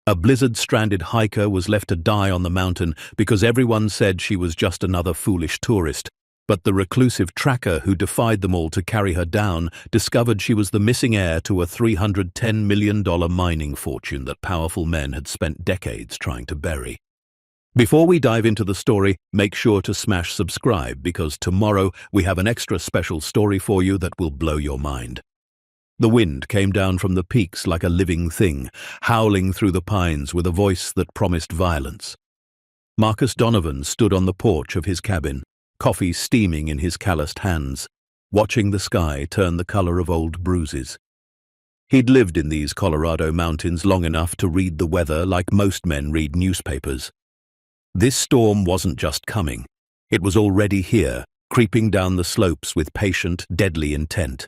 A blizzard-stranded hiker was left to die on the mountain because everyone said she was just another foolish tourist. But the reclusive tracker who defied them all to carry her down discovered she was the missing heir to a $310 million mining fortune that powerful men had spent decades trying to bury. Before we dive into the story, make sure to smash subscribe because tomorrow we have an extra special story for you that will blow your mind. The wind came down from the peaks like a living thing, howling through the pines with a voice that promised violence. Marcus Donovan stood on the porch of his cabin, coffee steaming in his calloused hands, watching the sky turn the color of old bruises. He'd lived in these Colorado mountains long enough to read the weather like most men read newspapers. This storm wasn't just coming. It was already here, creeping down the slopes with patient, deadly intent.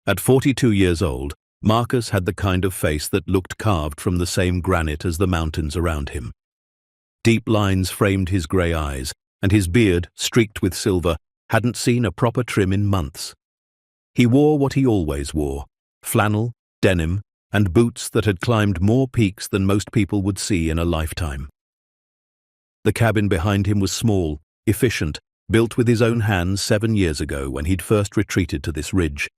At 42 years old, Marcus had the kind of face that looked carved from the same granite as the mountains around him. Deep lines framed his grey eyes, and his beard, streaked with silver, hadn't seen a proper trim in months. He wore what he always wore: flannel, denim, and boots that had climbed more peaks than most people would see in a lifetime. The cabin behind him was small, efficient, built with his own hands 7 years ago when he'd first retreated to this ridge.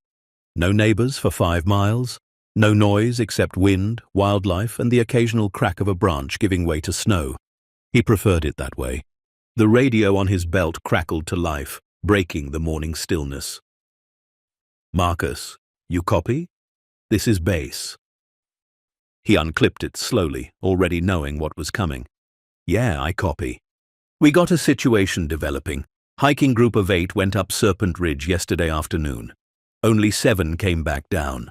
No neighbors for 5 miles, no noise except wind, wildlife, and the occasional crack of a branch giving way to snow. He preferred it that way. The radio on his belt crackled to life, breaking the morning stillness. "Marcus, you copy? This is base." He unclipped it slowly, already knowing what was coming. "Yeah, I copy. We got a situation developing. Hiking group of 8 went up Serpent Ridge yesterday afternoon. Only 7 came back down."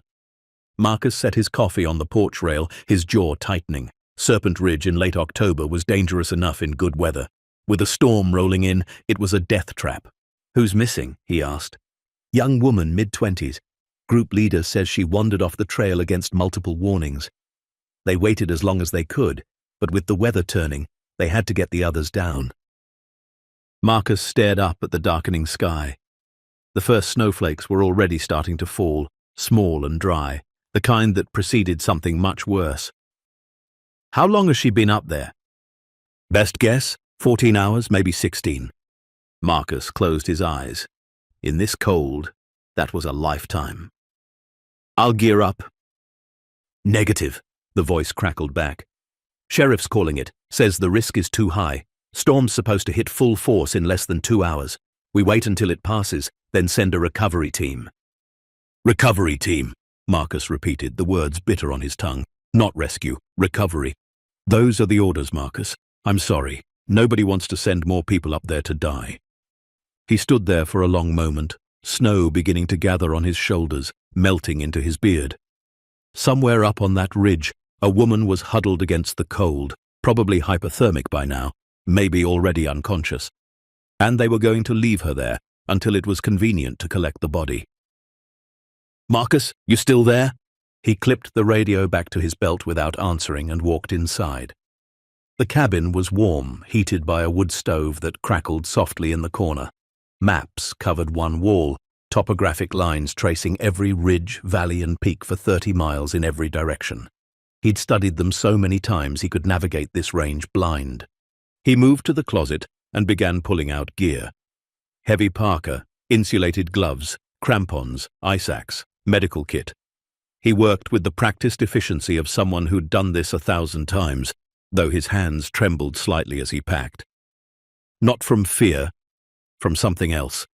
Marcus set his coffee on the porch rail, his jaw tightening. Serpent Ridge in late October was dangerous enough in good weather. With a storm rolling in, it was a death trap. "Who's missing?" he asked. "Young woman, mid-20s. Group leader says she wandered off the trail against multiple warnings. They waited as long as they could, but with the weather turning, they had to get the others down." Marcus stared up at the darkening sky. The first snowflakes were already starting to fall, small and dry, the kind that preceded something much worse. "How long has she been up there?" "Best guess, 14 hours, maybe 16. Marcus closed his eyes. In this cold, that was a lifetime. "I'll gear up." "Negative," the voice crackled back. "Sheriff's calling it, says the risk is too high. Storm's supposed to hit full force in less than 2 hours. We wait until it passes, then send a recovery team." "Recovery team," Marcus repeated, the words bitter on his tongue. "Not rescue, recovery. Those are the orders, Marcus. I'm sorry. Nobody wants to send more people up there to die." He stood there for a long moment, snow beginning to gather on his shoulders, melting into his beard. Somewhere up on that ridge, a woman was huddled against the cold, probably hypothermic by now, maybe already unconscious. And they were going to leave her there until it was convenient to collect the body. "Marcus, you still there?" He clipped the radio back to his belt without answering and walked inside. The cabin was warm, heated by a wood stove that crackled softly in the corner. Maps covered one wall, topographic lines tracing every ridge, valley, and peak for 30 miles in every direction. He'd studied them so many times he could navigate this range blind. He moved to the closet and began pulling out gear. Heavy parka, insulated gloves, crampons, ice axe, medical kit. He worked with the practiced efficiency of someone who'd done this 1,000 times, though his hands trembled slightly as he packed. Not from fear, from something else.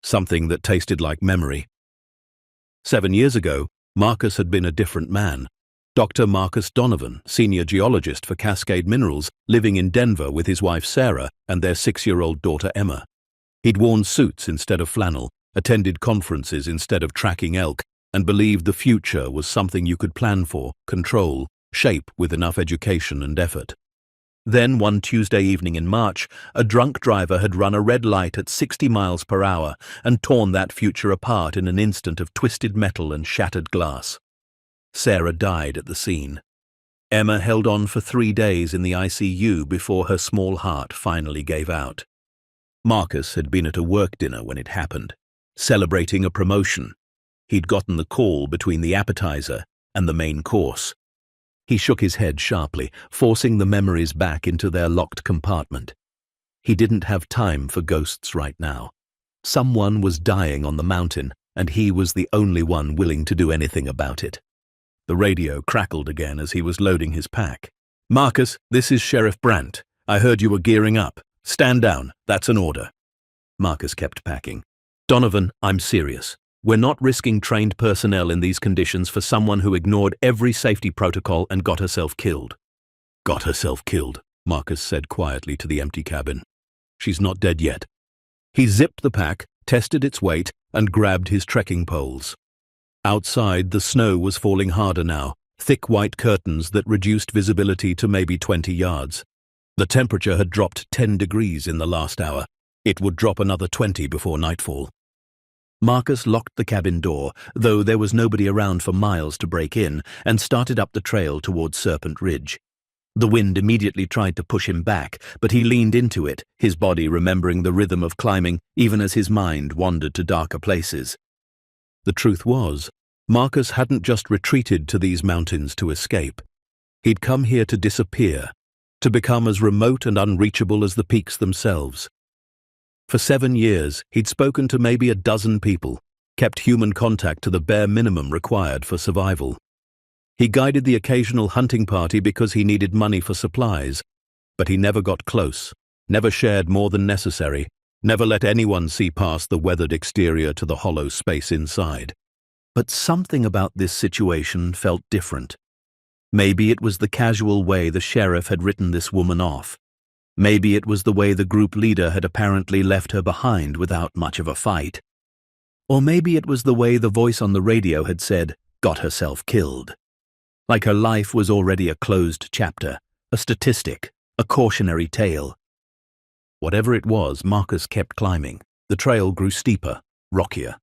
Something that tasted like memory. 7 years ago, Marcus had been a different man. Dr. Marcus Donovan, senior geologist for Cascade Minerals, living in Denver with his wife Sarah and their 6-year-old daughter Emma. He'd worn suits instead of flannel, attended conferences instead of tracking elk, and believed the future was something you could plan for, control, shape with enough education and effort. Then, one Tuesday evening in March, a drunk driver had run a red light at 60 miles per hour and torn that future apart in an instant of twisted metal and shattered glass. Sarah died at the scene. Emma held on for 3 days in the ICU before her small heart finally gave out. Marcus had been at a work dinner when it happened, celebrating a promotion. He'd gotten the call between the appetizer and the main course. He shook his head sharply, forcing the memories back into their locked compartment. He didn't have time for ghosts right now. Someone was dying on the mountain, and he was the only one willing to do anything about it. The radio crackled again as he was loading his pack. "Marcus, this is Sheriff Brandt. I heard you were gearing up. Stand down, that's an order." Marcus kept packing. "Donovan, I'm serious. We're not risking trained personnel in these conditions for someone who ignored every safety protocol and got herself killed." "Got herself killed," Marcus said quietly to the empty cabin. "She's not dead yet." He zipped the pack, tested its weight, and grabbed his trekking poles. Outside, the snow was falling harder now, thick white curtains that reduced visibility to maybe 20 yards. The temperature had dropped 10 degrees in the last hour. It would drop another 20 before nightfall. Marcus locked the cabin door, though there was nobody around for miles to break in, and started up the trail towards Serpent Ridge. The wind immediately tried to push him back, but he leaned into it, his body remembering the rhythm of climbing even as his mind wandered to darker places. The truth was, Marcus hadn't just retreated to these mountains to escape. He'd come here to disappear, to become as remote and unreachable as the peaks themselves. For 7 years, he'd spoken to maybe a dozen people, kept human contact to the bare minimum required for survival. He guided the occasional hunting party because he needed money for supplies, but he never got close, never shared more than necessary, never let anyone see past the weathered exterior to the hollow space inside. But something about this situation felt different. Maybe it was the casual way the sheriff had written this woman off. Maybe it was the way the group leader had apparently left her behind without much of a fight. Or maybe it was the way the voice on the radio had said, "got herself killed." Like her life was already a closed chapter, a statistic, a cautionary tale. Whatever it was, Marcus kept climbing. The trail grew steeper, rockier.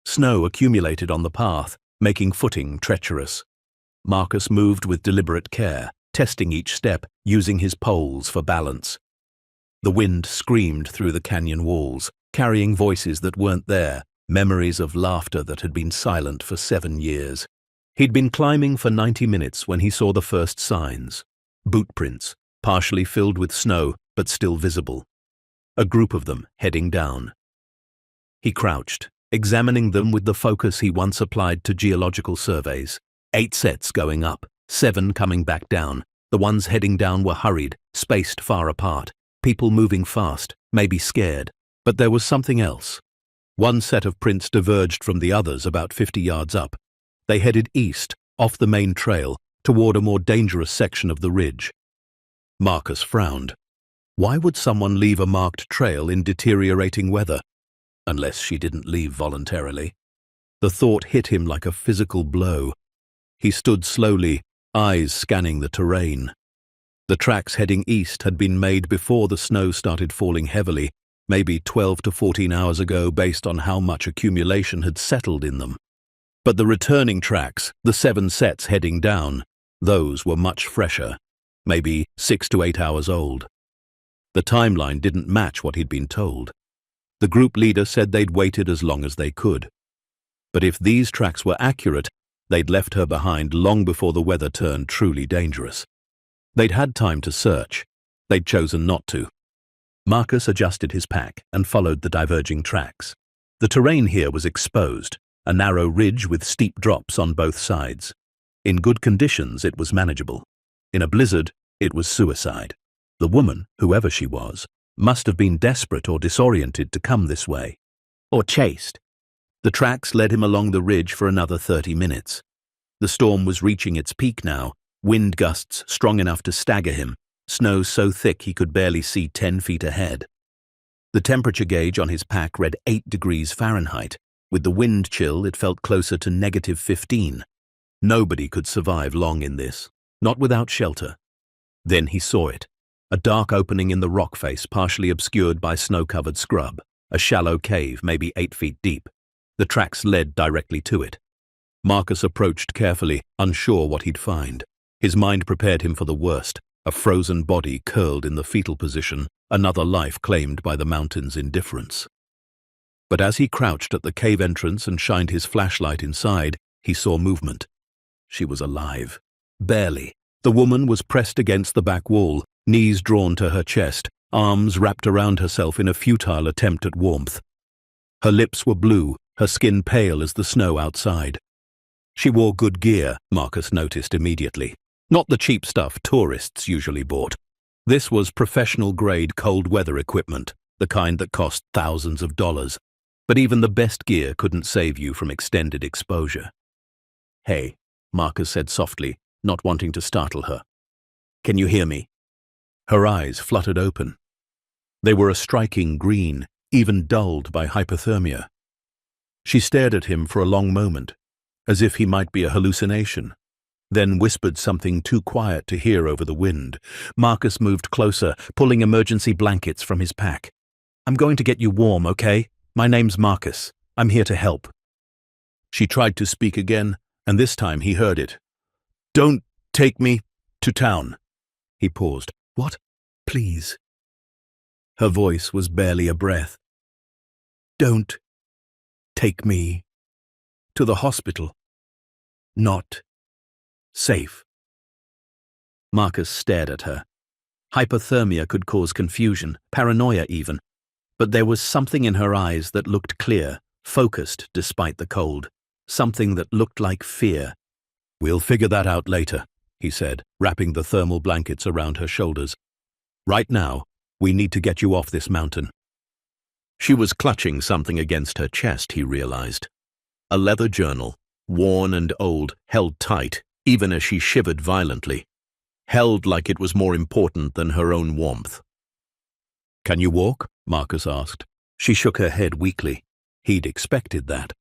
Snow accumulated on the path, making footing treacherous. Marcus moved with deliberate care, testing each step, using his poles for balance. The wind screamed through the canyon walls, carrying voices that weren't there, memories of laughter that had been silent for 7 years. He'd been climbing for 90 minutes when he saw the first signs. Boot prints, partially filled with snow, but still visible. A group of them heading down. He crouched, examining them with the focus he once applied to geological surveys. 8 sets going up, 7 coming back down. The ones heading down were hurried, spaced far apart, people moving fast, maybe scared. But there was something else. One set of prints diverged from the others about 50 yards up. They headed east, off the main trail, toward a more dangerous section of the ridge. Marcus frowned. Why would someone leave a marked trail in deteriorating weather? Unless she didn't leave voluntarily. The thought hit him like a physical blow. He stood slowly, eyes scanning the terrain. The tracks heading east had been made before the snow started falling heavily, maybe 12 to 14 hours ago based on how much accumulation had settled in them. But the returning tracks, the 7 sets heading down, those were much fresher, maybe 6 to 8 hours old. The timeline didn't match what he'd been told. The group leader said they'd waited as long as they could. But if these tracks were accurate, they'd left her behind long before the weather turned truly dangerous. They'd had time to search. They'd chosen not to. Marcus adjusted his pack and followed the diverging tracks. The terrain here was exposed, a narrow ridge with steep drops on both sides. In good conditions, it was manageable. In a blizzard, it was suicide. The woman, whoever she was, must have been desperate or disoriented to come this way. Or chased. The tracks led him along the ridge for another 30 minutes. The storm was reaching its peak now, wind gusts strong enough to stagger him, snow so thick he could barely see 10 feet ahead. The temperature gauge on his pack read 8 degrees Fahrenheit. With the wind chill, it felt closer to -15. Nobody could survive long in this, not without shelter. Then he saw it, a dark opening in the rock face partially obscured by snow-covered scrub, a shallow cave maybe 8 feet deep. The tracks led directly to it. Marcus approached carefully, unsure what he'd find. His mind prepared him for the worst, a frozen body curled in the fetal position, another life claimed by the mountain's indifference. But as he crouched at the cave entrance and shined his flashlight inside, he saw movement. She was alive. Barely. The woman was pressed against the back wall, knees drawn to her chest, arms wrapped around herself in a futile attempt at warmth. Her lips were blue, her skin pale as the snow outside. She wore good gear, Marcus noticed immediately. Not the cheap stuff tourists usually bought. This was professional-grade cold-weather equipment, the kind that cost thousands of dollars. But even the best gear couldn't save you from extended exposure. "Hey," Marcus said softly, not wanting to startle her. "Can you hear me?" Her eyes fluttered open. They were a striking green, even dulled by hypothermia. She stared at him for a long moment, as if he might be a hallucination, then whispered something too quiet to hear over the wind. Marcus moved closer, pulling emergency blankets from his pack. "I'm going to get you warm, okay? My name's Marcus. I'm here to help." She tried to speak again, and this time he heard it. "Don't take me to town." He paused. "What? Please." Her voice was barely a breath. "Don't take me to the hospital. Not safe." Marcus stared at her. Hypothermia could cause confusion, paranoia even, but there was something in her eyes that looked clear, focused despite the cold, something that looked like fear. "We'll figure that out later," he said, wrapping the thermal blankets around her shoulders. "Right now, we need to get you off this mountain." She was clutching something against her chest, he realized. A leather journal, worn and old, held tight, even as she shivered violently. Held like it was more important than her own warmth. "Can you walk?" Marcus asked. She shook her head weakly. He'd expected that.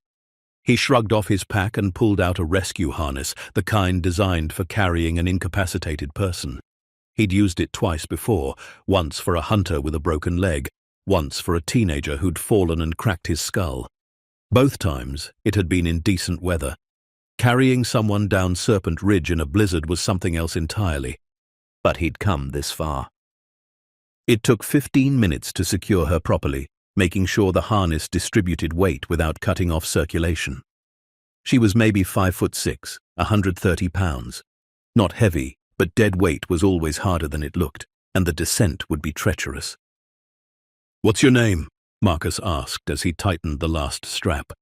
He shrugged off his pack and pulled out a rescue harness, the kind designed for carrying an incapacitated person. He'd used it twice before, once for a hunter with a broken leg, once for a teenager who'd fallen and cracked his skull. Both times, it had been in decent weather. Carrying someone down Serpent Ridge in a blizzard was something else entirely. But he'd come this far. It took 15 minutes to secure her properly, making sure the harness distributed weight without cutting off circulation. She was maybe 5'6", 130 pounds. Not heavy, but dead weight was always harder than it looked, and the descent would be treacherous. "What's your name?" Marcus asked as he tightened the last strap.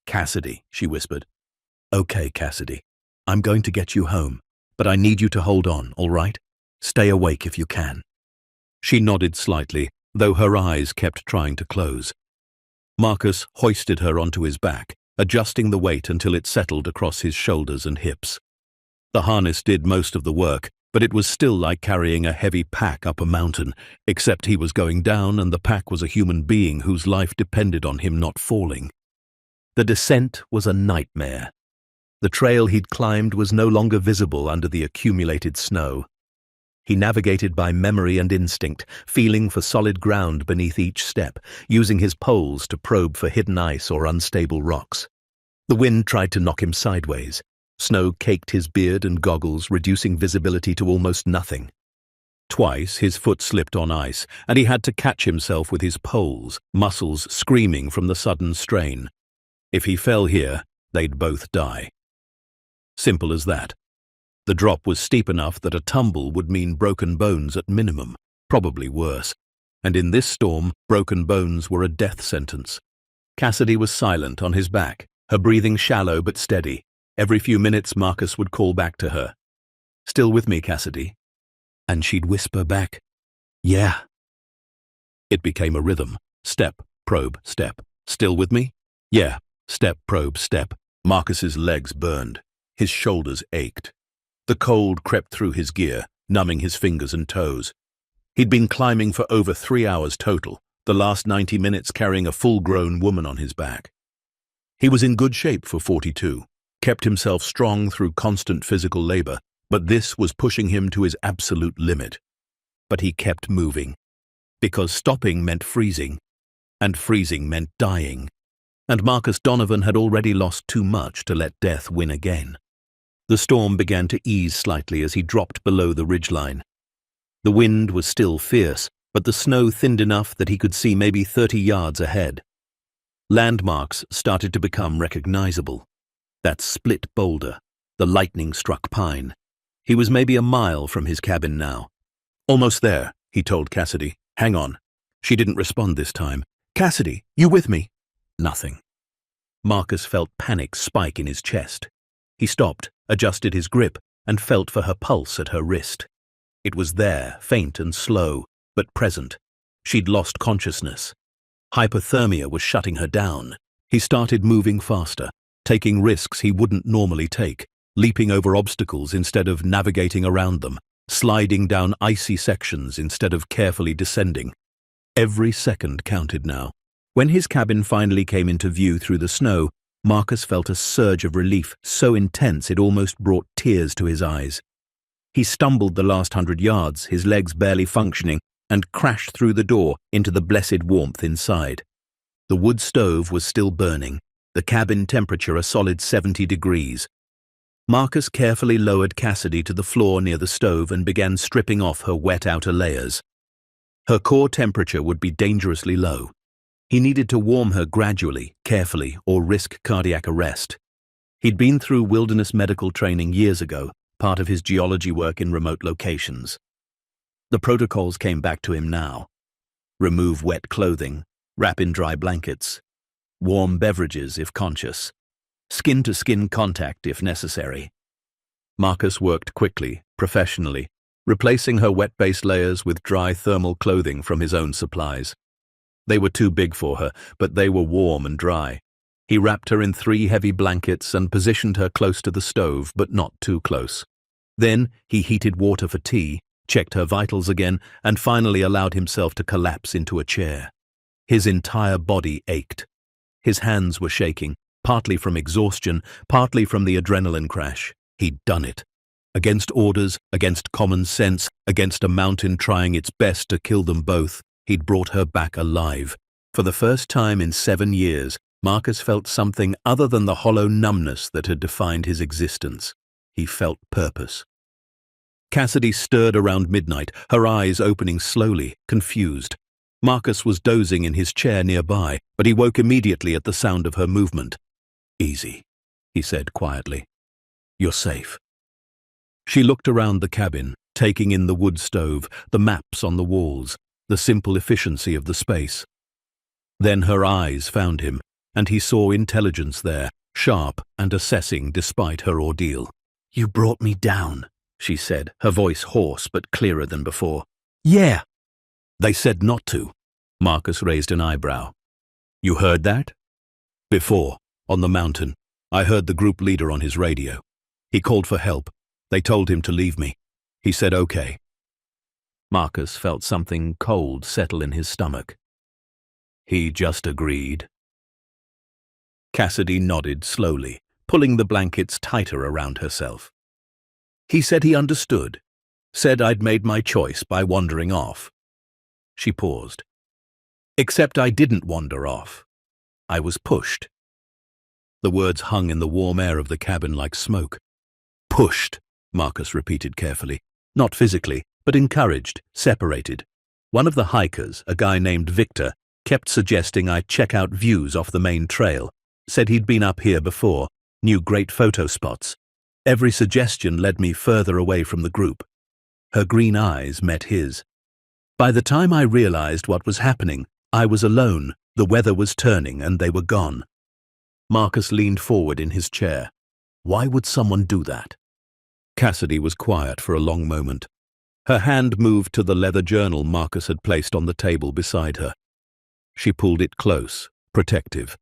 "Cassidy," she whispered. "Okay, Cassidy. I'm going to get you home, but I need you to hold on, all right? Stay awake if you can." She nodded slightly, though her eyes kept trying to close. Marcus hoisted her onto his back, adjusting the weight until it settled across his shoulders and hips. The harness did most of the work, but it was still like carrying a heavy pack up a mountain, except he was going down and the pack was a human being whose life depended on him not falling. The descent was a nightmare. The trail he'd climbed was no longer visible under the accumulated snow. He navigated by memory and instinct, feeling for solid ground beneath each step, using his poles to probe for hidden ice or unstable rocks. The wind tried to knock him sideways. Snow caked his beard and goggles, reducing visibility to almost nothing. Twice his foot slipped on ice, and he had to catch himself with his poles, muscles screaming from the sudden strain. If he fell here, they'd both die. Simple as that. The drop was steep enough that a tumble would mean broken bones at minimum, probably worse. And in this storm, broken bones were a death sentence. Cassidy was silent on his back, her breathing shallow but steady. Every few minutes Marcus would call back to her. "Still with me, Cassidy?" And she'd whisper back, "Yeah." It became a rhythm. Step, probe, step. "Still with me?" "Yeah." Step, probe, step. Marcus's legs burned. His shoulders ached. The cold crept through his gear, numbing his fingers and toes. He'd been climbing for over 3 hours total, the last 90 minutes carrying a full-grown woman on his back. He was in good shape for 42, kept himself strong through constant physical labor, but this was pushing him to his absolute limit. But he kept moving, because stopping meant freezing, and freezing meant dying. And Marcus Donovan had already lost too much to let death win again. The storm began to ease slightly as he dropped below the ridgeline. The wind was still fierce, but the snow thinned enough that he could see maybe 30 yards ahead. Landmarks started to become recognizable. That split boulder, the lightning-struck pine, He was maybe a mile from his cabin now. "Almost there," he told Cassidy. "Hang on." She didn't respond this time. "Cassidy, you with me?" Nothing. Marcus felt panic spike in his chest. He stopped, adjusted his grip, and felt for her pulse at her wrist. It was there, faint and slow, but present. She'd lost consciousness. Hypothermia was shutting her down. He started moving faster, taking risks he wouldn't normally take, leaping over obstacles instead of navigating around them, sliding down icy sections instead of carefully descending. Every second counted now. When his cabin finally came into view through the snow, Marcus felt a surge of relief so intense it almost brought tears to his eyes. He stumbled the last 100 yards, his legs barely functioning, and crashed through the door into the blessed warmth inside. The wood stove was still burning, the cabin temperature a solid 70 degrees. Marcus carefully lowered Cassidy to the floor near the stove and began stripping off her wet outer layers. Her core temperature would be dangerously low. He needed to warm her gradually, carefully, or risk cardiac arrest. He'd been through wilderness medical training years ago, part of his geology work in remote locations. The protocols came back to him now. Remove wet clothing, wrap in dry blankets, warm beverages if conscious, skin-to-skin contact if necessary. Marcus worked quickly, professionally, replacing her wet base layers with dry thermal clothing from his own supplies. They were too big for her, but they were warm and dry. He wrapped her in 3 heavy blankets and positioned her close to the stove, but not too close. Then he heated water for tea, checked her vitals again, and finally allowed himself to collapse into a chair. His entire body ached. His hands were shaking, partly from exhaustion, partly from the adrenaline crash. He'd done it. Against orders, against common sense, against a mountain trying its best to kill them both, he'd brought her back alive. For the first time in 7 years, Marcus felt something other than the hollow numbness that had defined his existence. He felt purpose. Cassidy stirred around midnight, her eyes opening slowly, confused. Marcus was dozing in his chair nearby, but he woke immediately at the sound of her movement. "Easy," he said quietly. "You're safe." She looked around the cabin, taking in the wood stove, the maps on the walls, the simple efficiency of the space. Then her eyes found him, and he saw intelligence there, sharp and assessing despite her ordeal. "You brought me down," she said, her voice hoarse but clearer than before. "Yeah." "They said not to." Marcus raised an eyebrow. "You heard that?" "Before, on the mountain. I heard the group leader on his radio. He called for help. They told him to leave me. He said okay." Marcus felt something cold settle in his stomach. "He just agreed." Cassidy nodded slowly, pulling the blankets tighter around herself. "He said he understood. Said I'd made my choice by wandering off." She paused. "Except I didn't wander off. I was pushed." The words hung in the warm air of the cabin like smoke. "Pushed," Marcus repeated carefully. "Not physically, but encouraged, separated. One of the hikers, a guy named Victor, kept suggesting I check out views off the main trail. Said he'd been up here before, knew great photo spots. Every suggestion led me further away from the group." Her green eyes met his. "By the time I realized what was happening, I was alone, the weather was turning, and they were gone." Marcus leaned forward in his chair. Why would someone do that? Cassidy was quiet for a long moment. Her hand moved to the leather journal Marcus had placed on the table beside her. She pulled it close, protective.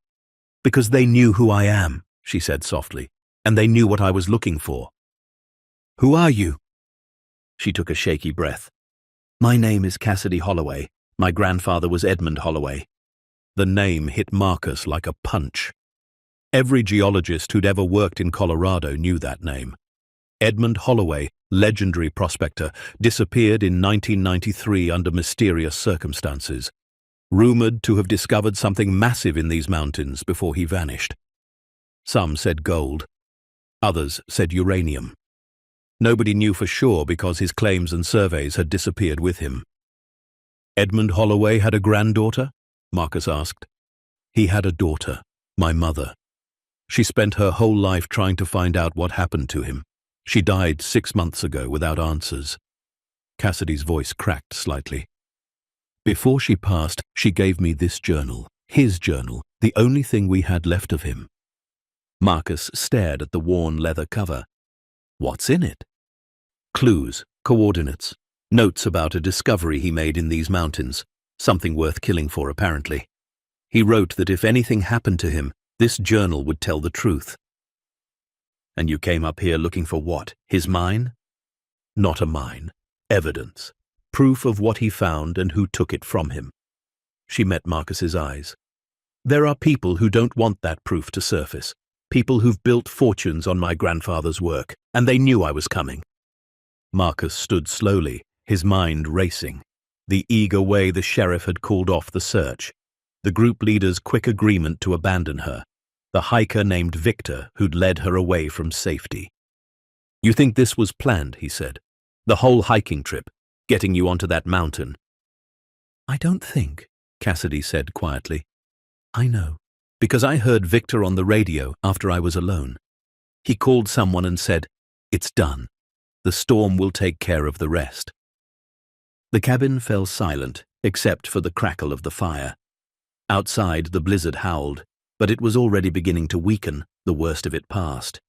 "Because they knew who I am," she said softly, "and they knew what I was looking for." "Who are you?" She took a shaky breath. "My name is Cassidy Holloway. My grandfather was Edmund Holloway." The name hit Marcus like a punch. Every geologist who'd ever worked in Colorado knew that name. Edmund Holloway, legendary prospector, disappeared in 1993 under mysterious circumstances. Rumored to have discovered something massive in these mountains before he vanished. Some said gold. Others said uranium. Nobody knew for sure because his claims and surveys had disappeared with him. "Edmund Holloway had a granddaughter?" Marcus asked. "He had a daughter, my mother. She spent her whole life trying to find out what happened to him. She died 6 months ago without answers. Cassidy's voice cracked slightly. Before she passed, she gave me this journal, his journal, the only thing we had left of him. Marcus stared at the worn leather cover. What's in it? Clues, coordinates, notes about a discovery he made in these mountains, something worth killing for apparently. He wrote that if anything happened to him, this journal would tell the truth. And you came up here looking for what? His mine? Not a mine. Evidence. Proof of what he found and who took it from him. She met Marcus's eyes. There are people who don't want that proof to surface. People who've built fortunes on my grandfather's work, and they knew I was coming. Marcus stood slowly, his mind racing. The eager way the sheriff had called off the search. The group leader's quick agreement to abandon her. The hiker named Victor who'd led her away from safety. You think this was planned, he said. The whole hiking trip, getting you onto that mountain. I don't think, Cassidy said quietly. I know, because I heard Victor on the radio after I was alone. He called someone and said, "It's done. The storm will take care of the rest." The cabin fell silent, except for the crackle of the fire. Outside, the blizzard howled, but it was already beginning to weaken, the worst of it past.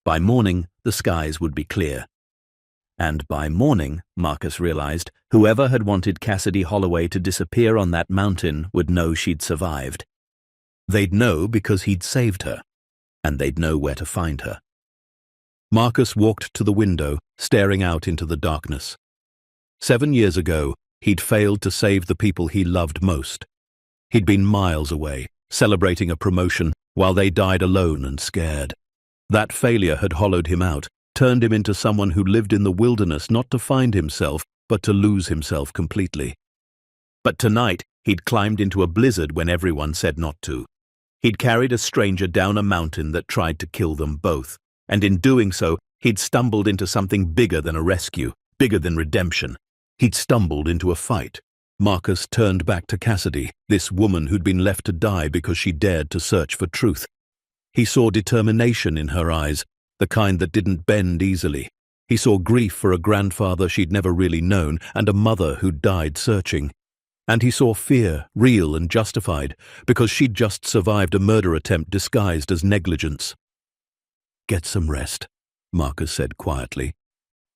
By morning, the skies would be clear. And by morning, Marcus realized, whoever had wanted Cassidy Holloway to disappear on that mountain would know she'd survived. They'd know because he'd saved her, and they'd know where to find her. Marcus walked to the window, staring out into the darkness. 7 years ago, he'd failed to save the people he loved most. He'd been miles away, celebrating a promotion, while they died alone and scared. That failure had hollowed him out, turned him into someone who lived in the wilderness not to find himself, but to lose himself completely. But tonight, he'd climbed into a blizzard when everyone said not to. He'd carried a stranger down a mountain that tried to kill them both, and in doing so, he'd stumbled into something bigger than a rescue, bigger than redemption. He'd stumbled into a fight. Marcus turned back to Cassidy, this woman who'd been left to die because she dared to search for truth. He saw determination in her eyes, the kind that didn't bend easily. He saw grief for a grandfather she'd never really known and a mother who'd died searching. And he saw fear, real and justified, because she'd just survived a murder attempt disguised as negligence. Get some rest, Marcus said quietly.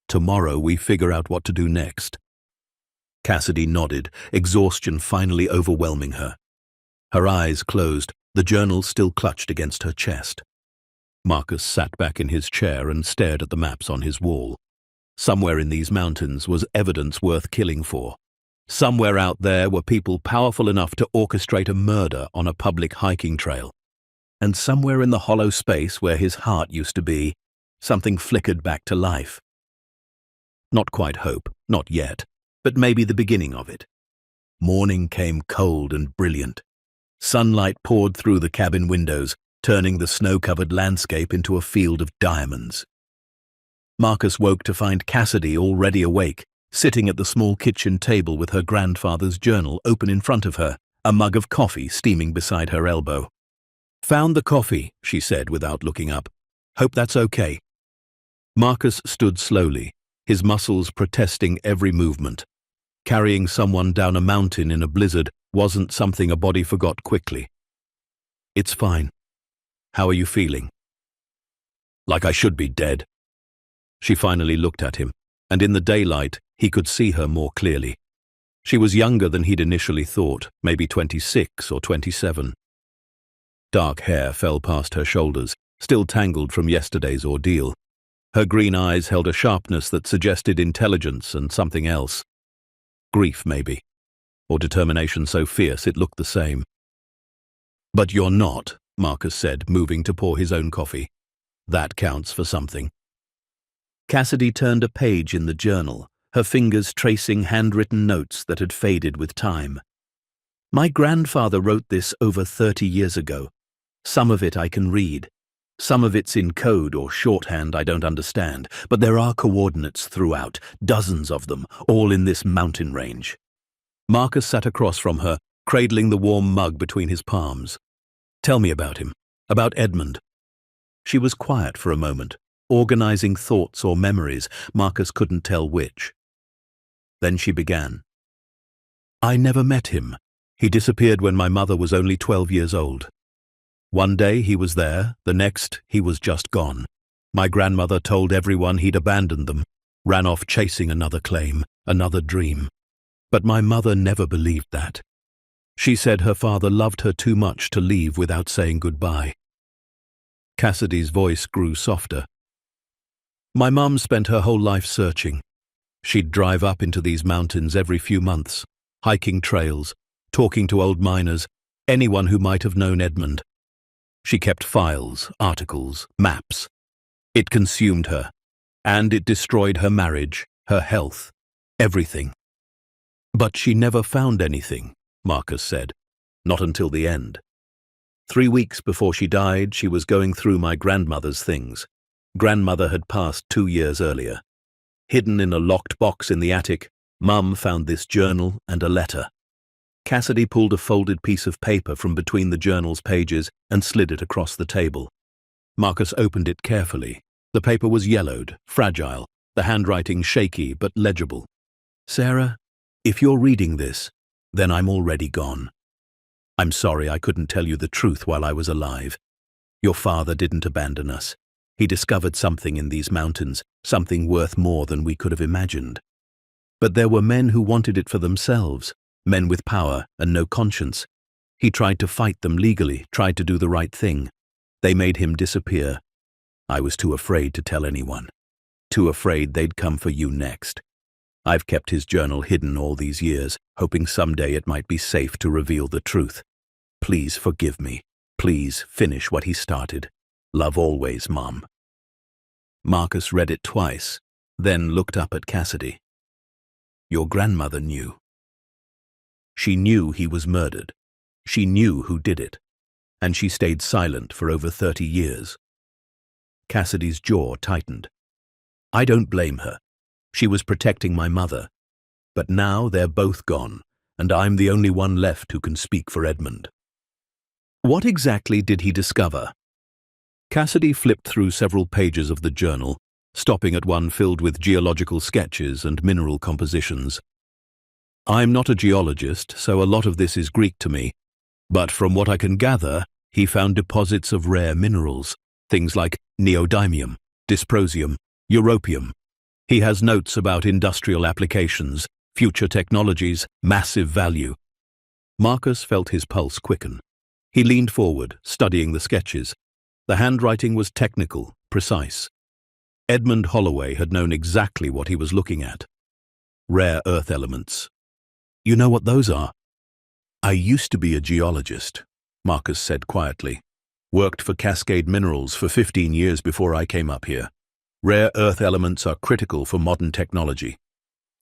Tomorrow we figure out what to do next. Cassidy nodded, exhaustion finally overwhelming her. Her eyes closed, the journal still clutched against her chest. Marcus sat back in his chair and stared at the maps on his wall. Somewhere in these mountains was evidence worth killing for. Somewhere out there were people powerful enough to orchestrate a murder on a public hiking trail. And somewhere in the hollow space where his heart used to be, something flickered back to life. Not quite hope, not yet, but maybe the beginning of it. Morning came cold and brilliant. Sunlight poured through the cabin windows, turning the snow-covered landscape into a field of diamonds. Marcus woke to find Cassidy already awake, sitting at the small kitchen table with her grandfather's journal open in front of her, a mug of coffee steaming beside her elbow. Found the coffee, she said without looking up. Hope that's okay. Marcus stood slowly, his muscles protesting every movement. Carrying someone down a mountain in a blizzard wasn't something a body forgot quickly. It's fine. How are you feeling? Like I should be dead. She finally looked at him, and in the daylight, he could see her more clearly. She was younger than he'd initially thought, maybe 26 or 27. Dark hair fell past her shoulders, still tangled from yesterday's ordeal. Her green eyes held a sharpness that suggested intelligence and something else. Grief, maybe, or determination so fierce it looked the same. But you're not, Marcus said, moving to pour his own coffee. That counts for something. Cassidy turned a page in the journal, her fingers tracing handwritten notes that had faded with time. My grandfather wrote this over 30 years ago. Some of it I can read. Some of it's in code or shorthand I don't understand, but there are coordinates throughout, dozens of them, all in this mountain range. Marcus sat across from her, cradling the warm mug between his palms. Tell me about him, about Edmund. She was quiet for a moment, organizing thoughts or memories. Marcus couldn't tell which. Then she began. I never met him. He disappeared when my mother was only 12 years old. One day he was there, the next he was just gone. My grandmother told everyone he'd abandoned them, ran off chasing another claim, another dream. But my mother never believed that. She said her father loved her too much to leave without saying goodbye. Cassidy's voice grew softer. My mum spent her whole life searching. She'd drive up into these mountains every few months, hiking trails, talking to old miners, anyone who might have known Edmund. She kept files, articles, maps. It consumed her, and it destroyed her marriage, her health, everything. But she never found anything, Marcus said, not until the end. 3 weeks before she died, she was going through my grandmother's things. Grandmother had passed 2 years earlier. Hidden in a locked box in the attic, Mum found this journal and a letter. Cassidy pulled a folded piece of paper from between the journal's pages and slid it across the table. Marcus opened it carefully. The paper was yellowed, fragile, the handwriting shaky but legible. Sarah, if you're reading this, then I'm already gone. I'm sorry I couldn't tell you the truth while I was alive. Your father didn't abandon us. He discovered something in these mountains, something worth more than we could have imagined. But there were men who wanted it for themselves, men with power and no conscience. He tried to fight them legally, tried to do the right thing. They made him disappear. I was too afraid to tell anyone. Too afraid they'd come for you next. I've kept his journal hidden all these years, hoping someday it might be safe to reveal the truth. Please forgive me. Please finish what he started. Love always, Mom. Marcus read it twice, then looked up at Cassidy. Your grandmother knew. She knew he was murdered. She knew who did it. And she stayed silent for over 30 years. Cassidy's jaw tightened. I don't blame her. She was protecting my mother. But now they're both gone, and I'm the only one left who can speak for Edmund. What exactly did he discover? Cassidy flipped through several pages of the journal, stopping at one filled with geological sketches and mineral compositions. I'm not a geologist, so a lot of this is Greek to me, but from what I can gather, he found deposits of rare minerals, things like neodymium, dysprosium, europium. He has notes about industrial applications, future technologies, massive value. Marcus felt his pulse quicken. He leaned forward, studying the sketches. The handwriting was technical, precise. Edmund Holloway had known exactly what he was looking at. Rare earth elements. You know what those are? I used to be a geologist, Marcus said quietly. Worked for Cascade Minerals for 15 years before I came up here. Rare earth elements are critical for modern technology.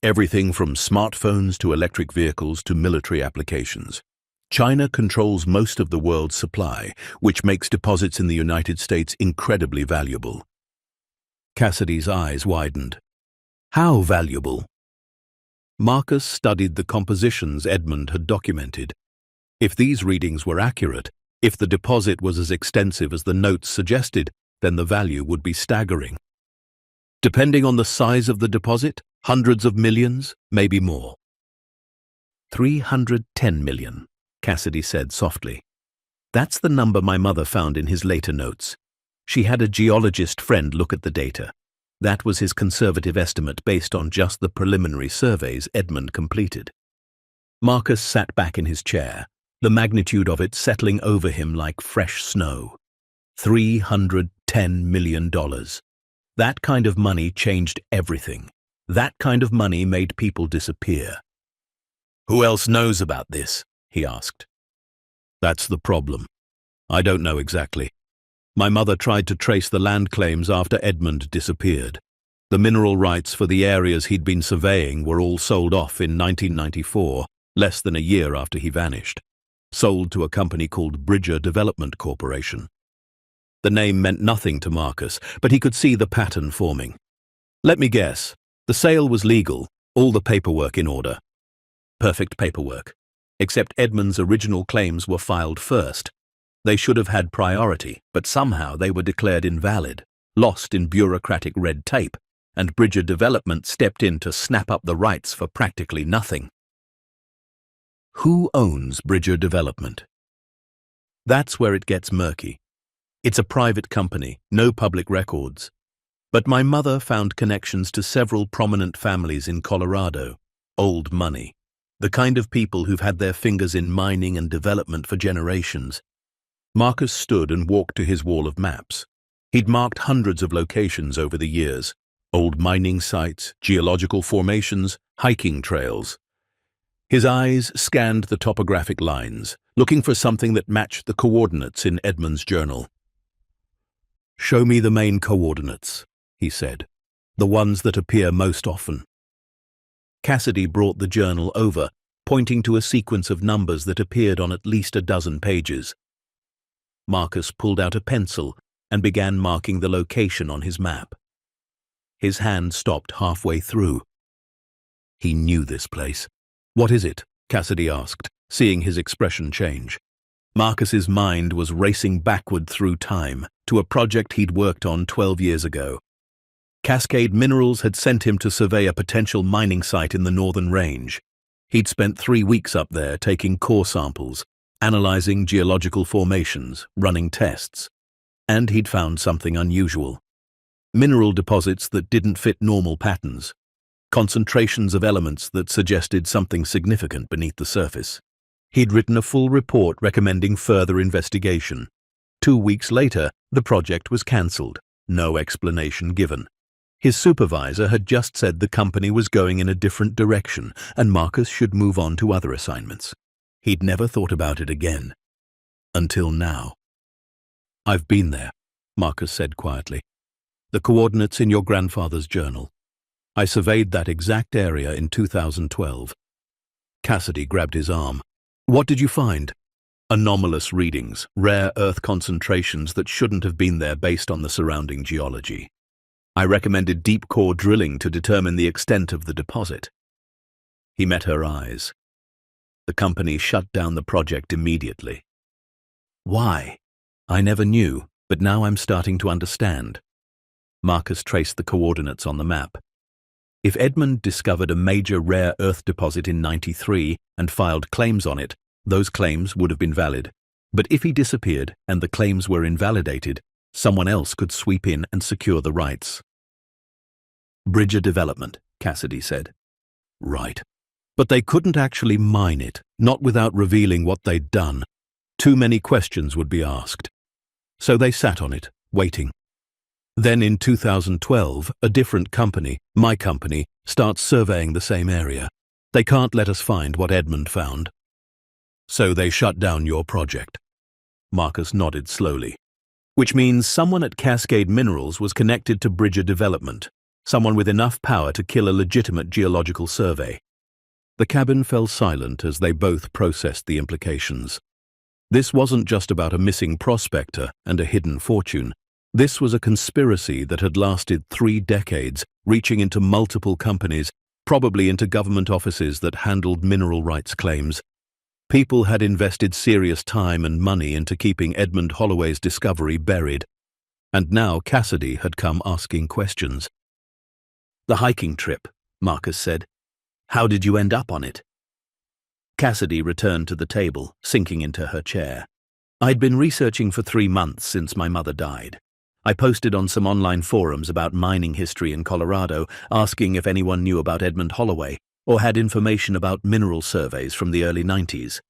Everything from smartphones to electric vehicles to military applications. China controls most of the world's supply, which makes deposits in the United States incredibly valuable. Cassidy's eyes widened. How valuable? Marcus studied the compositions Edmund had documented. If these readings were accurate, if the deposit was as extensive as the notes suggested, then the value would be staggering. Depending on the size of the deposit, hundreds of millions, maybe more. 310 million, Cassidy said softly. That's the number my mother found in his later notes. She had a geologist friend look at the data. That was his conservative estimate based on just the preliminary surveys Edmund completed. Marcus sat back in his chair, the magnitude of it settling over him like fresh snow. $310 million. That kind of money changed everything. That kind of money made people disappear. Who else knows about this? He asked. That's the problem. I don't know exactly. My mother tried to trace the land claims after Edmund disappeared. The mineral rights for the areas he'd been surveying were all sold off in 1994, less than a year after he vanished. Sold to a company called Bridger Development Corporation. The name meant nothing to Marcus, but he could see the pattern forming. Let me guess. The sale was legal, all the paperwork in order. Perfect paperwork. Except Edmund's original claims were filed first. They should have had priority, but somehow they were declared invalid. lost in bureaucratic red tape, and Bridger Development stepped in to snap up the rights for practically nothing. Who owns Bridger Development? That's where it gets murky. It's a private company, no public records. But my mother found connections to several prominent families in Colorado. Old money. The kind of people who've had their fingers in mining and development for generations. Marcus stood and walked to his wall of maps. He'd marked hundreds of locations over the years. Old mining sites, geological formations, hiking trails. His eyes scanned the topographic lines, looking for something that matched the coordinates in Edmund's journal. "Show me the main coordinates," he said, "the ones that appear most often." Cassidy brought the journal over, pointing to a sequence of numbers that appeared on at least a dozen pages. Marcus pulled out a pencil and began marking the location on his map. His hand stopped halfway through. He knew this place. "What is it?" Cassidy asked, seeing his expression change. Marcus's mind was racing backward through time to a project he'd worked on 12 years ago. Cascade Minerals had sent him to survey a potential mining site in the northern range. He'd spent 3 weeks up there taking core samples, analyzing geological formations, running tests. And he'd found something unusual. Mineral deposits that didn't fit normal patterns. Concentrations of elements that suggested something significant beneath the surface. He'd written a full report recommending further investigation. 2 weeks later, the project was cancelled. No explanation given. His supervisor had just said the company was going in a different direction and Marcus should move on to other assignments. He'd never thought about it again. Until now. "I've been there," Marcus said quietly. "The coordinates in your grandfather's journal. I surveyed that exact area in 2012. Cassidy grabbed his arm. "What did you find?" "Anomalous readings, rare earth concentrations that shouldn't have been there based on the surrounding geology. I recommended deep core drilling to determine the extent of the deposit." He met her eyes. "The company shut down the project immediately." "Why?" "I never knew, but now I'm starting to understand." Marcus traced the coordinates on the map. If Edmund discovered a major rare earth deposit in '93 and filed claims on it, those claims would have been valid. But if he disappeared and the claims were invalidated, someone else could sweep in and secure the rights. "Bridger Development," Cassidy said. "Right. But they couldn't actually mine it, not without revealing what they'd done. Too many questions would be asked. So they sat on it, waiting. Then in 2012, a different company, my company, starts surveying the same area. They can't let us find what Edmund found. So they shut down your project." Marcus nodded slowly. "Which means someone at Cascade Minerals was connected to Bridger Development, someone with enough power to kill a legitimate geological survey." The cabin fell silent as they both processed the implications. This wasn't just about a missing prospector and a hidden fortune. This was a conspiracy that had lasted 3 decades, reaching into multiple companies, probably into government offices that handled mineral rights claims. People had invested serious time and money into keeping Edmund Holloway's discovery buried. And now Cassidy had come asking questions. "The hiking trip," Marcus said. "How did you end up on it?" Cassidy returned to the table, sinking into her chair. "I'd been researching for 3 months since my mother died. I posted on some online forums about mining history in Colorado, asking if anyone knew about Edmund Holloway or had information about mineral surveys from the early 90s.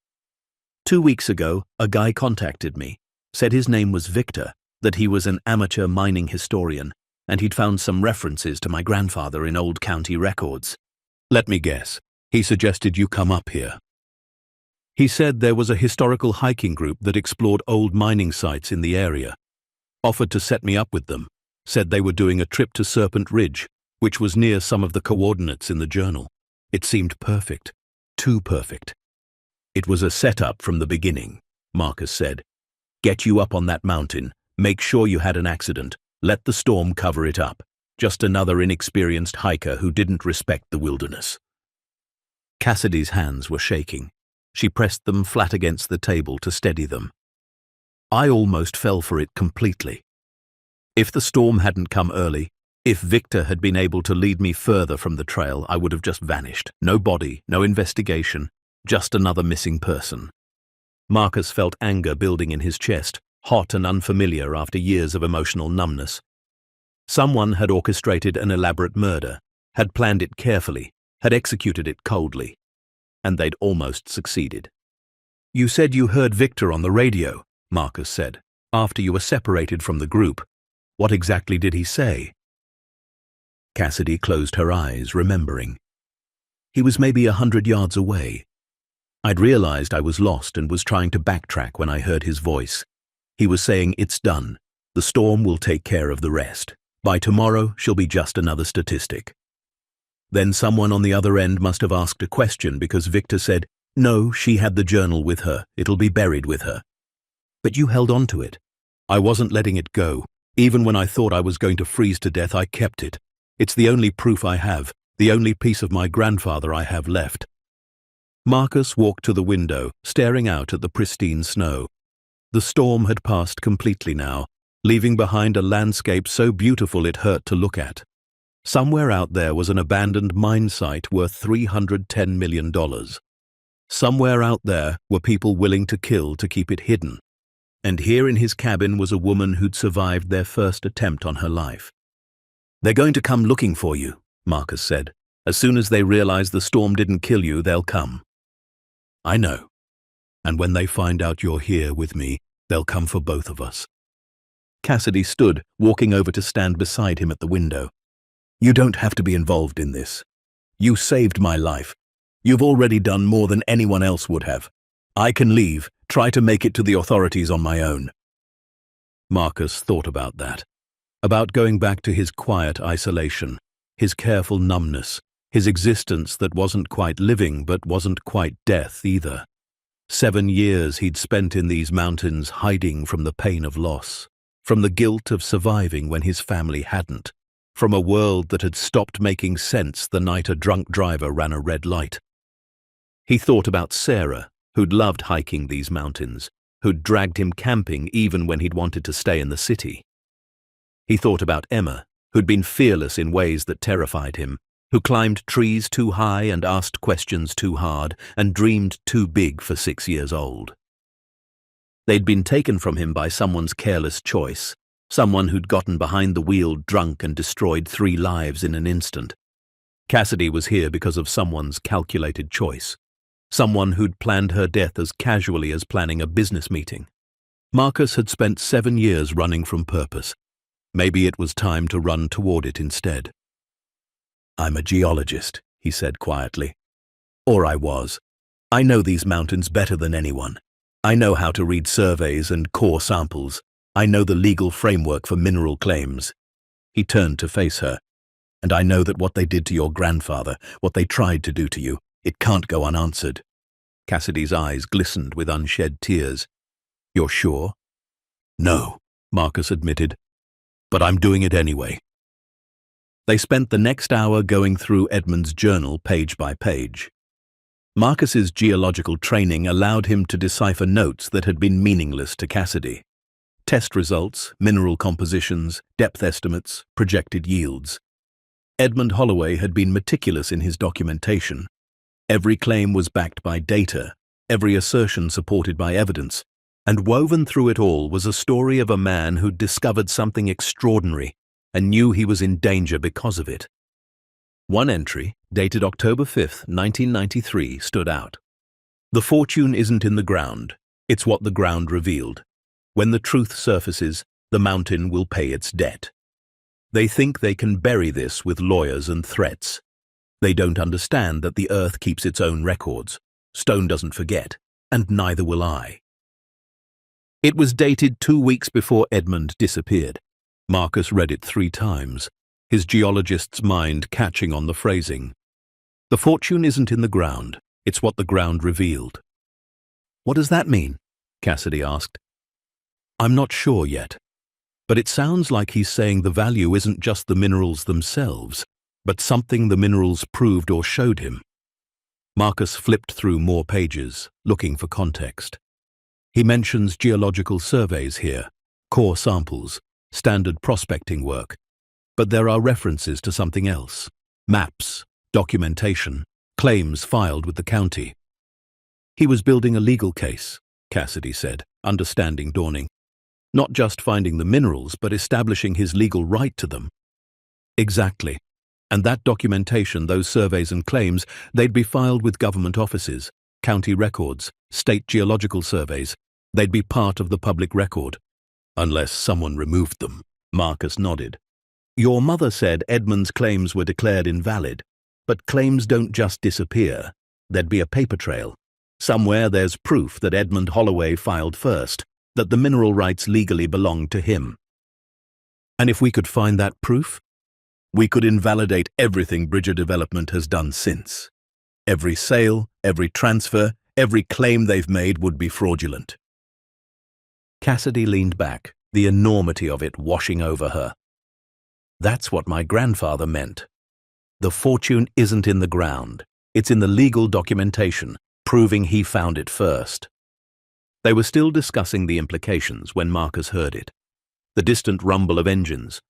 2 weeks ago, a guy contacted me, said his name was Victor, that he was an amateur mining historian, and he'd found some references to my grandfather in old county records. Let me guess, he suggested you come up here. He said there was a historical hiking group that explored old mining sites in the area. Offered to set me up with them, said they were doing a trip to Serpent Ridge, which was near some of the coordinates in the journal. It seemed perfect, too perfect. It was a setup from the beginning, Marcus said. Get you up on that mountain, make sure you had an accident, let the storm cover it up. Just another inexperienced hiker who didn't respect the wilderness. Cassidy's hands were shaking. She pressed them flat against the table to steady them. I almost fell for it completely. If the storm hadn't come early, if Victor had been able to lead me further from the trail, I would have just vanished. No body, no investigation, just another missing person. Marcus felt anger building in his chest, hot and unfamiliar after years of emotional numbness. Someone had orchestrated an elaborate murder, had planned it carefully, had executed it coldly, and they'd almost succeeded. "You said you heard Victor on the radio," Marcus said, "after you were separated from the group. What exactly did he say?" Cassidy closed her eyes, remembering. He was maybe 100 yards away. I'd realized I was lost and was trying to backtrack when I heard his voice. He was saying, "It's done. The storm will take care of the rest. By tomorrow, she'll be just another statistic." Then someone on the other end must have asked a question because Victor said, "No, she had the journal with her. It'll be buried with her." "But you held on to it." "I wasn't letting it go. Even when I thought I was going to freeze to death, I kept it. It's the only proof I have, the only piece of my grandfather I have left." Marcus walked to the window, staring out at the pristine snow. The storm had passed completely now, leaving behind a landscape so beautiful it hurt to look at. Somewhere out there was an abandoned mine site worth $310 million. Somewhere out there were people willing to kill to keep it hidden. And here in his cabin was a woman who'd survived their first attempt on her life. "They're going to come looking for you," Marcus said. "As soon as they realize the storm didn't kill you, they'll come." "I know. And when they find out you're here with me, they'll come for both of us." Cassidy stood, walking over to stand beside him at the window. "You don't have to be involved in this. You saved my life. You've already done more than anyone else would have. I can leave, try to make it to the authorities on my own." Marcus thought about that. About going back to his quiet isolation, his careful numbness, his existence that wasn't quite living but wasn't quite death either. 7 years he'd spent in these mountains hiding from the pain of loss, from the guilt of surviving when his family hadn't, from a world that had stopped making sense the night a drunk driver ran a red light. He thought about Sarah, who'd loved hiking these mountains, who'd dragged him camping even when he'd wanted to stay in the city. He thought about Emma, who'd been fearless in ways that terrified him, who climbed trees too high and asked questions too hard and dreamed too big for 6 years old. They'd been taken from him by someone's careless choice, someone who'd gotten behind the wheel drunk and destroyed 3 lives in an instant. Cassidy was here because of someone's calculated choice, someone who'd planned her death as casually as planning a business meeting. Marcus had spent 7 years running from purpose. Maybe it was time to run toward it instead. "I'm a geologist," he said quietly. "Or I was. I know these mountains better than anyone. I know how to read surveys and core samples. I know the legal framework for mineral claims." He turned to face her. "And I know that what they did to your grandfather, what they tried to do to you, it can't go unanswered." Cassidy's eyes glistened with unshed tears. "You're sure?" "No," Marcus admitted. "But I'm doing it anyway." They spent the next hour going through Edmund's journal page by page. Marcus's geological training allowed him to decipher notes that had been meaningless to Cassidy. Test results, mineral compositions, depth estimates, projected yields. Edmund Holloway had been meticulous in his documentation. Every claim was backed by data, every assertion supported by evidence, and woven through it all was a story of a man who'd discovered something extraordinary and knew he was in danger because of it. One entry, dated October 5th, 1993, stood out. "The fortune isn't in the ground, it's what the ground revealed. When the truth surfaces, the mountain will pay its debt. They think they can bury this with lawyers and threats. They don't understand that the earth keeps its own records. Stone doesn't forget, and neither will I." It was dated 2 weeks before Edmund disappeared. Marcus read it 3 times, his geologist's mind catching on the phrasing. "The fortune isn't in the ground, it's what the ground revealed." "What does that mean?" Cassidy asked. "I'm not sure yet, but it sounds like he's saying the value isn't just the minerals themselves, but something the minerals proved or showed him." Marcus flipped through more pages, looking for context. He mentions geological surveys here, core samples, standard prospecting work. But there are references to something else. Maps, documentation, claims filed with the county. He was building a legal case, Cassidy said, understanding dawning. Not just finding the minerals, but establishing his legal right to them. Exactly. And that documentation, those surveys and claims, they'd be filed with government offices, county records, state geological surveys. They'd be part of the public record. Unless someone removed them. Marcus nodded. Your mother said Edmund's claims were declared invalid, but claims don't just disappear. There'd be a paper trail. Somewhere there's proof that Edmund Holloway filed first, that the mineral rights legally belonged to him. And if we could find that proof, we could invalidate everything Bridger Development has done since. Every sale, every transfer, every claim they've made would be fraudulent. Cassidy leaned back, the enormity of it washing over her. That's what my grandfather meant. The fortune isn't in the ground. It's in the legal documentation, proving he found it first. They were still discussing the implications when Marcus heard it. The distant rumble of engines.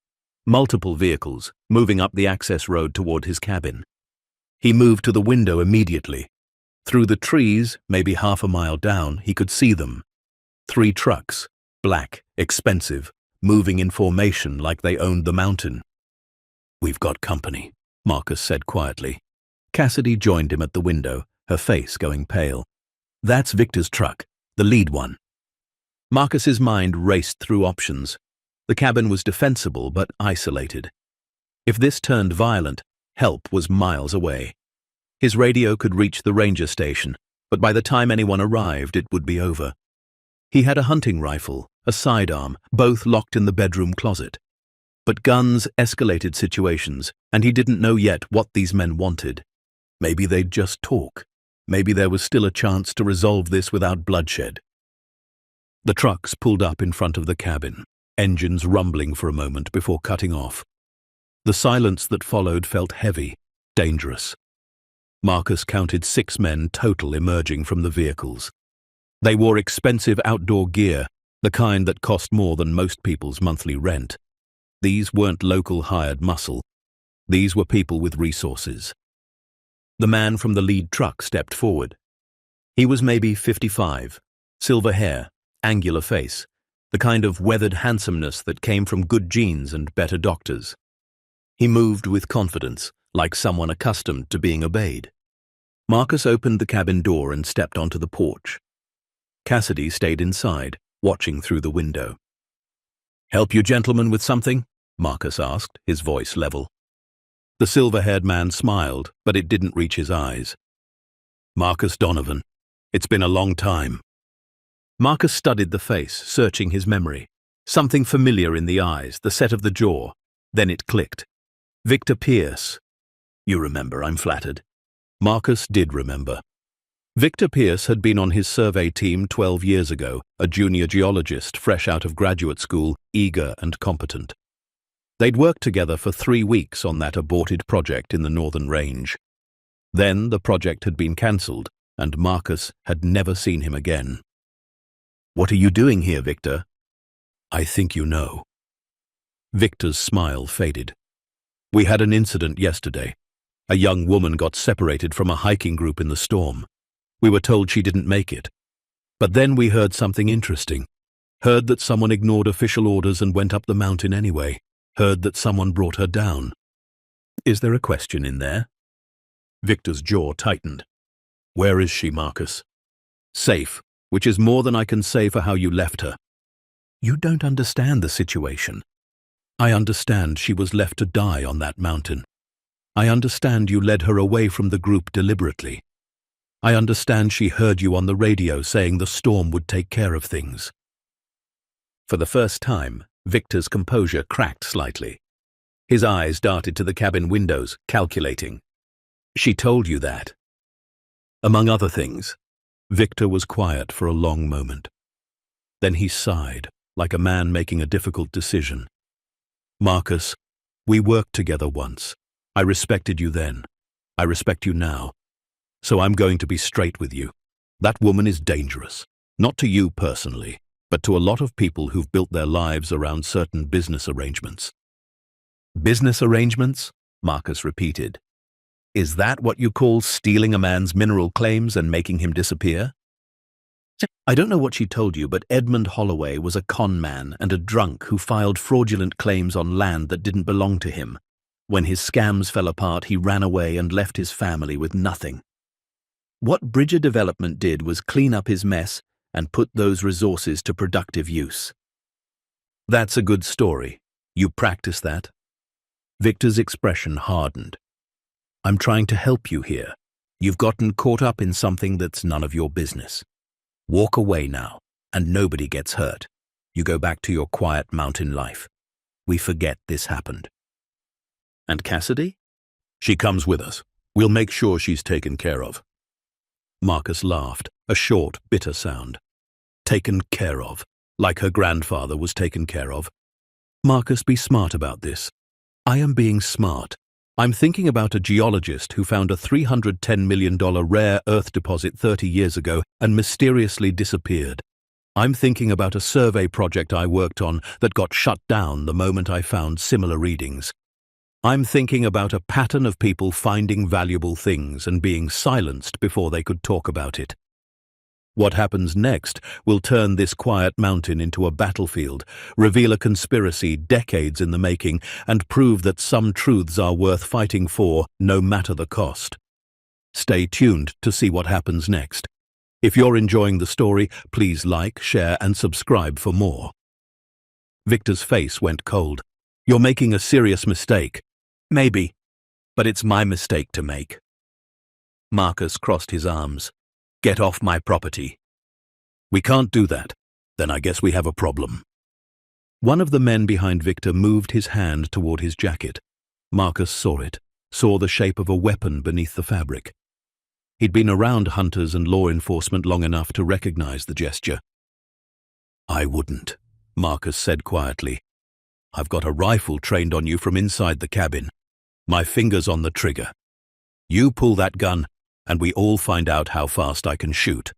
Multiple vehicles moving up the access road toward his cabin. He moved to the window immediately. Through the trees, maybe half a mile down, he could see them. 3 trucks, black, expensive, moving in formation like they owned the mountain. We've got company, Marcus said quietly. Cassidy joined him at the window, her face going pale. That's Victor's truck, the lead one. Marcus's mind raced through options. The cabin was defensible but isolated. If this turned violent, help was miles away. His radio could reach the ranger station, but by the time anyone arrived, it would be over. He had a hunting rifle, a sidearm, both locked in the bedroom closet. But guns escalated situations, and he didn't know yet what these men wanted. Maybe they'd just talk. Maybe there was still a chance to resolve this without bloodshed. The trucks pulled up in front of the cabin, engines rumbling for a moment before cutting off. The silence that followed felt heavy, dangerous. Marcus counted 6 men total emerging from the vehicles. They wore expensive outdoor gear, the kind that cost more than most people's monthly rent. These weren't local hired muscle. These were people with resources. The man from the lead truck stepped forward. He was maybe 55, silver hair, angular face, the kind of weathered handsomeness that came from good genes and better doctors. He moved with confidence, like someone accustomed to being obeyed. Marcus opened the cabin door and stepped onto the porch. Cassidy stayed inside, watching through the window. "Help you gentlemen with something?" Marcus asked, his voice level. The silver-haired man smiled, but it didn't reach his eyes. "Marcus Donovan. It's been a long time." Marcus studied the face, searching his memory. Something familiar in the eyes, the set of the jaw. Then it clicked. Victor Pierce. "You remember, I'm flattered." Marcus did remember. Victor Pierce had been on his survey team 12 years ago, a junior geologist fresh out of graduate school, eager and competent. They'd worked together for 3 weeks on that aborted project in the Northern Range. Then the project had been cancelled, and Marcus had never seen him again. "What are you doing here, Victor?" "I think you know." Victor's smile faded. "We had an incident yesterday. A young woman got separated from a hiking group in the storm. We were told she didn't make it. But then we heard something interesting. Heard that someone ignored official orders and went up the mountain anyway. Heard that someone brought her down. Is there a question in there?" Victor's jaw tightened. "Where is she, Marcus?" "Safe, which is more than I can say for how you left her." "You don't understand the situation. I understand she was left to die on that mountain. I understand you led her away from the group deliberately. I understand she heard you on the radio saying the storm would take care of things." For the first time, Victor's composure cracked slightly. His eyes darted to the cabin windows, calculating. "She told you that?" "Among other things." Victor was quiet for a long moment. Then he sighed, like a man making a difficult decision. "Marcus, we worked together once. I respected you then. I respect you now. So I'm going to be straight with you. That woman is dangerous. Not to you personally, but to a lot of people who've built their lives around certain business arrangements. Business arrangements? Marcus repeated. Is that what you call stealing a man's mineral claims and making him disappear? I don't know what she told you, but Edmund Holloway was a con man and a drunk who filed fraudulent claims on land that didn't belong to him. When his scams fell apart, he ran away and left his family with nothing. What Bridger Development did was clean up his mess and put those resources to productive use. That's a good story. You practice that? Victor's expression hardened. I'm trying to help you here. You've gotten caught up in something that's none of your business. Walk away now, and nobody gets hurt. You go back to your quiet mountain life. We forget this happened. And Cassidy? She comes with us. We'll make sure she's taken care of. Marcus laughed, a short, bitter sound. Taken care of, like her grandfather was taken care of. Marcus, be smart about this. I am being smart. I'm thinking about a geologist who found a $310 million rare earth deposit 30 years ago and mysteriously disappeared. I'm thinking about a survey project I worked on that got shut down the moment I found similar readings. I'm thinking about a pattern of people finding valuable things and being silenced before they could talk about it. What happens next will turn this quiet mountain into a battlefield, reveal a conspiracy decades in the making, and prove that some truths are worth fighting for, no matter the cost. Stay tuned to see what happens next. If you're enjoying the story, please like, share, and subscribe for more. Victor's face went cold. You're making a serious mistake. Maybe, but it's my mistake to make. Marcus crossed his arms. Get off my property. We can't do that. Then I guess we have a problem. One of the men behind Victor moved his hand toward his jacket. Marcus saw it, saw the shape of a weapon beneath the fabric. He'd been around hunters and law enforcement long enough to recognize the gesture. I wouldn't, Marcus said quietly. I've got a rifle trained on you from inside the cabin. My finger's on the trigger. You pull that gun, and we all find out how fast I can shoot.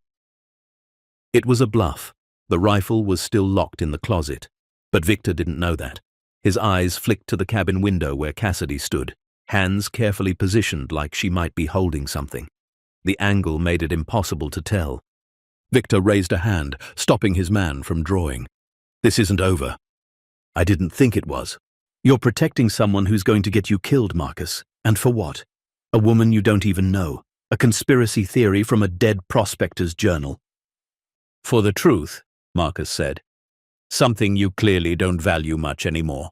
It was a bluff. The rifle was still locked in the closet, but Victor didn't know that. His eyes flicked to the cabin window where Cassidy stood, hands carefully positioned like she might be holding something. The angle made it impossible to tell. Victor raised a hand, stopping his man from drawing. This isn't over. I didn't think it was. You're protecting someone who's going to get you killed, Marcus. And for what? A woman you don't even know. A conspiracy theory from a dead prospector's journal. For the truth, Marcus said. Something you clearly don't value much anymore.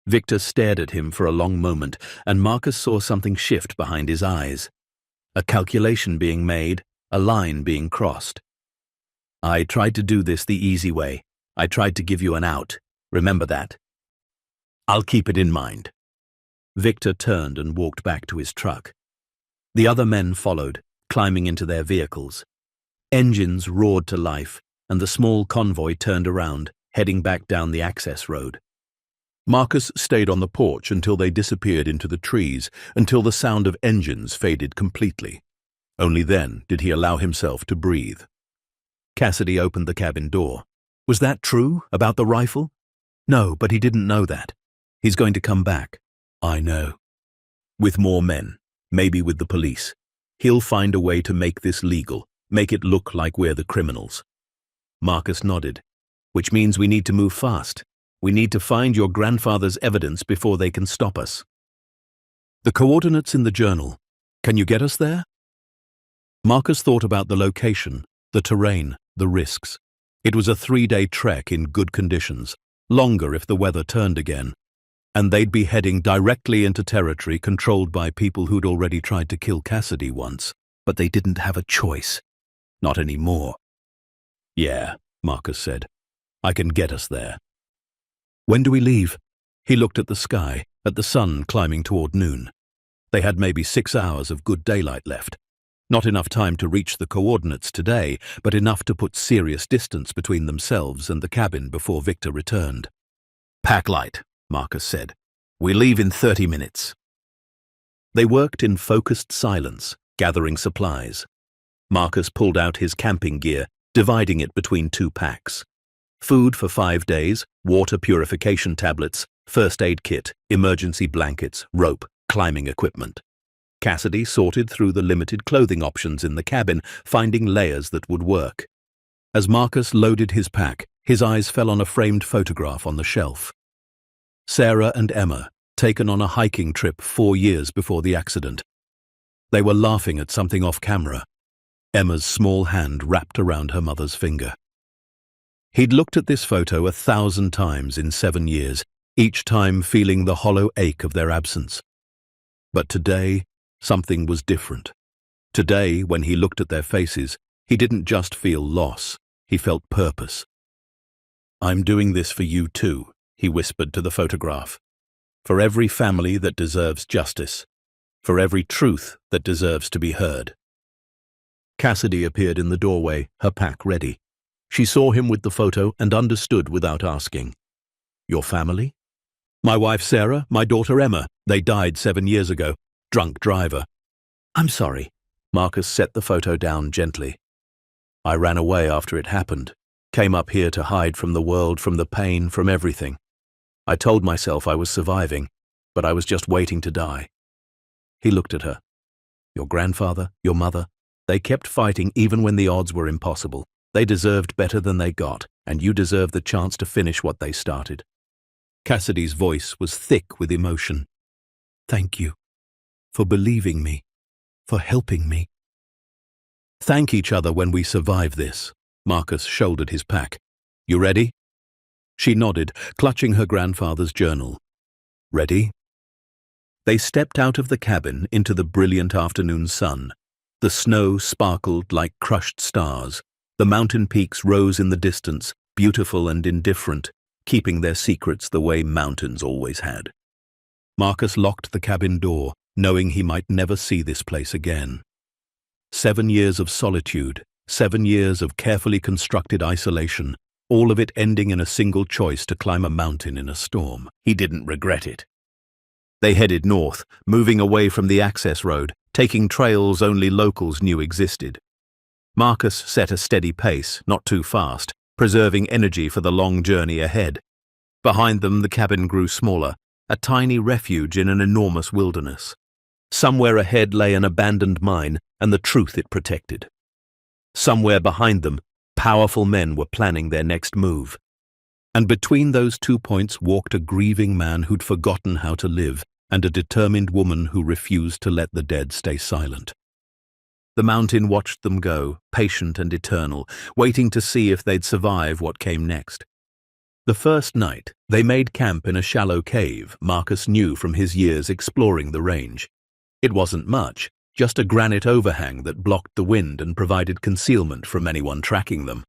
Victor stared at him for a long moment, and Marcus saw something shift behind his eyes. A calculation being made, a line being crossed. I tried to do this the easy way. I tried to give you an out. Remember that. I'll keep it in mind. Victor turned and walked back to his truck. The other men followed, climbing into their vehicles. Engines roared to life, and the small convoy turned around, heading back down the access road. Marcus stayed on the porch until they disappeared into the trees, until the sound of engines faded completely. Only then did he allow himself to breathe. Cassidy opened the cabin door. Was that true about the rifle? No, but he didn't know that. He's going to come back. I know. With more men. Maybe with the police. He'll find a way to make this legal, make it look like we're the criminals. Marcus nodded. Which means we need to move fast. We need to find your grandfather's evidence before they can stop us. The coordinates in the journal. Can you get us there? Marcus thought about the location, the terrain, the risks. It was a 3-day trek in good conditions, longer if the weather turned again. And they'd be heading directly into territory controlled by people who'd already tried to kill Cassidy once, but they didn't have a choice. Not anymore. Yeah, Marcus said. I can get us there. When do we leave? He looked at the sky, at the sun climbing toward noon. They had maybe 6 hours of good daylight left. Not enough time to reach the coordinates today, but enough to put serious distance between themselves and the cabin before Victor returned. Pack light, Marcus said. We leave in 30 minutes. They worked in focused silence, gathering supplies. Marcus pulled out his camping gear, dividing it between 2 packs. Food for 5 days, water purification tablets, first aid kit, emergency blankets, rope, climbing equipment. Cassidy sorted through the limited clothing options in the cabin, finding layers that would work. As Marcus loaded his pack, his eyes fell on a framed photograph on the shelf. Sarah and Emma, taken on a hiking trip 4 years before the accident. They were laughing at something off camera. Emma's small hand wrapped around her mother's finger. He'd looked at this photo 1,000 times in 7 years, each time feeling the hollow ache of their absence. But today, something was different. Today, when he looked at their faces, he didn't just feel loss, he felt purpose. "I'm doing this for you too," he whispered to the photograph. "For every family that deserves justice. For every truth that deserves to be heard." Cassidy appeared in the doorway, her pack ready. She saw him with the photo and understood without asking. "Your family?" "My wife Sarah, my daughter Emma. They died 7 years ago. Drunk driver." "I'm sorry." Marcus set the photo down gently. "I ran away after it happened. Came up here to hide from the world, from the pain, from everything. I told myself I was surviving, but I was just waiting to die." He looked at her. "Your grandfather, your mother, they kept fighting even when the odds were impossible. They deserved better than they got, and you deserve the chance to finish what they started." Cassidy's voice was thick with emotion. "Thank you for believing me, for helping me." "Thank each other when we survive this." Marcus shouldered his pack. "You ready?" She nodded, clutching her grandfather's journal. "Ready?" They stepped out of the cabin into the brilliant afternoon sun. The snow sparkled like crushed stars. The mountain peaks rose in the distance, beautiful and indifferent, keeping their secrets the way mountains always had. Marcus locked the cabin door, knowing he might never see this place again. 7 years of solitude, 7 years of carefully constructed isolation, all of it ending in a single choice to climb a mountain in a storm. He didn't regret it. They headed north, moving away from the access road, taking trails only locals knew existed. Marcus set a steady pace, not too fast, preserving energy for the long journey ahead. Behind them, the cabin grew smaller, a tiny refuge in an enormous wilderness. Somewhere ahead lay an abandoned mine and the truth it protected. Somewhere behind them, powerful men were planning their next move. And between those 2 points walked a grieving man who'd forgotten how to live and a determined woman who refused to let the dead stay silent. The mountain watched them go, patient and eternal, waiting to see if they'd survive what came next. The first night, they made camp in a shallow cave Marcus knew from his years exploring the range. It wasn't much, just a granite overhang that blocked the wind and provided concealment from anyone tracking them.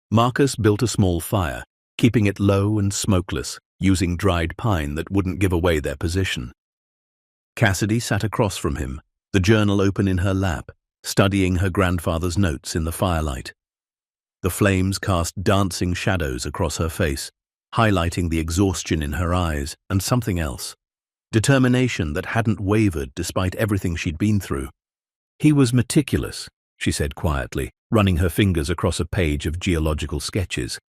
Marcus built a small fire, keeping it low and smokeless, using dried pine that wouldn't give away their position. Cassidy sat across from him, the journal open in her lap, studying her grandfather's notes in the firelight. The flames cast dancing shadows across her face, highlighting the exhaustion in her eyes and something else. Determination that hadn't wavered despite everything she'd been through. "He was meticulous," she said quietly, running her fingers across a page of geological sketches.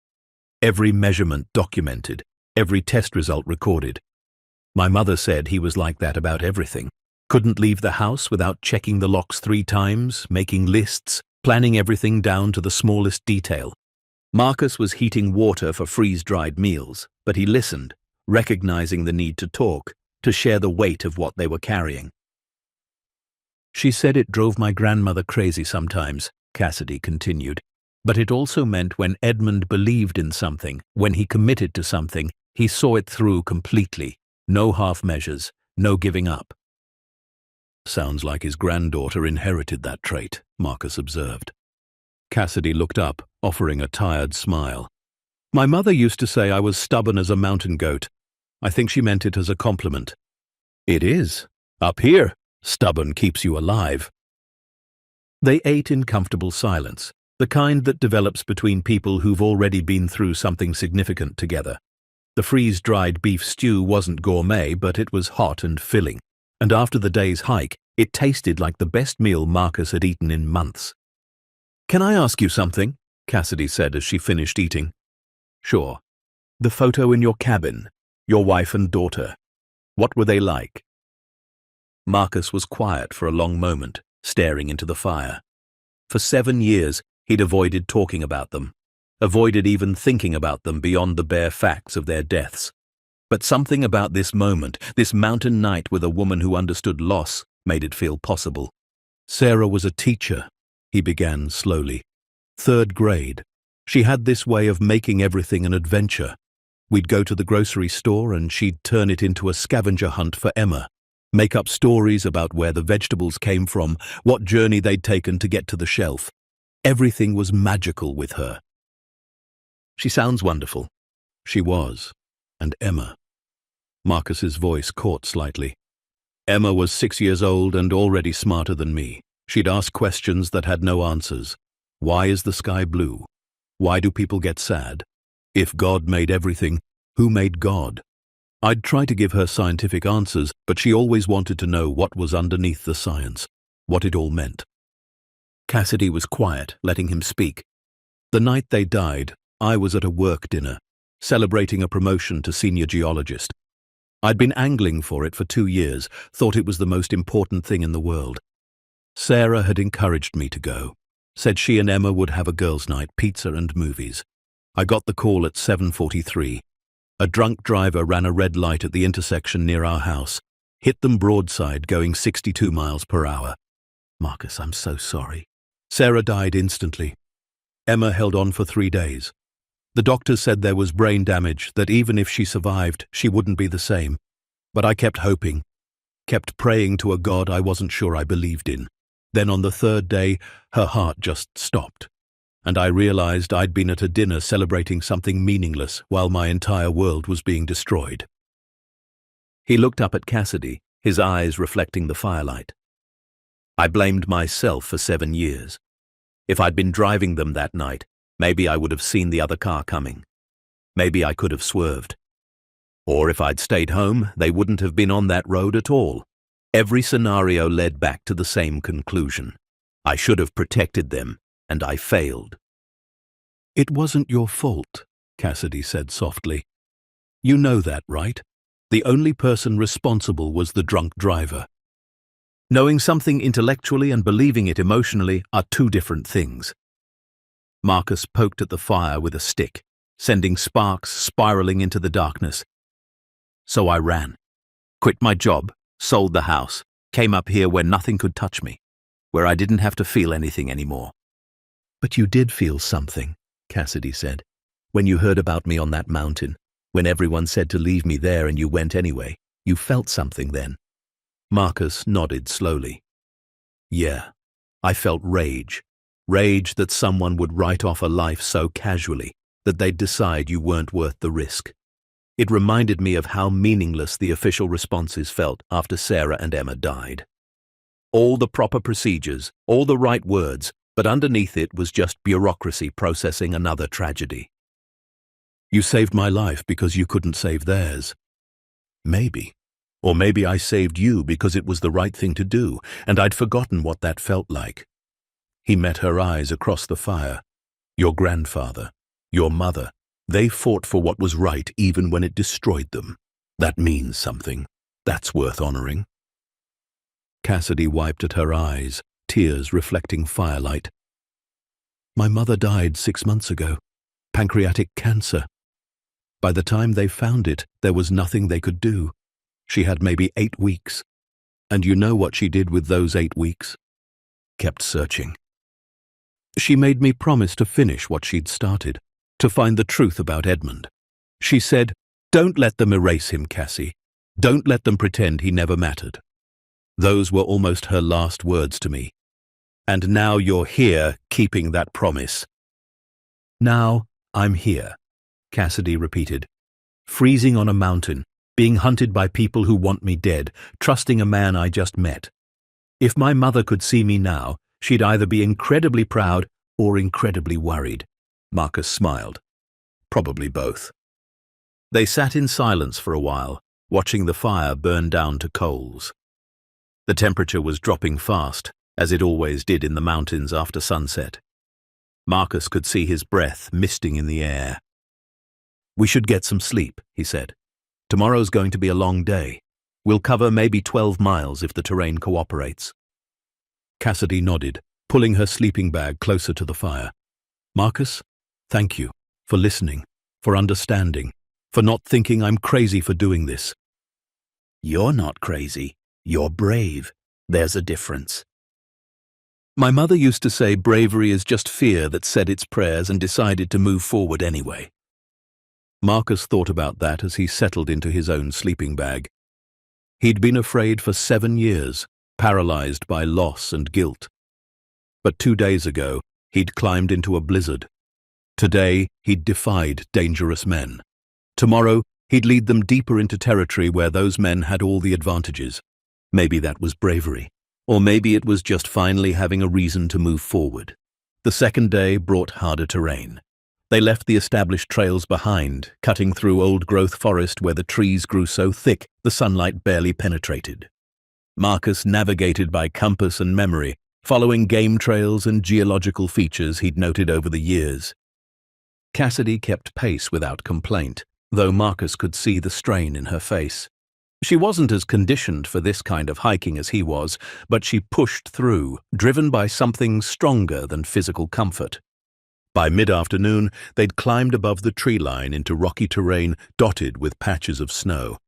"Every measurement documented, every test result recorded. My mother said he was like that about everything. Couldn't leave the house without checking the locks 3 times, making lists, planning everything down to the smallest detail." Marcus was heating water for freeze-dried meals, but he listened, recognizing the need to talk, to share the weight of what they were carrying. "She said it drove my grandmother crazy sometimes," Cassidy continued, "but it also meant when Edmund believed in something, when he committed to something, he saw it through completely. No half measures, no giving up." "Sounds like his granddaughter inherited that trait," Marcus observed. Cassidy looked up, offering a tired smile. "My mother used to say I was stubborn as a mountain goat. I think she meant it as a compliment." "It is. Up here, stubborn keeps you alive." They ate in comfortable silence, the kind that develops between people who've already been through something significant together. The freeze-dried beef stew wasn't gourmet, but it was hot and filling, and after the day's hike, it tasted like the best meal Marcus had eaten in months. "Can I ask you something?" Cassidy said as she finished eating. Sure. The photo in your cabin, your wife and daughter. What were they like? Marcus was quiet for a long moment, staring into the fire. For 7 years, he'd avoided talking about them, avoided even thinking about them beyond the bare facts of their deaths. But something about this moment, this mountain night with a woman who understood loss, made it feel possible. Sarah was a teacher, he began slowly. 3rd grade. She had this way of making everything an adventure. We'd go to the grocery store and she'd turn it into a scavenger hunt for Emma, make up stories about where the vegetables came from, what journey they'd taken to get to the shelf. Everything was magical with her. She sounds wonderful. She was. And Emma. Marcus's voice caught slightly. Emma was 6 years old and already smarter than me. She'd ask questions that had no answers. Why is the sky blue? Why do people get sad? If God made everything, who made God? I'd try to give her scientific answers, but she always wanted to know what was underneath the science, what it all meant. Cassidy was quiet, letting him speak. The night they died, I was at a work dinner, celebrating a promotion to senior geologist. I'd been angling for it for 2 years, thought it was the most important thing in the world. Sarah had encouraged me to go, said she and Emma would have a girls' night, pizza and movies. I got the call at 7:43. A drunk driver ran a red light at the intersection near our house, hit them broadside going 62 miles per hour. Marcus, I'm so sorry. Sarah died instantly. Emma held on for 3 days. The doctors said there was brain damage, that even if she survived, she wouldn't be the same. But I kept hoping, kept praying to a God I wasn't sure I believed in. Then on the 3rd day, her heart just stopped. And I realized I'd been at a dinner celebrating something meaningless while my entire world was being destroyed. He looked up at Cassidy, his eyes reflecting the firelight. I blamed myself for 7 years. If I'd been driving them that night, maybe I would have seen the other car coming. Maybe I could have swerved. Or if I'd stayed home, they wouldn't have been on that road at all. Every scenario led back to the same conclusion. I should have protected them, and I failed. It wasn't your fault, Cassidy said softly. You know that, right? The only person responsible was the drunk driver. Knowing something intellectually and believing it emotionally are 2 different things. Marcus poked at the fire with a stick, sending sparks spiraling into the darkness. So I ran. Quit my job, sold the house, came up here where nothing could touch me, where I didn't have to feel anything anymore. But you did feel something, Cassidy said, when you heard about me on that mountain, when everyone said to leave me there and you went anyway. You felt something then. Marcus nodded slowly. Yeah, I felt rage. Rage that someone would write off a life so casually that they'd decide you weren't worth the risk. It reminded me of how meaningless the official responses felt after Sarah and Emma died. All the proper procedures, all the right words, but underneath it was just bureaucracy processing another tragedy. You saved my life because you couldn't save theirs. Maybe. Or maybe I saved you because it was the right thing to do, and I'd forgotten what that felt like. He met her eyes across the fire. Your grandfather, your mother, they fought for what was right even when it destroyed them. That means something. That's worth honoring. Cassidy wiped at her eyes, tears reflecting firelight. My mother died 6 months ago. Pancreatic cancer. By the time they found it, there was nothing they could do. She had maybe 8 weeks. And you know what she did with those 8 weeks? Kept searching. She made me promise to finish what she'd started, to find the truth about Edmund. She said, "Don't let them erase him, Cassie. Don't let them pretend he never mattered." Those were almost her last words to me. And now you're here, keeping that promise. Now I'm here, Cassidy repeated, freezing on a mountain, being hunted by people who want me dead, trusting a man I just met. If my mother could see me now, she'd either be incredibly proud or incredibly worried. Marcus smiled. Probably both. They sat in silence for a while, watching the fire burn down to coals. The temperature was dropping fast, as it always did in the mountains after sunset. Marcus could see his breath misting in the air. "We should get some sleep," he said. "Tomorrow's going to be a long day. We'll cover maybe 12 miles if the terrain cooperates." Cassidy nodded, pulling her sleeping bag closer to the fire. "Marcus, thank you for listening, for understanding, for not thinking I'm crazy for doing this." "You're not crazy. You're brave. There's a difference." My mother used to say bravery is just fear that said its prayers and decided to move forward anyway. Marcus thought about that as he settled into his own sleeping bag. He'd been afraid for 7 years, paralyzed by loss and guilt. But 2 days ago, he'd climbed into a blizzard. Today, he'd defied dangerous men. Tomorrow, he'd lead them deeper into territory where those men had all the advantages. Maybe that was bravery. Or maybe it was just finally having a reason to move forward. The second day brought harder terrain. They left the established trails behind, cutting through old-growth forest where the trees grew so thick the sunlight barely penetrated. Marcus navigated by compass and memory, following game trails and geological features he'd noted over the years. Cassidy kept pace without complaint, though Marcus could see the strain in her face. She wasn't as conditioned for this kind of hiking as he was, but she pushed through, driven by something stronger than physical comfort. By mid-afternoon, they'd climbed above the tree line into rocky terrain dotted with patches of snow.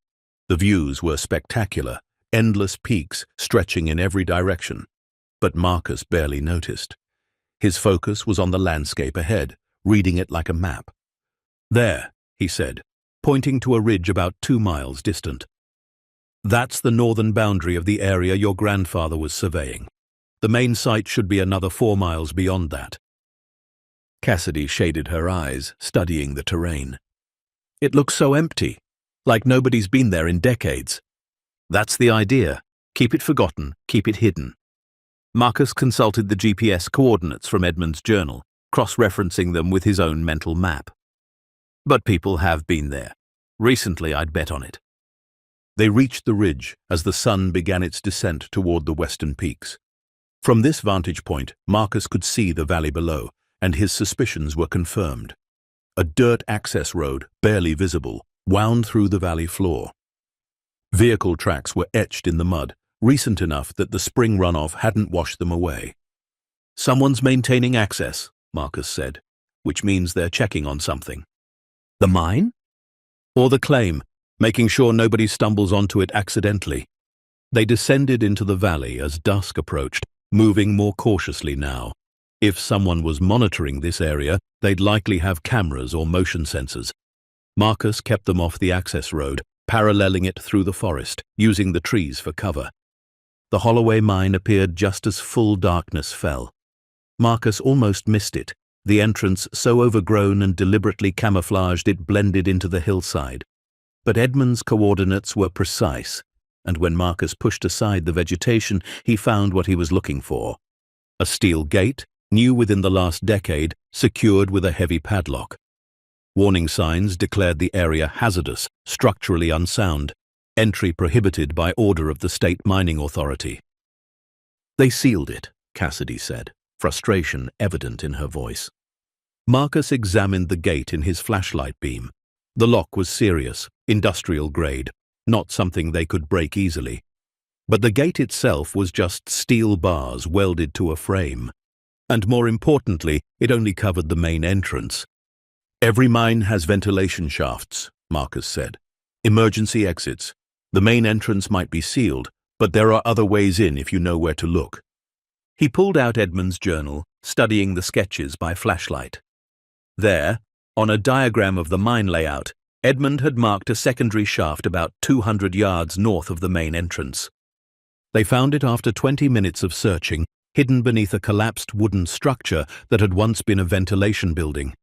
The views were spectacular, endless peaks stretching in every direction. But Marcus barely noticed. His focus was on the landscape ahead, reading it like a map. "There," he said, pointing to a ridge about 2 miles distant. "That's the northern boundary of the area your grandfather was surveying. The main site should be another 4 miles beyond that." Cassidy shaded her eyes, studying the terrain. "It looks so empty, like nobody's been there in decades." "That's the idea. Keep it forgotten, keep it hidden." Marcus consulted the GPS coordinates from Edmund's journal, cross-referencing them with his own mental map. "But people have been there. Recently, I'd bet on it." They reached the ridge as the sun began its descent toward the western peaks. From this vantage point, Marcus could see the valley below, and his suspicions were confirmed. A dirt access road, barely visible, wound through the valley floor. Vehicle tracks were etched in the mud, recent enough that the spring runoff hadn't washed them away. "Someone's maintaining access," Marcus said, "which means they're checking on something." "The mine?" "Or the claim, making sure nobody stumbles onto it accidentally." They descended into the valley as dusk approached, moving more cautiously now. If someone was monitoring this area, they'd likely have cameras or motion sensors. Marcus kept them off the access road, paralleling it through the forest, using the trees for cover. The Holloway mine appeared just as full darkness fell. Marcus almost missed it, the entrance so overgrown and deliberately camouflaged it blended into the hillside. But Edmund's coordinates were precise, and when Marcus pushed aside the vegetation, he found what he was looking for. A steel gate, new within the last decade, secured with a heavy padlock. Warning signs declared the area hazardous, structurally unsound, entry prohibited by order of the state mining authority. "They sealed it," Cassidy said, frustration evident in her voice. Marcus examined the gate in his flashlight beam. The lock was serious, industrial grade, not something they could break easily. But the gate itself was just steel bars welded to a frame. And more importantly, it only covered the main entrance. "Every mine has ventilation shafts," Marcus said. "Emergency exits. The main entrance might be sealed, but there are other ways in if you know where to look." He pulled out Edmund's journal, studying the sketches by flashlight. There, on a diagram of the mine layout, Edmund had marked a secondary shaft about 200 yards north of the main entrance. They found it after 20 minutes of searching, hidden beneath a collapsed wooden structure that had once been a ventilation building.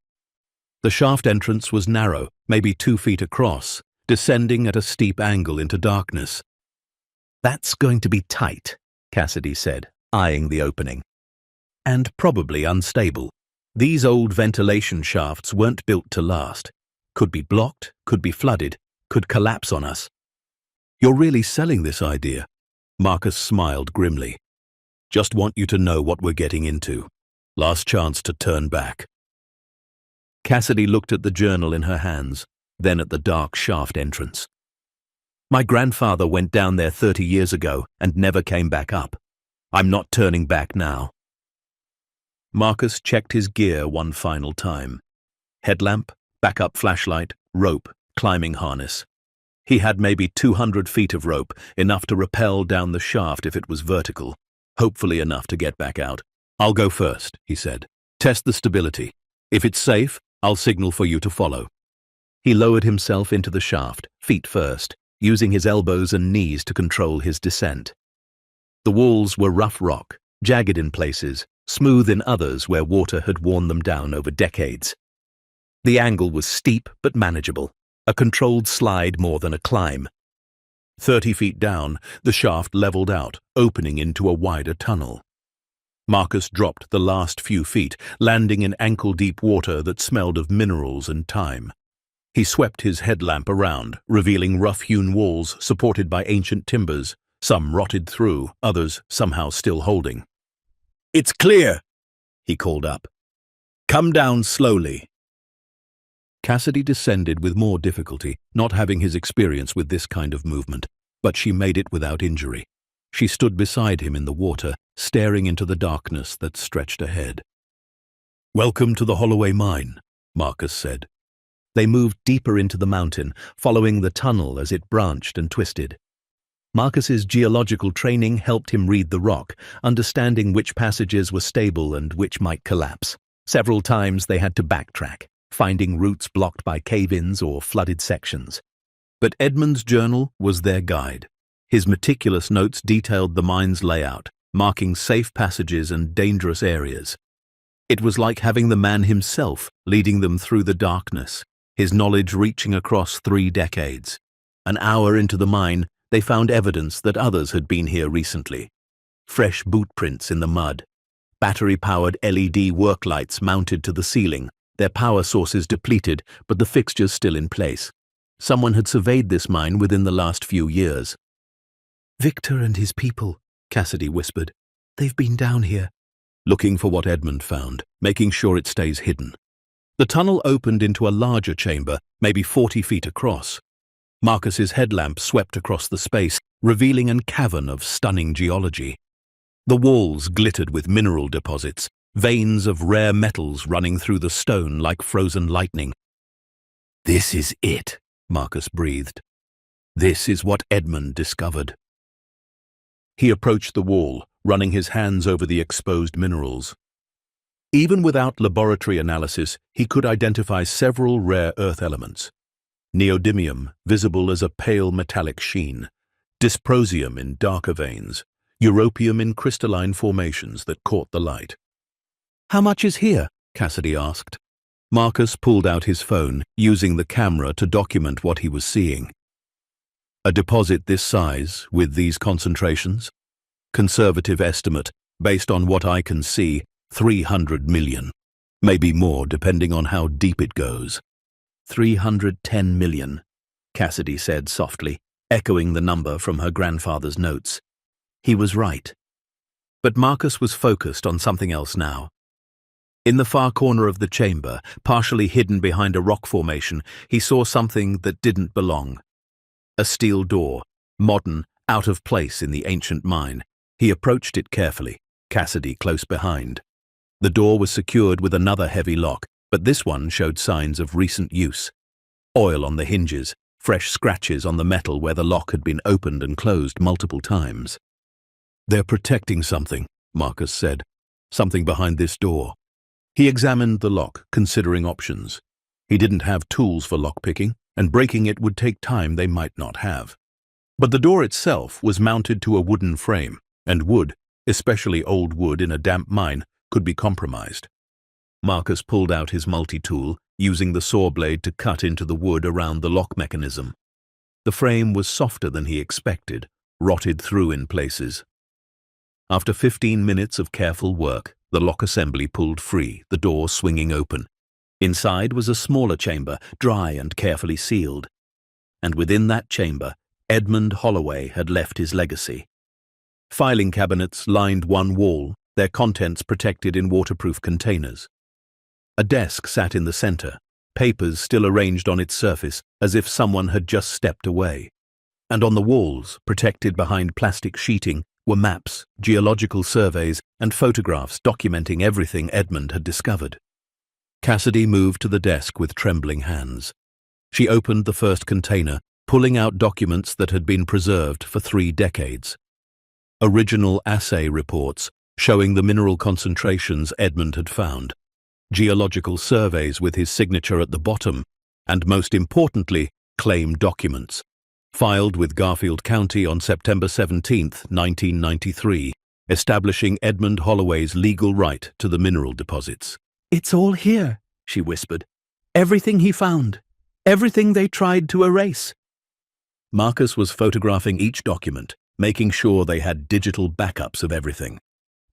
The shaft entrance was narrow, maybe 2 feet across, descending at a steep angle into darkness. "That's going to be tight," Cassidy said, eyeing the opening. "And probably unstable. These old ventilation shafts weren't built to last. Could be blocked, could be flooded, could collapse on us." "You're really selling this idea?" Marcus smiled grimly. "Just want you to know what we're getting into." Last chance to turn back. Cassidy looked at the journal in her hands, then at the dark shaft entrance. My grandfather went down there 30 years ago and never came back up. I'm not turning back now. Marcus checked his gear one final time. Headlamp, backup flashlight, rope, climbing harness. He had maybe 200 feet of rope, enough to rappel down the shaft if it was vertical, hopefully enough to get back out. I'll go first, he said. Test the stability. If it's safe, I'll signal for you to follow. He lowered himself into the shaft, feet first, using his elbows and knees to control his descent. The walls were rough rock, jagged in places, smooth in others where water had worn them down over decades. The angle was steep but manageable, a controlled slide more than a climb. 30 feet down, the shaft leveled out, opening into a wider tunnel. Marcus dropped the last few feet, landing in ankle-deep water that smelled of minerals and time. He swept his headlamp around, revealing rough-hewn walls supported by ancient timbers, some rotted through, others somehow still holding. "It's clear," he called up. "Come down slowly." Cassidy descended with more difficulty, not having his experience with this kind of movement, but she made it without injury. She stood beside him in the water, staring into the darkness that stretched ahead. "Welcome to the Holloway Mine," Marcus said. They moved deeper into the mountain, following the tunnel as it branched and twisted. Marcus's geological training helped him read the rock, understanding which passages were stable and which might collapse. Several times they had to backtrack, finding routes blocked by cave-ins or flooded sections. But Edmund's journal was their guide. His meticulous notes detailed the mine's layout, marking safe passages and dangerous areas. It was like having the man himself leading them through the darkness, his knowledge reaching across 3 decades. An hour into the mine, they found evidence that others had been here recently. Fresh boot prints in the mud, battery-powered LED work lights mounted to the ceiling, their power sources depleted, but the fixtures still in place. Someone had surveyed this mine within the last few years. "Victor and his people," Cassidy whispered. "They've been down here." Looking for what Edmund found, making sure it stays hidden. The tunnel opened into a larger chamber, maybe 40 feet across. Marcus's headlamp swept across the space, revealing a cavern of stunning geology. The walls glittered with mineral deposits, veins of rare metals running through the stone like frozen lightning. "This is it," Marcus breathed. "This is what Edmund discovered." He approached the wall, running his hands over the exposed minerals. Even without laboratory analysis, he could identify several rare earth elements. Neodymium, visible as a pale metallic sheen, dysprosium in darker veins, europium in crystalline formations that caught the light. "How much is here?" Cassidy asked. Marcus pulled out his phone, using the camera to document what he was seeing. "A deposit this size, with these concentrations? Conservative estimate, based on what I can see, 300 million. Maybe more, depending on how deep it goes." 310 million, Cassidy said softly, echoing the number from her grandfather's notes. He was right. But Marcus was focused on something else now. In the far corner of the chamber, partially hidden behind a rock formation, he saw something that didn't belong. A steel door, modern, out of place in the ancient mine. He approached it carefully, Cassidy close behind. The door was secured with another heavy lock, but this one showed signs of recent use. Oil on the hinges, fresh scratches on the metal where the lock had been opened and closed multiple times. "They're protecting something," Marcus said. "Something behind this door." He examined the lock, considering options. He didn't have tools for lockpicking, and breaking it would take time they might not have. But the door itself was mounted to a wooden frame, and wood, especially old wood in a damp mine, could be compromised. Marcus pulled out his multi-tool, using the saw blade to cut into the wood around the lock mechanism. The frame was softer than he expected, rotted through in places. After 15 minutes of careful work, the lock assembly pulled free, the door swinging open. Inside was a smaller chamber, dry and carefully sealed. And within that chamber, Edmund Holloway had left his legacy. Filing cabinets lined one wall, their contents protected in waterproof containers. A desk sat in the center, papers still arranged on its surface as if someone had just stepped away. And on the walls, protected behind plastic sheeting, were maps, geological surveys, and photographs documenting everything Edmund had discovered. Cassidy moved to the desk with trembling hands. She opened the first container, pulling out documents that had been preserved for 3 decades. Original assay reports showing the mineral concentrations Edmund had found, geological surveys with his signature at the bottom, and most importantly, claim documents, filed with Garfield County on September 17, 1993, establishing Edmund Holloway's legal right to the mineral deposits. "It's all here," she whispered. "Everything he found. Everything they tried to erase." Marcus was photographing each document, making sure they had digital backups of everything.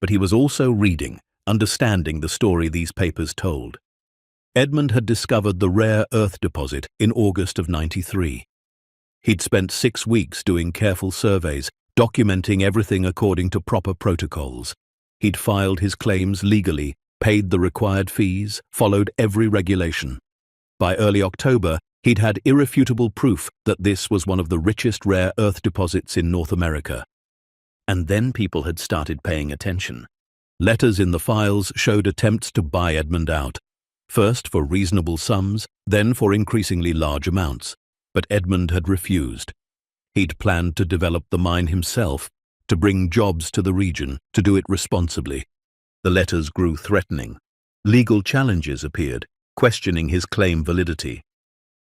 But he was also reading, understanding the story these papers told. Edmund had discovered the rare earth deposit in August of '93. He'd spent 6 weeks doing careful surveys, documenting everything according to proper protocols. He'd filed his claims legally, paid the required fees, followed every regulation. By early October, he'd had irrefutable proof that this was one of the richest rare earth deposits in North America. And then people had started paying attention. Letters in the files showed attempts to buy Edmund out, first for reasonable sums, then for increasingly large amounts. But Edmund had refused. He'd planned to develop the mine himself, to bring jobs to the region, to do it responsibly. The letters grew threatening. Legal challenges appeared, questioning his claim validity.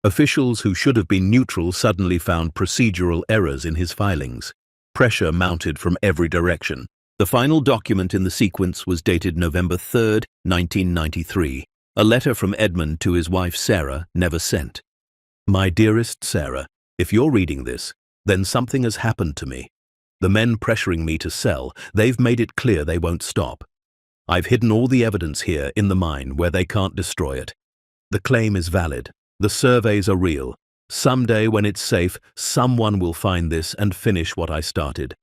Officials who should have been neutral suddenly found procedural errors in his filings. Pressure mounted from every direction. The final document in the sequence was dated November 3, 1993, a letter from Edmund to his wife Sarah, never sent. "My dearest Sarah, if you're reading this, then something has happened to me. The men pressuring me to sell, they've made it clear they won't stop. I've hidden all the evidence here in the mine where they can't destroy it. The claim is valid. The surveys are real. Someday when it's safe, someone will find this and finish what I started.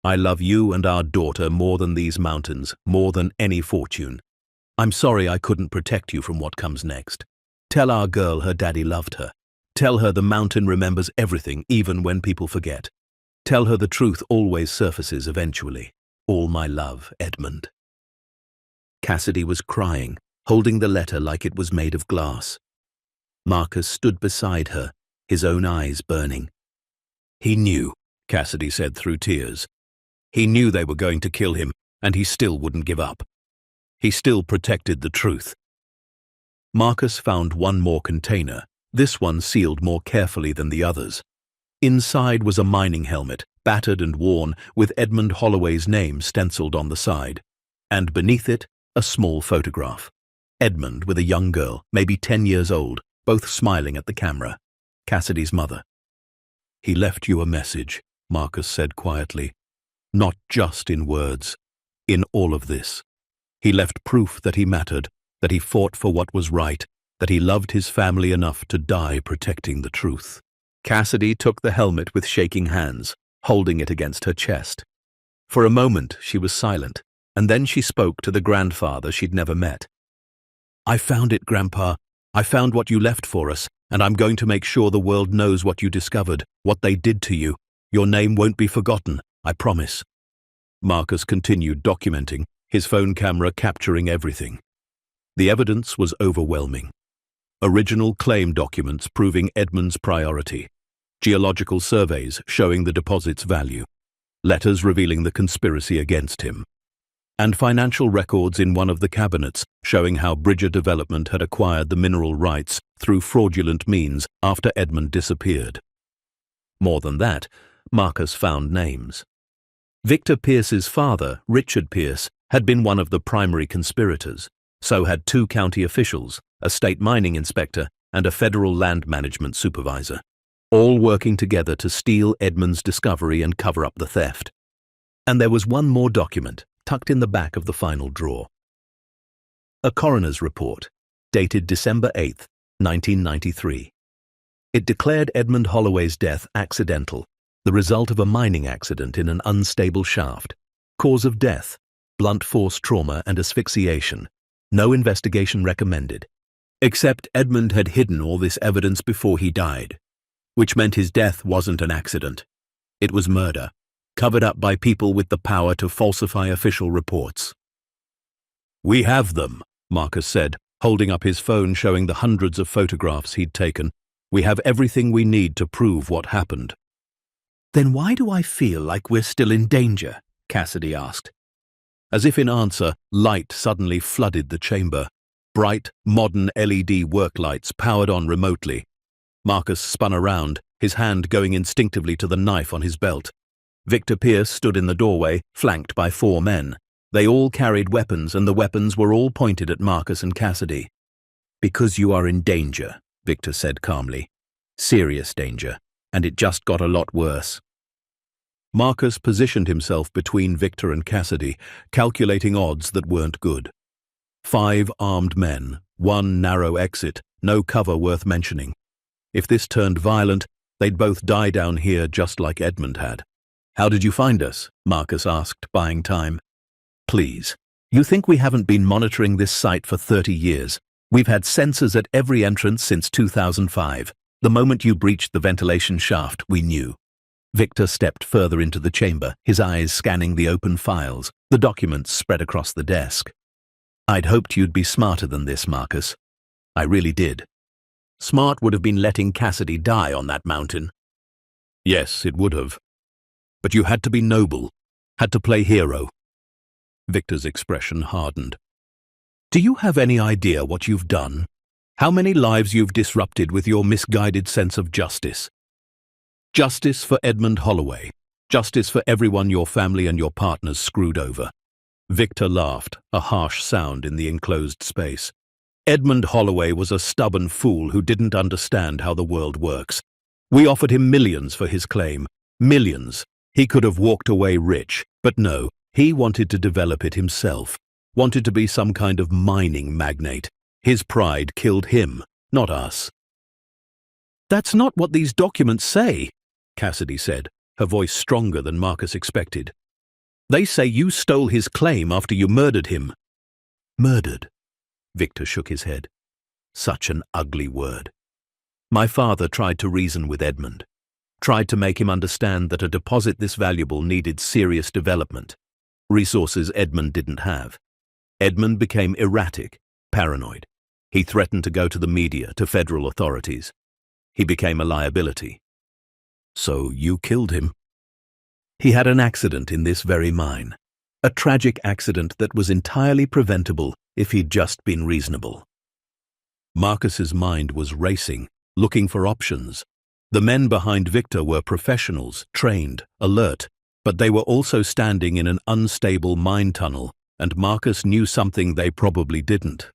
I love you and our daughter more than these mountains, more than any fortune. I'm sorry I couldn't protect you from what comes next. Tell our girl her daddy loved her. Tell her the mountain remembers everything, even when people forget. Tell her the truth always surfaces eventually. All my love, Edmund." Cassidy was crying, holding the letter like it was made of glass. Marcus stood beside her, his own eyes burning. "He knew," Cassidy said through tears. "He knew they were going to kill him, and he still wouldn't give up. He still protected the truth." Marcus found one more container, this one sealed more carefully than the others. Inside was a mining helmet, battered and worn, with Edmund Holloway's name stenciled on the side. And beneath it, a small photograph. Edmund with a young girl, maybe 10 years old, both smiling at the camera. Cassidy's mother. "He left you a message," Marcus said quietly. "Not just in words. In all of this. He left proof that he mattered, that he fought for what was right, that he loved his family enough to die protecting the truth." Cassidy took the helmet with shaking hands, holding it against her chest. For a moment she was silent, and then she spoke to the grandfather she'd never met. "I found it, Grandpa. I found what you left for us, and I'm going to make sure the world knows what you discovered, what they did to you. Your name won't be forgotten, I promise." Marcus continued documenting, his phone camera capturing everything. The evidence was overwhelming. Original claim documents proving Edmund's priority. Geological surveys showing the deposit's value. Letters revealing the conspiracy against him. And financial records in one of the cabinets showing how Bridger Development had acquired the mineral rights through fraudulent means after Edmund disappeared. More than that, Marcus found names. Victor Pierce's father, Richard Pierce, had been one of the primary conspirators. So had 2 county officials, a state mining inspector, and a federal land management supervisor, all working together to steal Edmund's discovery and cover up the theft. And there was one more document, tucked in the back of the final drawer. A coroner's report, dated December 8, 1993. It declared Edmund Holloway's death accidental, the result of a mining accident in an unstable shaft. Cause of death, blunt force trauma and asphyxiation. No investigation recommended. Except Edmund had hidden all this evidence before he died, which meant his death wasn't an accident. It was murder, covered up by people with the power to falsify official reports. "We have them," Marcus said, holding up his phone showing the hundreds of photographs he'd taken. "We have everything we need to prove what happened." Then why do I feel like we're still in danger? Cassidy asked. As if in answer, light suddenly flooded the chamber. Bright, modern LED work lights powered on remotely. Marcus spun around, his hand going instinctively to the knife on his belt. Victor Pierce stood in the doorway, flanked by 4 men. They all carried weapons, and the weapons were all pointed at Marcus and Cassidy. "Because you are in danger," Victor said calmly. "Serious danger, and it just got a lot worse." Marcus positioned himself between Victor and Cassidy, calculating odds that weren't good. 5 armed men, 1 narrow exit, no cover worth mentioning. If this turned violent, they'd both die down here just like Edmund had. "How did you find us?" Marcus asked, buying time. "Please, you think we haven't been monitoring this site for 30 years? We've had sensors at every entrance since 2005. The moment you breached the ventilation shaft, we knew." Victor stepped further into the chamber, his eyes scanning the open files, the documents spread across the desk. "I'd hoped you'd be smarter than this, Marcus. I really did. Smart would have been letting Cassidy die on that mountain." "Yes, it would have. But you had to be noble, had to play hero." Victor's expression hardened. "Do you have any idea what you've done? How many lives you've disrupted with your misguided sense of justice? Justice for Edmund Holloway. Justice for everyone your family and your partners screwed over." Victor laughed, a harsh sound in the enclosed space. "Edmund Holloway was a stubborn fool who didn't understand how the world works. We offered him millions for his claim. Millions. He could have walked away rich, but no, he wanted to develop it himself. Wanted to be some kind of mining magnate. His pride killed him, not us." "That's not what these documents say," Cassidy said, her voice stronger than Marcus expected. "They say you stole his claim after you murdered him." "Murdered?" Victor shook his head. "Such an ugly word. My father tried to reason with Edmund, tried to make him understand that a deposit this valuable needed serious development, resources Edmund didn't have. Edmund became erratic, paranoid. He threatened to go to the media, to federal authorities. He became a liability. So you killed him." "He had an accident in this very mine. A tragic accident that was entirely preventable if he'd just been reasonable." Marcus's mind was racing, looking for options. The men behind Victor were professionals, trained, alert, but they were also standing in an unstable mine tunnel, and Marcus knew something they probably didn't.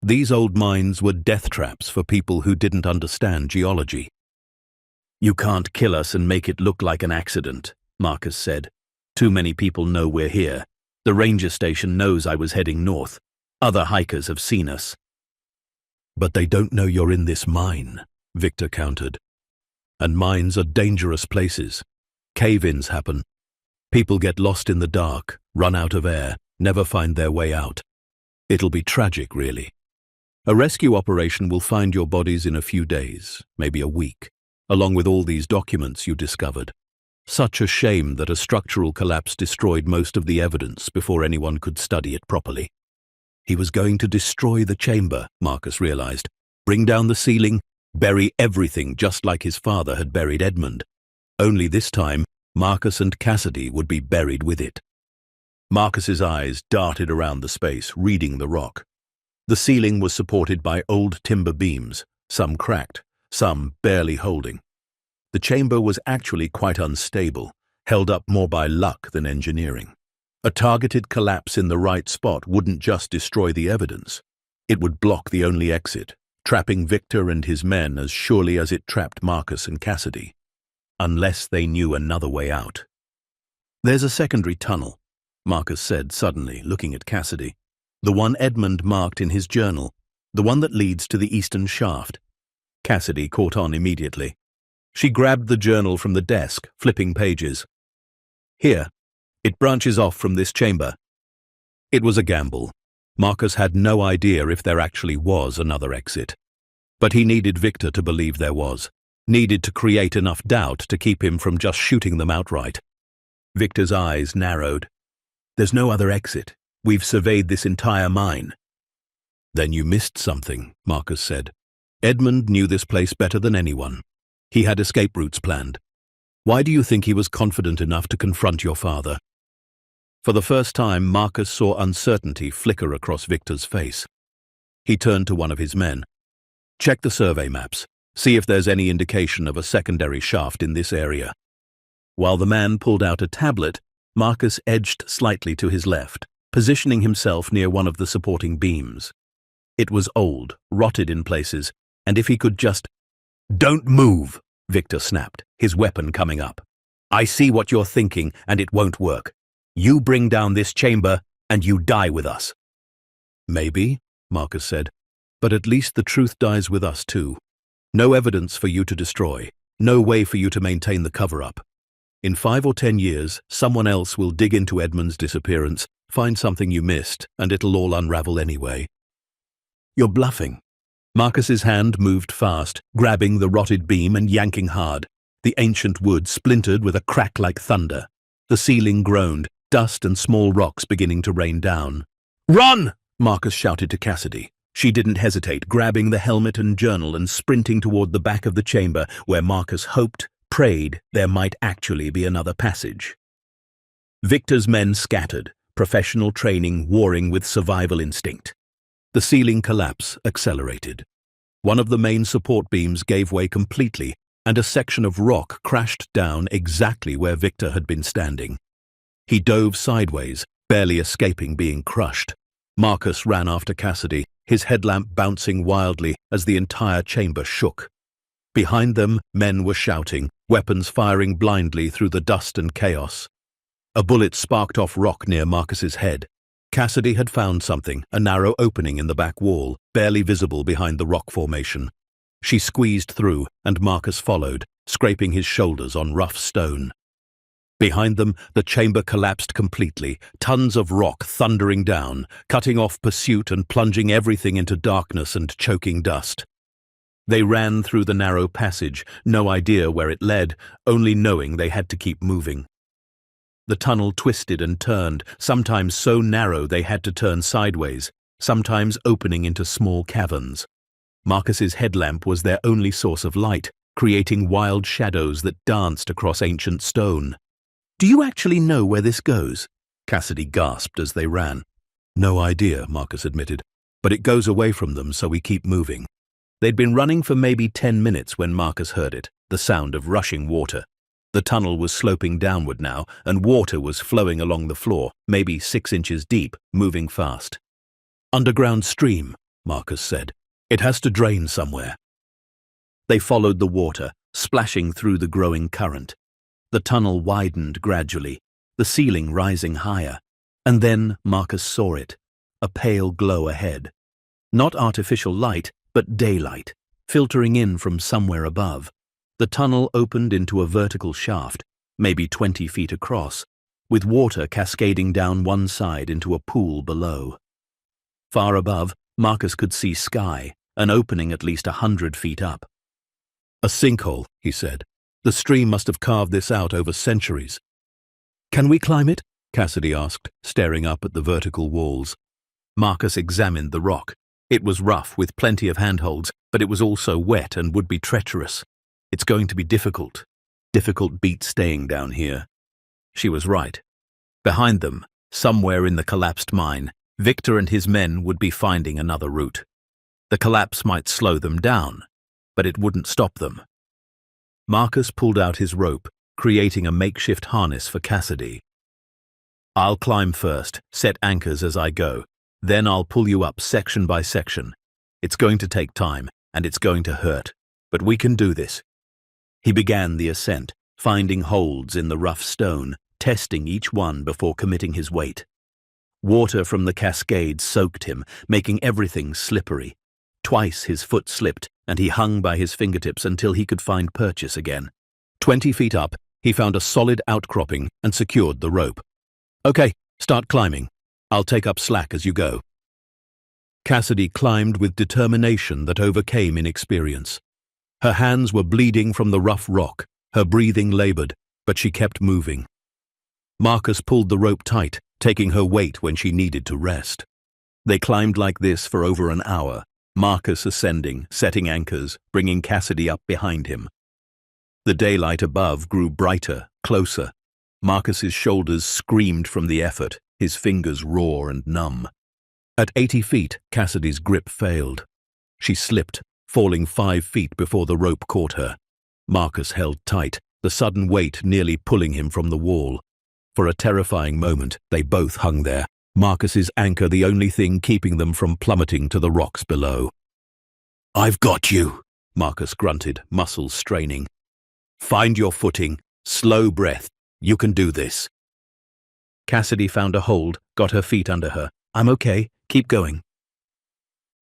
These old mines were death traps for people who didn't understand geology. "You can't kill us and make it look like an accident," Marcus said. "Too many people know we're here. The ranger station knows I was heading north. Other hikers have seen us." "But they don't know you're in this mine," Victor countered. "And mines are dangerous places. Cave-ins happen. People get lost in the dark, run out of air, never find their way out. It'll be tragic, really. A rescue operation will find your bodies in a few days, maybe a week, along with all these documents you discovered. Such a shame that a structural collapse destroyed most of the evidence before anyone could study it properly." He was going to destroy the chamber, Marcus realized. Bring down the ceiling, bury everything just like his father had buried Edmund. Only this time, Marcus and Cassidy would be buried with it. Marcus's eyes darted around the space, reading the rock. The ceiling was supported by old timber beams, some cracked, some barely holding. The chamber was actually quite unstable, held up more by luck than engineering. A targeted collapse in the right spot wouldn't just destroy the evidence. It would block the only exit, trapping Victor and his men as surely as it trapped Marcus and Cassidy. Unless they knew another way out. "There's a secondary tunnel," Marcus said suddenly, looking at Cassidy. "The one Edmund marked in his journal, the one that leads to the eastern shaft." Cassidy caught on immediately. She grabbed the journal from the desk, flipping pages. "Here, it branches off from this chamber. It was a gamble. Marcus had no idea if there actually was another exit. But he needed Victor to believe there was, needed to create enough doubt to keep him from just shooting them outright. Victor's eyes narrowed. "There's no other exit. We've surveyed this entire mine." "Then you missed something," Marcus said. Edmund knew this place better than anyone. He had escape routes planned. "Why do you think he was confident enough to confront your father?" For the first time, Marcus saw uncertainty flicker across Victor's face. He turned to one of his men. "Check the survey maps. See if there's any indication of a secondary shaft in this area." While the man pulled out a tablet, Marcus edged slightly to his left, positioning himself near one of the supporting beams. It was old, rotted in places, and if he could just— "Don't move," Victor snapped, his weapon coming up. "I see what you're thinking, and it won't work. You bring down this chamber, and you die with us." "Maybe," Marcus said, "but at least the truth dies with us too. No evidence for you to destroy, no way for you to maintain the cover-up. In 5 or 10 years, someone else will dig into Edmund's disappearance, find something you missed, and it'll all unravel anyway." "You're bluffing." Marcus's hand moved fast, grabbing the rotted beam and yanking hard. The ancient wood splintered with a crack like thunder. The ceiling groaned, dust and small rocks beginning to rain down. "Run!" Marcus shouted to Cassidy. She didn't hesitate, grabbing the helmet and journal and sprinting toward the back of the chamber where Marcus hoped, prayed there might actually be another passage. Victor's men scattered, professional training warring with survival instinct. The ceiling collapse accelerated. One of the main support beams gave way completely, and a section of rock crashed down exactly where Victor had been standing. He dove sideways, barely escaping being crushed. Marcus ran after Cassidy, his headlamp bouncing wildly as the entire chamber shook. Behind them, men were shouting, weapons firing blindly through the dust and chaos. A bullet sparked off rock near Marcus's head. Cassidy had found something, a narrow opening in the back wall, barely visible behind the rock formation. She squeezed through, and Marcus followed, scraping his shoulders on rough stone. Behind them, the chamber collapsed completely, tons of rock thundering down, cutting off pursuit and plunging everything into darkness and choking dust. They ran through the narrow passage, no idea where it led, only knowing they had to keep moving. The tunnel twisted and turned, sometimes so narrow they had to turn sideways, sometimes opening into small caverns. Marcus's headlamp was their only source of light, creating wild shadows that danced across ancient stone. "Do you actually know where this goes?" Cassidy gasped as they ran. "No idea," Marcus admitted, "but it goes away from them, so we keep moving." They'd been running for maybe 10 minutes when Marcus heard it, the sound of rushing water. The tunnel was sloping downward now, and water was flowing along the floor, maybe 6 inches deep, moving fast. "Underground stream," Marcus said. "It has to drain somewhere." They followed the water, splashing through the growing current. The tunnel widened gradually, the ceiling rising higher, and then Marcus saw it, a pale glow ahead. Not artificial light, but daylight, filtering in from somewhere above. The tunnel opened into a vertical shaft, maybe 20 feet across, with water cascading down one side into a pool below. Far above, Marcus could see sky, an opening at least 100 feet up. "A sinkhole," he said. "The stream must have carved this out over centuries." "Can we climb it?" Cassidy asked, staring up at the vertical walls. Marcus examined the rock. It was rough, with plenty of handholds, but it was also wet and would be treacherous. "It's going to be difficult. Difficult beat staying down here." She was right. Behind them, somewhere in the collapsed mine, Victor and his men would be finding another route. The collapse might slow them down, but it wouldn't stop them. Marcus pulled out his rope, creating a makeshift harness for Cassidy. "I'll climb first, set anchors as I go. Then I'll pull you up section by section. It's going to take time, and it's going to hurt, but we can do this." He began the ascent, finding holds in the rough stone, testing each one before committing his weight. Water from the cascade soaked him, making everything slippery. Twice his foot slipped, and he hung by his fingertips until he could find purchase again. 20 feet up, he found a solid outcropping and secured the rope. "Okay, start climbing." I'll take up slack as you go." Cassidy climbed with determination that overcame inexperience. Her hands were bleeding from the rough rock, her breathing labored, but she kept moving. Marcus pulled the rope tight, taking her weight when she needed to rest. They climbed like this for over an hour, Marcus ascending, setting anchors, bringing Cassidy up behind him. The daylight above grew brighter, closer. Marcus's shoulders screamed from the effort, his fingers raw and numb. At 80 feet, Cassidy's grip failed. She slipped, falling 5 feet before the rope caught her. Marcus held tight, the sudden weight nearly pulling him from the wall. For a terrifying moment, they both hung there, Marcus's anchor the only thing keeping them from plummeting to the rocks below. "I've got you," Marcus grunted, muscles straining. "Find your footing, slow breath. You can do this." Cassidy found a hold, got her feet under her. "I'm okay, keep going."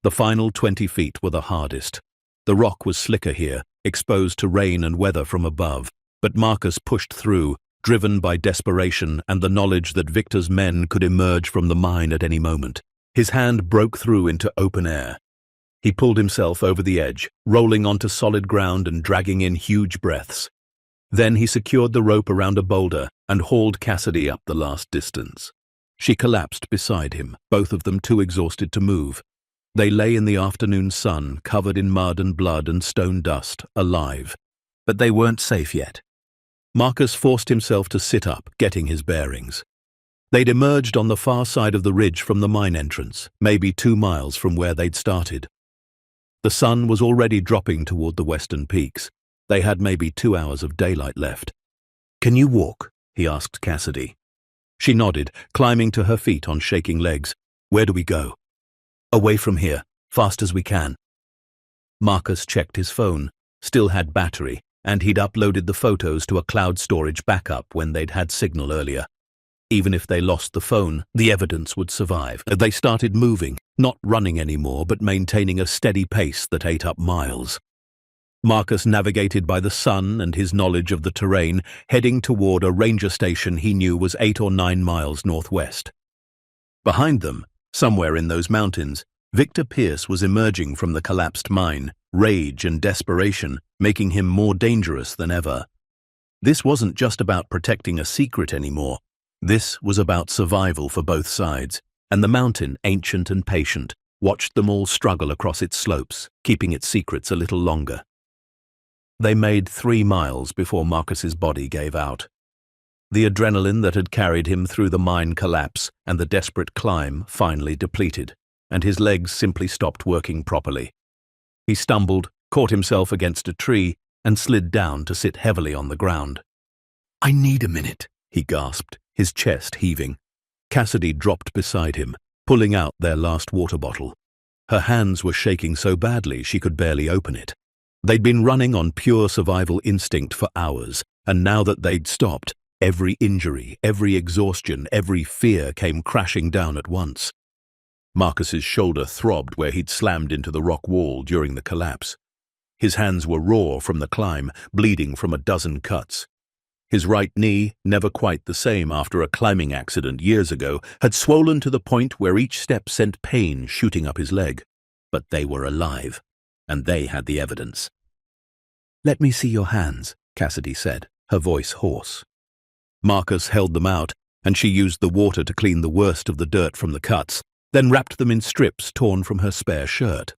The final 20 feet were the hardest. The rock was slicker here, exposed to rain and weather from above, but Marcus pushed through, driven by desperation and the knowledge that Victor's men could emerge from the mine at any moment. His hand broke through into open air. He pulled himself over the edge, rolling onto solid ground and dragging in huge breaths. Then he secured the rope around a boulder and hauled Cassidy up the last distance. She collapsed beside him, both of them too exhausted to move. They lay in the afternoon sun, covered in mud and blood and stone dust, alive. But they weren't safe yet. Marcus forced himself to sit up, getting his bearings. They'd emerged on the far side of the ridge from the mine entrance, maybe 2 miles from where they'd started. The sun was already dropping toward the western peaks. They had maybe 2 hours of daylight left. "Can you walk?" he asked Cassidy. She nodded, climbing to her feet on shaking legs. "Where do we go?" "Away from here, fast as we can." Marcus checked his phone, still had battery, and he'd uploaded the photos to a cloud storage backup when they'd had signal earlier. Even if they lost the phone, the evidence would survive. They started moving, not running anymore, but maintaining a steady pace that ate up miles. Marcus navigated by the sun and his knowledge of the terrain, heading toward a ranger station he knew was 8 or 9 miles northwest. Behind them, somewhere in those mountains, Victor Pierce was emerging from the collapsed mine, rage and desperation making him more dangerous than ever. This wasn't just about protecting a secret anymore. This was about survival for both sides, and the mountain, ancient and patient, watched them all struggle across its slopes, keeping its secrets a little longer. They made 3 miles before Marcus's body gave out. The adrenaline that had carried him through the mine collapse and the desperate climb finally depleted, and his legs simply stopped working properly. He stumbled, caught himself against a tree, and slid down to sit heavily on the ground. "I need a minute," he gasped, his chest heaving. Cassidy dropped beside him, pulling out their last water bottle. Her hands were shaking so badly she could barely open it. They'd been running on pure survival instinct for hours, and now that they'd stopped, every injury, every exhaustion, every fear came crashing down at once. Marcus's shoulder throbbed where he'd slammed into the rock wall during the collapse. His hands were raw from the climb, bleeding from a dozen cuts. His right knee, never quite the same after a climbing accident years ago, had swollen to the point where each step sent pain shooting up his leg. But they were alive, and they had the evidence. "Let me see your hands," Cassidy said, her voice hoarse. Marcus held them out, and she used the water to clean the worst of the dirt from the cuts, then wrapped them in strips torn from her spare shirt.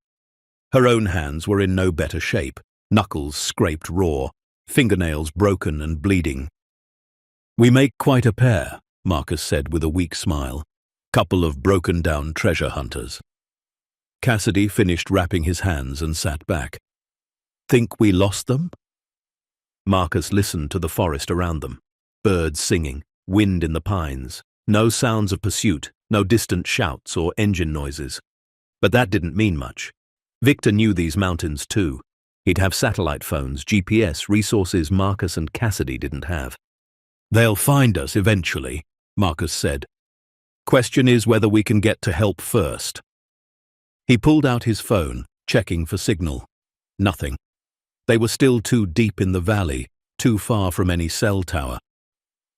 Her own hands were in no better shape, knuckles scraped raw, fingernails broken and bleeding. "We make quite a pair," Marcus said with a weak smile. "Couple of broken-down treasure hunters." Cassidy finished wrapping his hands and sat back. "Think we lost them?" Marcus listened to the forest around them. Birds singing, wind in the pines, no sounds of pursuit, no distant shouts or engine noises. But that didn't mean much. Victor knew these mountains too. He'd have satellite phones, GPS, resources Marcus and Cassidy didn't have. "They'll find us eventually," Marcus said. "Question is whether we can get to help first." He pulled out his phone, checking for signal. Nothing. They were still too deep in the valley, too far from any cell tower.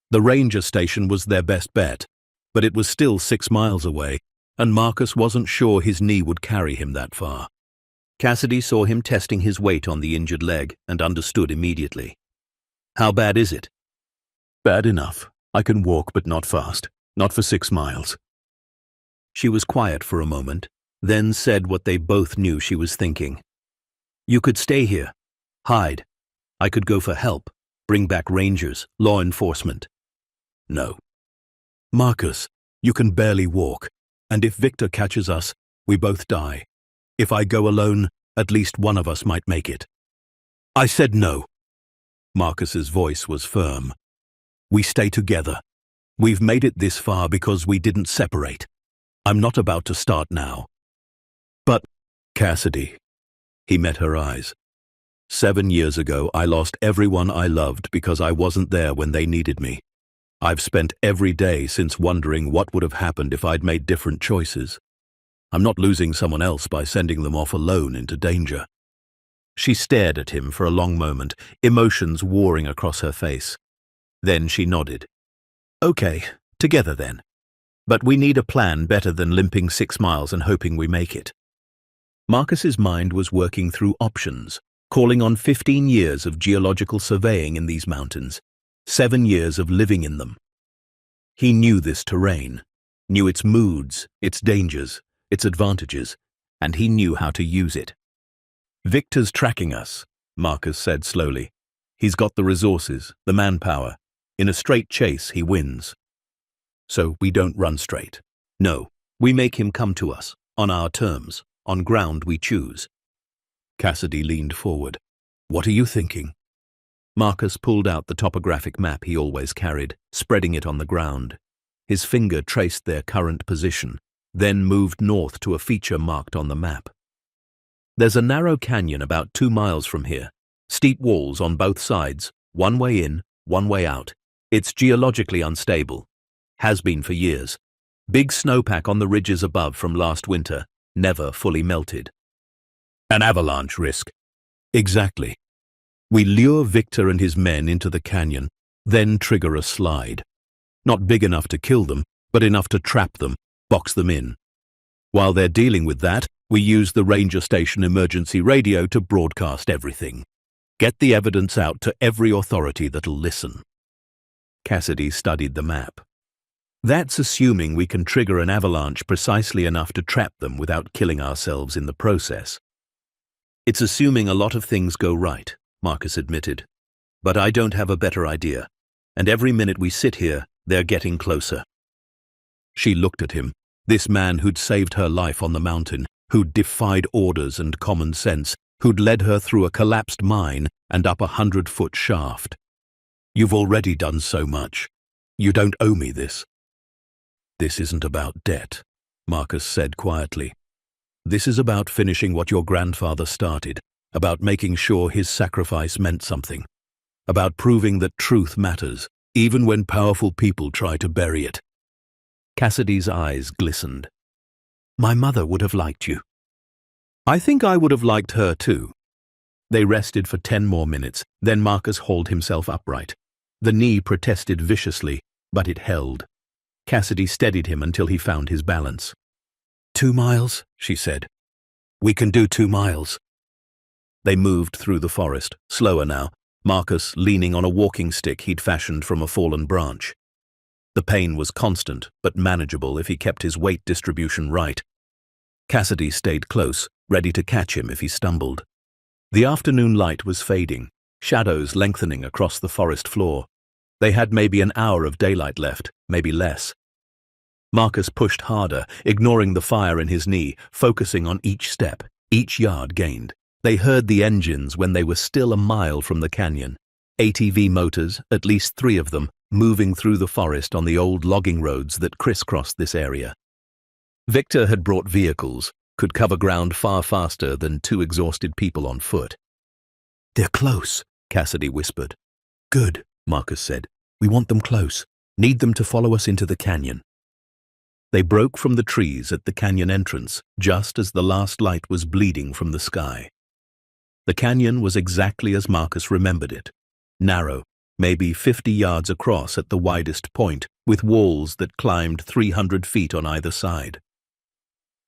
The ranger station was their best bet. but it was still 6 miles away, and Marcus wasn't sure his knee would carry him that far. Cassidy saw him testing his weight on the injured leg and understood immediately. "How bad is it?" "Bad enough. I can walk, but not fast. Not for 6 miles. She was quiet for a moment, then said what they both knew she was thinking. "You could stay here. Hide. I could go for help. Bring back rangers, law enforcement." "No. Marcus, you can barely walk, and if Victor catches us, we both die. If I go alone, at least one of us might make it." "I said no." Marcus's voice was firm. "We stay together. We've made it this far because we didn't separate. I'm not about to start now." "But, Cassidy," he met her eyes. "7 years ago, I lost everyone I loved because I wasn't there when they needed me. I've spent every day since wondering what would have happened if I'd made different choices. I'm not losing someone else by sending them off alone into danger." She stared at him for a long moment, emotions warring across her face. Then she nodded. "Okay, together then. But we need a plan better than limping 6 miles and hoping we make it." Marcus's mind was working through options, calling on 15 years of geological surveying in these mountains, 7 years of living in them. He knew this terrain, knew its moods, its dangers, its advantages, and he knew how to use it. "Victor's tracking us," Marcus said slowly. "He's got the resources, the manpower. In a straight chase, he wins. So we don't run straight. No, we make him come to us, on our terms, on ground we choose." Cassidy leaned forward. "What are you thinking?" Marcus pulled out the topographic map he always carried, spreading it on the ground. His finger traced their current position, then moved north to a feature marked on the map. "There's a narrow canyon about 2 miles from here. Steep walls on both sides, one way in, one way out. It's geologically unstable. Has been for years. Big snowpack on the ridges above from last winter, never fully melted." "An avalanche risk." "Exactly. We lure Victor and his men into the canyon, then trigger a slide. Not big enough to kill them, but enough to trap them, box them in. While they're dealing with that, we use the ranger station emergency radio to broadcast everything. Get the evidence out to every authority that'll listen." Cassidy studied the map. "That's assuming we can trigger an avalanche precisely enough to trap them without killing ourselves in the process." "It's assuming a lot of things go right," Marcus admitted. "But I don't have a better idea. And every minute we sit here, they're getting closer." She looked at him, this man who'd saved her life on the mountain, who'd defied orders and common sense, who'd led her through a collapsed mine and up a 100-foot shaft. "You've already done so much. You don't owe me this." "This isn't about debt," Marcus said quietly. "This is about finishing what your grandfather started, about making sure his sacrifice meant something, about proving that truth matters, even when powerful people try to bury it." Cassidy's eyes glistened. "My mother would have liked you." "I think I would have liked her too." They rested for 10 more minutes, then Marcus hauled himself upright. The knee protested viciously, but it held. Cassidy steadied him until he found his balance. 2 miles, she said. "We can do 2 miles. They moved through the forest, slower now, Marcus leaning on a walking stick he'd fashioned from a fallen branch. The pain was constant, but manageable if he kept his weight distribution right. Cassidy stayed close, ready to catch him if he stumbled. The afternoon light was fading, shadows lengthening across the forest floor. They had maybe an hour of daylight left, maybe less. Marcus pushed harder, ignoring the fire in his knee, focusing on each step, each yard gained. They heard the engines when they were still a mile from the canyon. ATV motors, at least 3 of them, moving through the forest on the old logging roads that crisscrossed this area. Victor had brought vehicles, could cover ground far faster than 2 exhausted people on foot. "They're close," Cassidy whispered. "Good," Marcus said. "We want them close. Need them to follow us into the canyon." They broke from the trees at the canyon entrance, just as the last light was bleeding from the sky. The canyon was exactly as Marcus remembered it. Narrow, maybe 50 yards across at the widest point, with walls that climbed 300 feet on either side.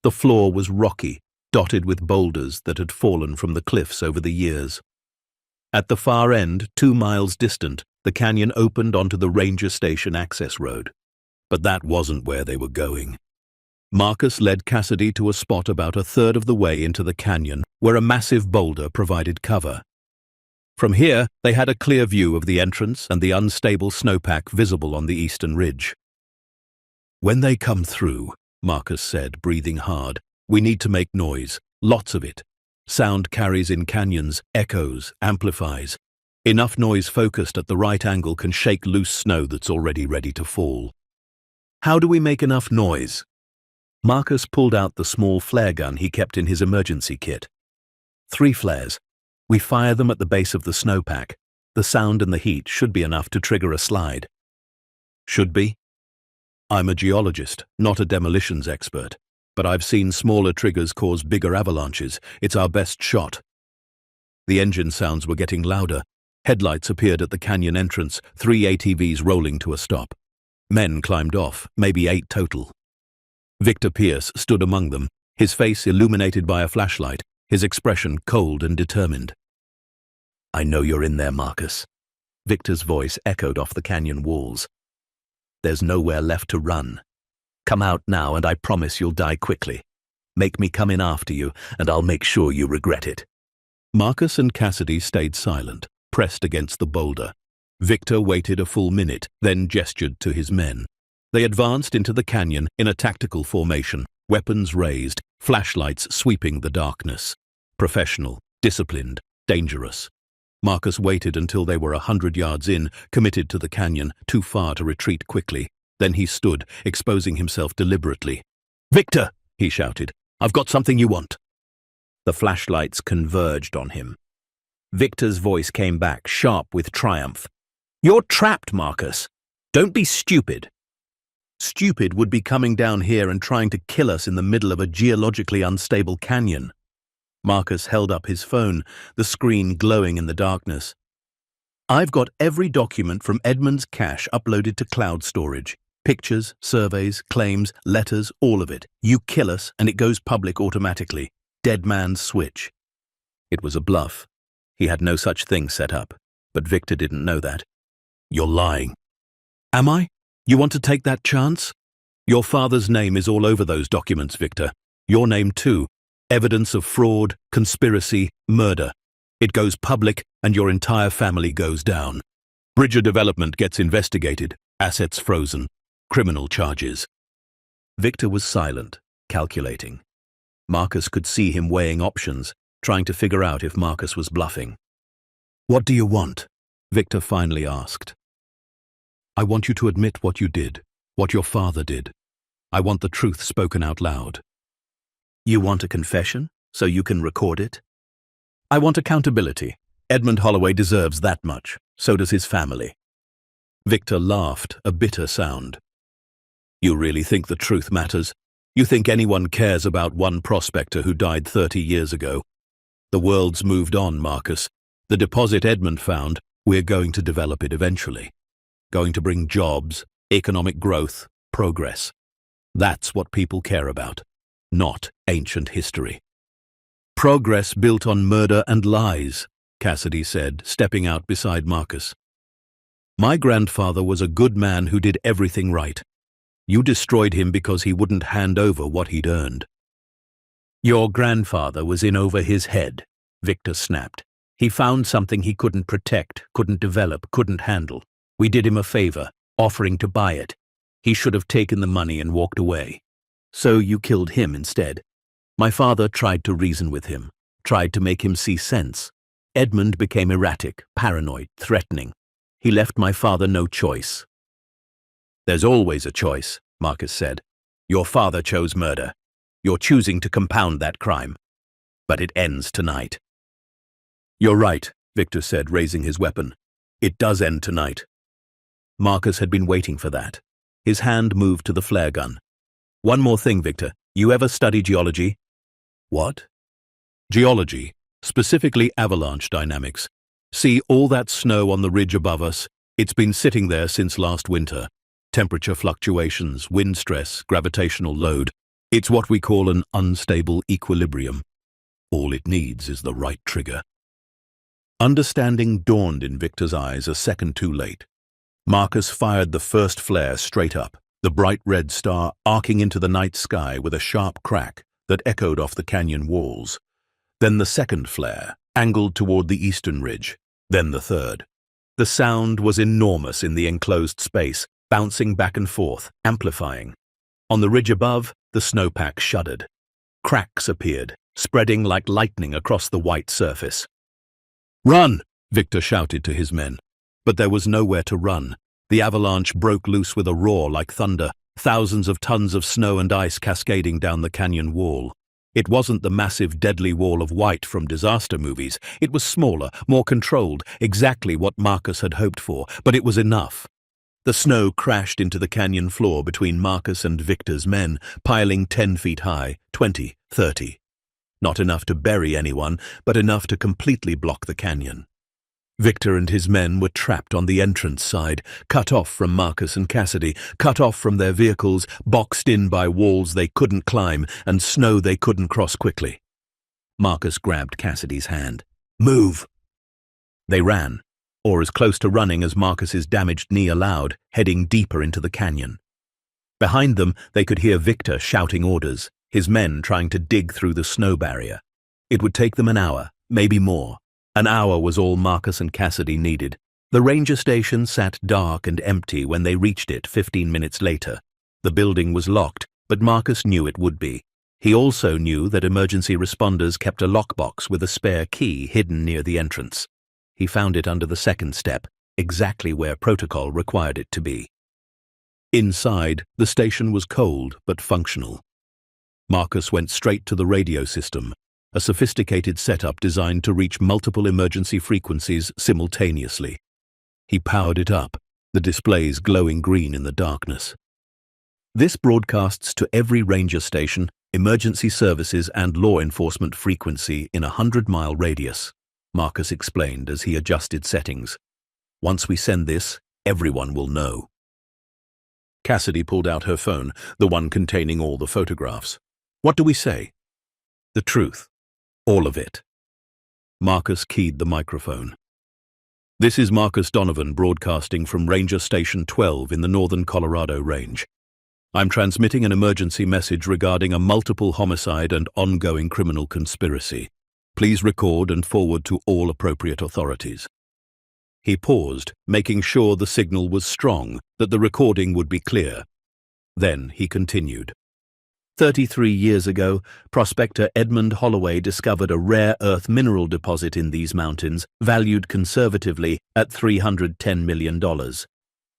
The floor was rocky, dotted with boulders that had fallen from the cliffs over the years. At the far end, 2 miles distant, the canyon opened onto the ranger station access road. But that wasn't where they were going. Marcus led Cassidy to a spot about a third of the way into the canyon, where a massive boulder provided cover. From here, they had a clear view of the entrance and the unstable snowpack visible on the eastern ridge. "When they come through," Marcus said, breathing hard, "we need to make noise, lots of it. Sound carries in canyons, echoes, amplifies. Enough noise focused at the right angle can shake loose snow that's already ready to fall." "How do we make enough noise?" Marcus pulled out the small flare gun he kept in his emergency kit. 3 flares. We fire them at the base of the snowpack. The sound and the heat should be enough to trigger a slide. "Should be?" "I'm a geologist, not a demolitions expert, but I've seen smaller triggers cause bigger avalanches. It's our best shot." The engine sounds were getting louder. Headlights appeared at the canyon entrance, 3 ATVs rolling to a stop. Men climbed off, maybe 8 total. Victor Pierce stood among them, his face illuminated by a flashlight, his expression cold and determined. "I know you're in there, Marcus." Victor's voice echoed off the canyon walls. "There's nowhere left to run. Come out now and I promise you'll die quickly. Make me come in after you and I'll make sure you regret it." Marcus and Cassidy stayed silent, pressed against the boulder. Victor waited a full minute, then gestured to his men. They advanced into the canyon in a tactical formation, weapons raised, flashlights sweeping the darkness. Professional, disciplined, dangerous. Marcus waited until they were 100 yards in, committed to the canyon, too far to retreat quickly. Then he stood, exposing himself deliberately. "Victor!" he shouted. "I've got something you want." The flashlights converged on him. Victor's voice came back, sharp with triumph. "You're trapped, Marcus. Don't be stupid." "Stupid would be coming down here and trying to kill us in the middle of a geologically unstable canyon." Marcus held up his phone, the screen glowing in the darkness. "I've got every document from Edmund's cache uploaded to cloud storage. Pictures, surveys, claims, letters, all of it. You kill us and it goes public automatically. Dead man's switch." It was a bluff. He had no such thing set up, but Victor didn't know that. "You're lying." "Am I? You want to take that chance?" "Your father's name is all over those documents, Victor. Your name too. Evidence of fraud, conspiracy, murder. It goes public and your entire family goes down. Bridger Development gets investigated, assets frozen, criminal charges." Victor was silent, calculating. Marcus could see him weighing options, trying to figure out if Marcus was bluffing. "What do you want?" Victor finally asked. "I want you to admit what you did, what your father did. I want the truth spoken out loud." "You want a confession, so you can record it?" "I want accountability. Edmund Holloway deserves that much. So does his family." Victor laughed, a bitter sound. "You really think the truth matters? You think anyone cares about one prospector who died 30 years ago? The world's moved on, Marcus. The deposit Edmund found, we're going to develop it eventually. Going to bring jobs, economic growth, progress. That's what people care about, not ancient history." "Progress built on murder and lies," Cassidy said, stepping out beside Marcus. "My grandfather was a good man who did everything right. You destroyed him because he wouldn't hand over what he'd earned." "Your grandfather was in over his head," Victor snapped. "He found something he couldn't protect, couldn't develop, couldn't handle. We did him a favor, offering to buy it. He should have taken the money and walked away. So you killed him instead. My father tried to reason with him, tried to make him see sense. Edmund became erratic, paranoid, threatening. He left my father no choice." "There's always a choice," Marcus said. "Your father chose murder. You're choosing to compound that crime. But it ends tonight." "You're right," Victor said, raising his weapon. "It does end tonight." Marcus had been waiting for that. His hand moved to the flare gun. "One more thing, Victor. You ever study geology?" "What?" "Geology, specifically avalanche dynamics. See all that snow on the ridge above us? It's been sitting there since last winter. Temperature fluctuations, wind stress, gravitational load. It's what we call an unstable equilibrium. All it needs is the right trigger. Understanding dawned in Victor's eyes a second too late. Marcus fired the first flare straight up, the bright red star arcing into the night sky with a sharp crack that echoed off the canyon walls. Then the second flare, angled toward the eastern ridge. Then the third. The sound was enormous in the enclosed space, bouncing back and forth, amplifying. On the ridge above, the snowpack shuddered. Cracks appeared, spreading like lightning across the white surface. "Run!" Victor shouted to his men. But there was nowhere to run. The avalanche broke loose with a roar like thunder, thousands of tons of snow and ice cascading down the canyon wall. It wasn't the massive, deadly wall of white from disaster movies. It was smaller, more controlled, exactly what Marcus had hoped for, but it was enough. The snow crashed into the canyon floor between Marcus and Victor's men, piling 10 feet high, 20, 30. Not enough to bury anyone, but enough to completely block the canyon. Victor and his men were trapped on the entrance side, cut off from Marcus and Cassidy, cut off from their vehicles, boxed in by walls they couldn't climb and snow they couldn't cross quickly. Marcus grabbed Cassidy's hand. "Move!" They ran, or as close to running as Marcus's damaged knee allowed, heading deeper into the canyon. Behind them, they could hear Victor shouting orders, his men trying to dig through the snow barrier. It would take them an hour, maybe more. An hour was all Marcus and Cassidy needed. The ranger station sat dark and empty when they reached it 15 minutes later. The building was locked, but Marcus knew it would be. He also knew that emergency responders kept a lockbox with a spare key hidden near the entrance. He found it under the second step, exactly where protocol required it to be. Inside, the station was cold but functional. Marcus went straight to the radio system, a sophisticated setup designed to reach multiple emergency frequencies simultaneously. He powered it up, the displays glowing green in the darkness. "This broadcasts to every ranger station, emergency services and law enforcement frequency in a 100-mile radius," Marcus explained as he adjusted settings. "Once we send this, everyone will know." Cassidy pulled out her phone, the one containing all the photographs. "What do we say?" "The truth. All of it." Marcus keyed the microphone. "This is Marcus Donovan broadcasting from Ranger Station 12 in the northern Colorado Range. I'm transmitting an emergency message regarding a multiple homicide and ongoing criminal conspiracy. Please record and forward to all appropriate authorities." He paused, making sure the signal was strong, that the recording would be clear. Then he continued. 33 years ago, prospector Edmund Holloway discovered a rare earth mineral deposit in these mountains, valued conservatively at $310 million.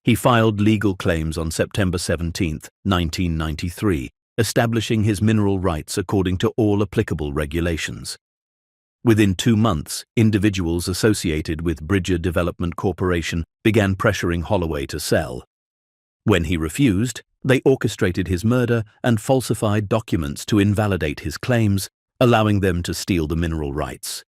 He filed legal claims on September 17, 1993, establishing his mineral rights according to all applicable regulations. Within 2 months, individuals associated with Bridger Development Corporation began pressuring Holloway to sell. When he refused, they orchestrated his murder and falsified documents to invalidate his claims, allowing them to steal the mineral rights.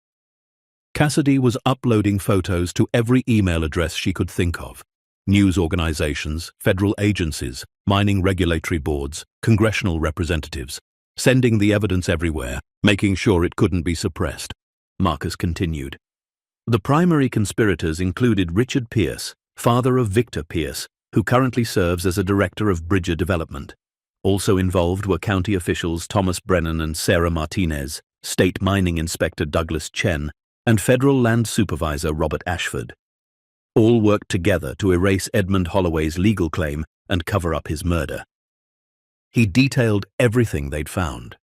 Cassidy was uploading photos to every email address she could think of. News organizations, federal agencies, mining regulatory boards, congressional representatives, sending the evidence everywhere, making sure it couldn't be suppressed. Marcus continued. The primary conspirators included Richard Pierce, father of Victor Pierce, who currently serves as a director of Bridger Development. Also involved were county officials Thomas Brennan and Sarah Martinez, state mining inspector Douglas Chen, and federal land supervisor Robert Ashford. All worked together to erase Edmund Holloway's legal claim and cover up his murder. He detailed everything they'd found.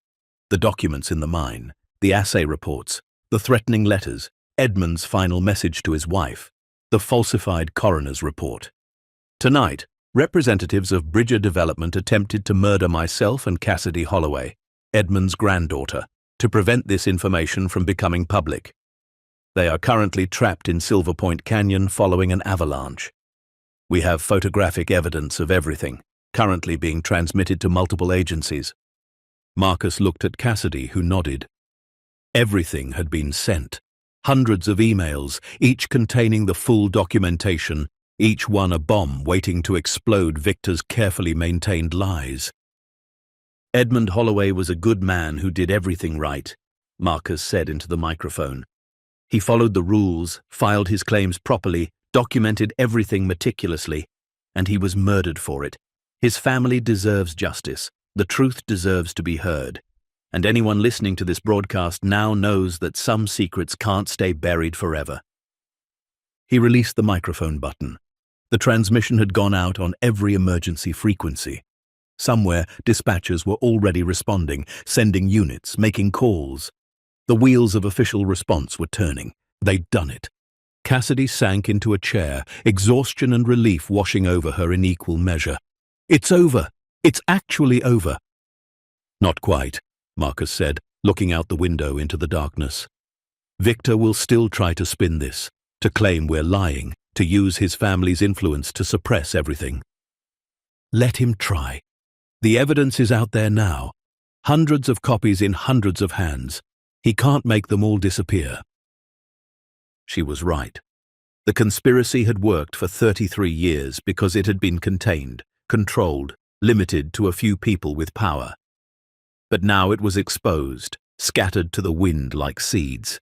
The documents in the mine, the assay reports, the threatening letters, Edmund's final message to his wife, the falsified coroner's report. Tonight, representatives of Bridger Development attempted to murder myself and Cassidy Holloway, Edmund's granddaughter, to prevent this information from becoming public. They are currently trapped in Silver Point Canyon following an avalanche. We have photographic evidence of everything, currently being transmitted to multiple agencies. Marcus looked at Cassidy, who nodded. Everything had been sent. Hundreds of emails, each containing the full documentation, each one a bomb waiting to explode Victor's carefully maintained lies. Edmund Holloway was a good man who did everything right, Marcus said into the microphone. He followed the rules, filed his claims properly, documented everything meticulously, and he was murdered for it. His family deserves justice. The truth deserves to be heard. And anyone listening to this broadcast now knows that some secrets can't stay buried forever. He released the microphone button. The transmission had gone out on every emergency frequency. Somewhere, dispatchers were already responding, sending units, making calls. The wheels of official response were turning. They'd done it. Cassidy sank into a chair, exhaustion and relief washing over her in equal measure. It's over. It's actually over. Not quite, Marcus said, looking out the window into the darkness. Victor will still try to spin this, to claim we're lying, to use his family's influence to suppress everything. Let him try. The evidence is out there now. Hundreds of copies in hundreds of hands. He can't make them all disappear. She was right. The conspiracy had worked for 33 years because it had been contained, controlled, limited to a few people with power. But now it was exposed, scattered to the wind like seeds.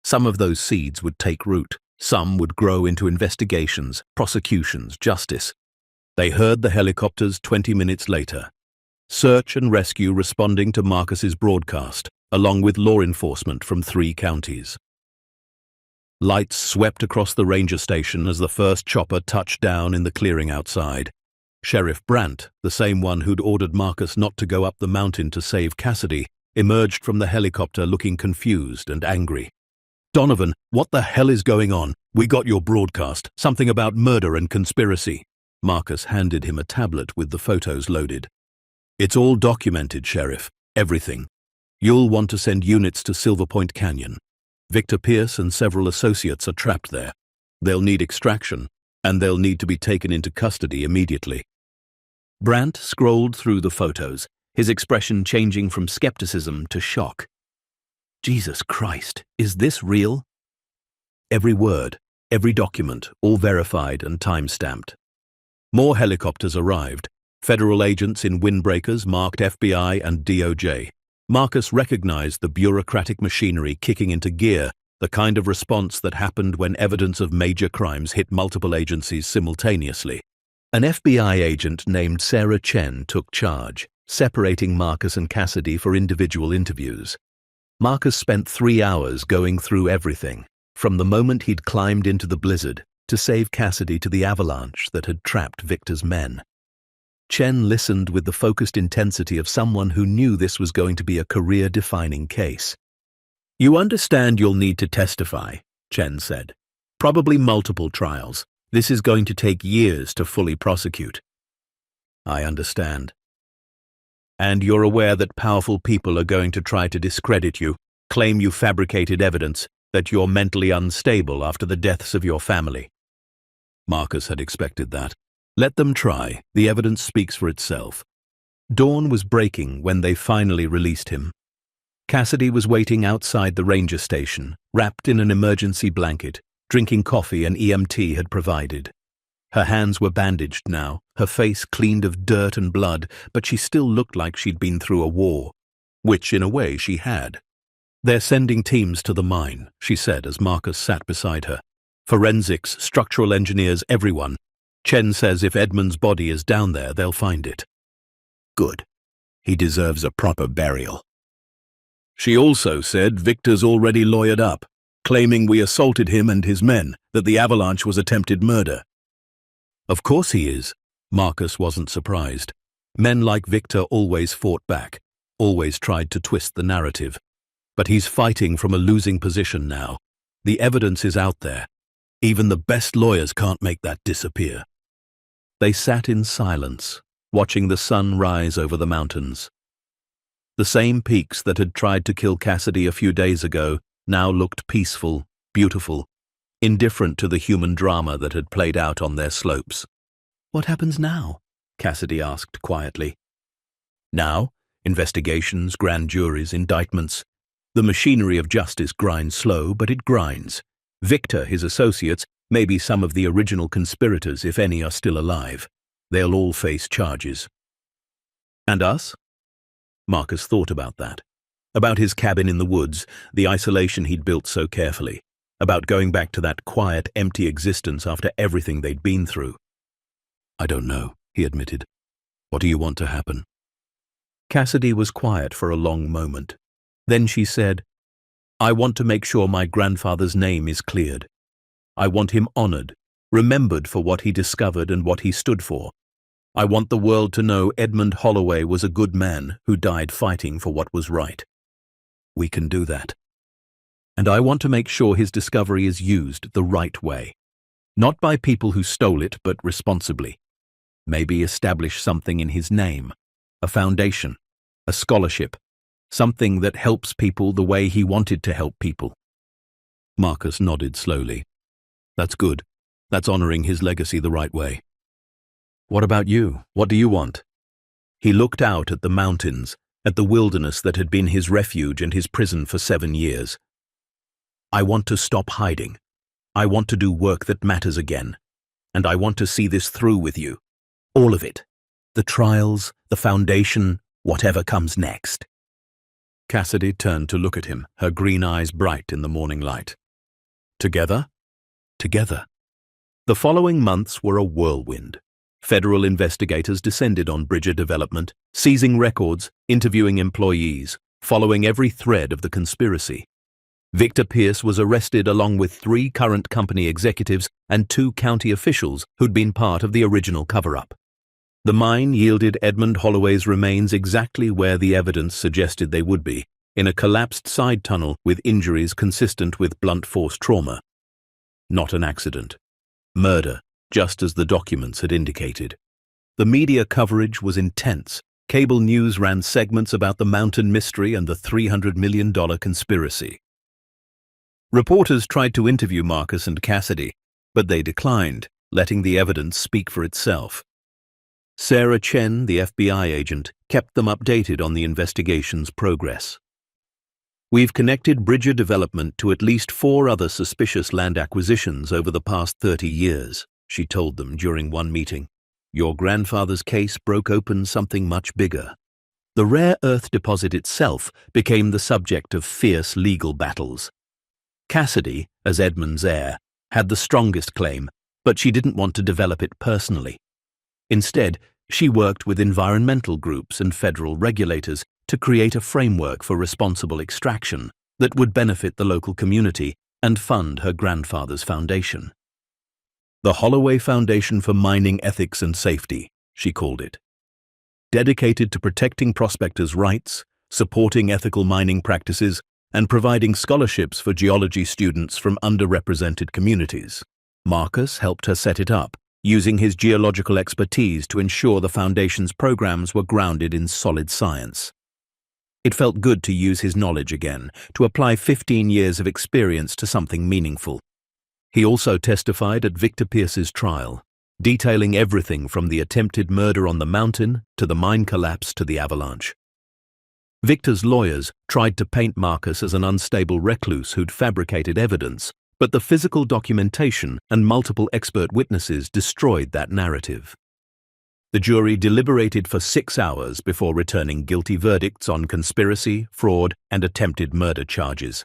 Some of those seeds would take root. Some would grow into investigations, prosecutions, justice. They heard the helicopters 20 minutes later. Search and rescue responding to Marcus's broadcast, along with law enforcement from 3 counties. Lights swept across the ranger station as the first chopper touched down in the clearing outside. Sheriff Brandt, the same one who'd ordered Marcus not to go up the mountain to save Cassidy, emerged from the helicopter looking confused and angry. "Donovan, what the hell is going on? We got your broadcast, something about murder and conspiracy." Marcus handed him a tablet with the photos loaded. "It's all documented, Sheriff. Everything. You'll want to send units to Silver Point Canyon. Victor Pierce and several associates are trapped there. They'll need extraction, and they'll need to be taken into custody immediately." Brandt scrolled through the photos, his expression changing from skepticism to shock. Jesus Christ, is this real? Every word, every document, all verified and time-stamped. More helicopters arrived. Federal agents in windbreakers marked FBI and DOJ. Marcus recognized the bureaucratic machinery kicking into gear, the kind of response that happened when evidence of major crimes hit multiple agencies simultaneously. An FBI agent named Sarah Chen took charge, separating Marcus and Cassidy for individual interviews. Marcus spent 3 hours going through everything, from the moment he'd climbed into the blizzard to save Cassidy to the avalanche that had trapped Victor's men. Chen listened with the focused intensity of someone who knew this was going to be a career-defining case. "You understand you'll need to testify," Chen said. "Probably multiple trials. This is going to take years to fully prosecute." "I understand." "And you're aware that powerful people are going to try to discredit you, claim you fabricated evidence, that you're mentally unstable after the deaths of your family." Marcus had expected that. Let them try. The evidence speaks for itself. Dawn was breaking when they finally released him. Cassidy was waiting outside the ranger station, wrapped in an emergency blanket, drinking coffee an EMT had provided. Her hands were bandaged now, her face cleaned of dirt and blood, but she still looked like she'd been through a war, which in a way she had. "They're sending teams to the mine," she said as Marcus sat beside her. "Forensics, structural engineers, everyone. Chen says if Edmund's body is down there, they'll find it." "Good. He deserves a proper burial." She also said Victor's already lawyered up, claiming we assaulted him and his men, that the avalanche was attempted murder. "Of course he is." Marcus wasn't surprised. Men like Victor always fought back, always tried to twist the narrative. But he's fighting from a losing position now. The evidence is out there. Even the best lawyers can't make that disappear. They sat in silence, watching the sun rise over the mountains. The same peaks that had tried to kill Cassidy a few days ago now looked peaceful, beautiful, indifferent to the human drama that had played out on their slopes. "What happens now?" Cassidy asked quietly. "Now, investigations, grand juries, indictments. The machinery of justice grinds slow, but it grinds. Victor, his associates, Maybe some of the original conspirators, if any, are still alive. They'll all face charges. And us? Marcus thought about that. About his cabin in the woods, the isolation he'd built so carefully. About going back to that quiet, empty existence after everything they'd been through. I don't know, he admitted. What do you want to happen? Cassidy was quiet for a long moment. Then she said, I want to make sure my grandfather's name is cleared. I want him honored, remembered for what he discovered and what he stood for. I want the world to know Edmund Holloway was a good man who died fighting for what was right. We can do that. And I want to make sure his discovery is used the right way. Not by people who stole it, but responsibly. Maybe establish something in his name, a foundation, a scholarship, something that helps people the way he wanted to help people. Marcus nodded slowly. That's good. That's honoring his legacy the right way. What about you? What do you want? He looked out at the mountains, at the wilderness that had been his refuge and his prison for 7 years. I want to stop hiding. I want to do work that matters again. And I want to see this through with you. All of it. The trials, the foundation, whatever comes next. Cassidy turned to look at him, her green eyes bright in the morning light. Together? Together. The following months were a whirlwind. Federal investigators descended on Bridger Development, seizing records, interviewing employees, following every thread of the conspiracy. Victor Pierce was arrested along with 3 current company executives and 2 county officials who'd been part of the original cover-up. The mine yielded Edmund Holloway's remains exactly where the evidence suggested they would be, in a collapsed side tunnel with injuries consistent with blunt force trauma. Not an accident. Murder, just as the documents had indicated. The media coverage was intense. Cable news ran segments about the mountain mystery and the $300 million conspiracy. Reporters tried to interview Marcus and Cassidy, but they declined, letting the evidence speak for itself. Sarah Chen, the FBI agent, kept them updated on the investigation's progress. We've connected Bridger Development to at least 4 other suspicious land acquisitions over the past 30 years, she told them during one meeting. Your grandfather's case broke open something much bigger. The rare earth deposit itself became the subject of fierce legal battles. Cassidy, as Edmund's heir, had the strongest claim, but she didn't want to develop it personally. Instead, she worked with environmental groups and federal regulators to create a framework for responsible extraction that would benefit the local community and fund her grandfather's foundation. The Holloway Foundation for Mining Ethics and Safety, she called it. Dedicated to protecting prospectors' rights, supporting ethical mining practices, and providing scholarships for geology students from underrepresented communities. Marcus helped her set it up, using his geological expertise to ensure the Foundation's programs were grounded in solid science. It felt good to use his knowledge again, to apply 15 years of experience to something meaningful. He also testified at Victor Pierce's trial, detailing everything from the attempted murder on the mountain to the mine collapse to the avalanche. Victor's lawyers tried to paint Marcus as an unstable recluse who'd fabricated evidence, but the physical documentation and multiple expert witnesses destroyed that narrative. The jury deliberated for 6 hours before returning guilty verdicts on conspiracy, fraud, and attempted murder charges.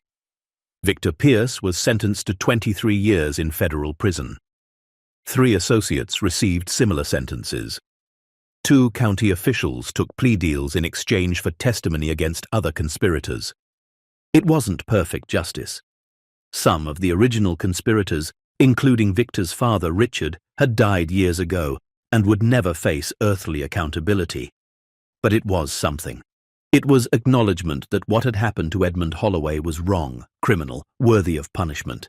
Victor Pierce was sentenced to 23 years in federal prison. 3 associates received similar sentences. 2 county officials took plea deals in exchange for testimony against other conspirators. It wasn't perfect justice. Some of the original conspirators, including Victor's father Richard, had died years ago and would never face earthly accountability. But it was something. It was acknowledgement that what had happened to Edmund Holloway was wrong, criminal, worthy of punishment.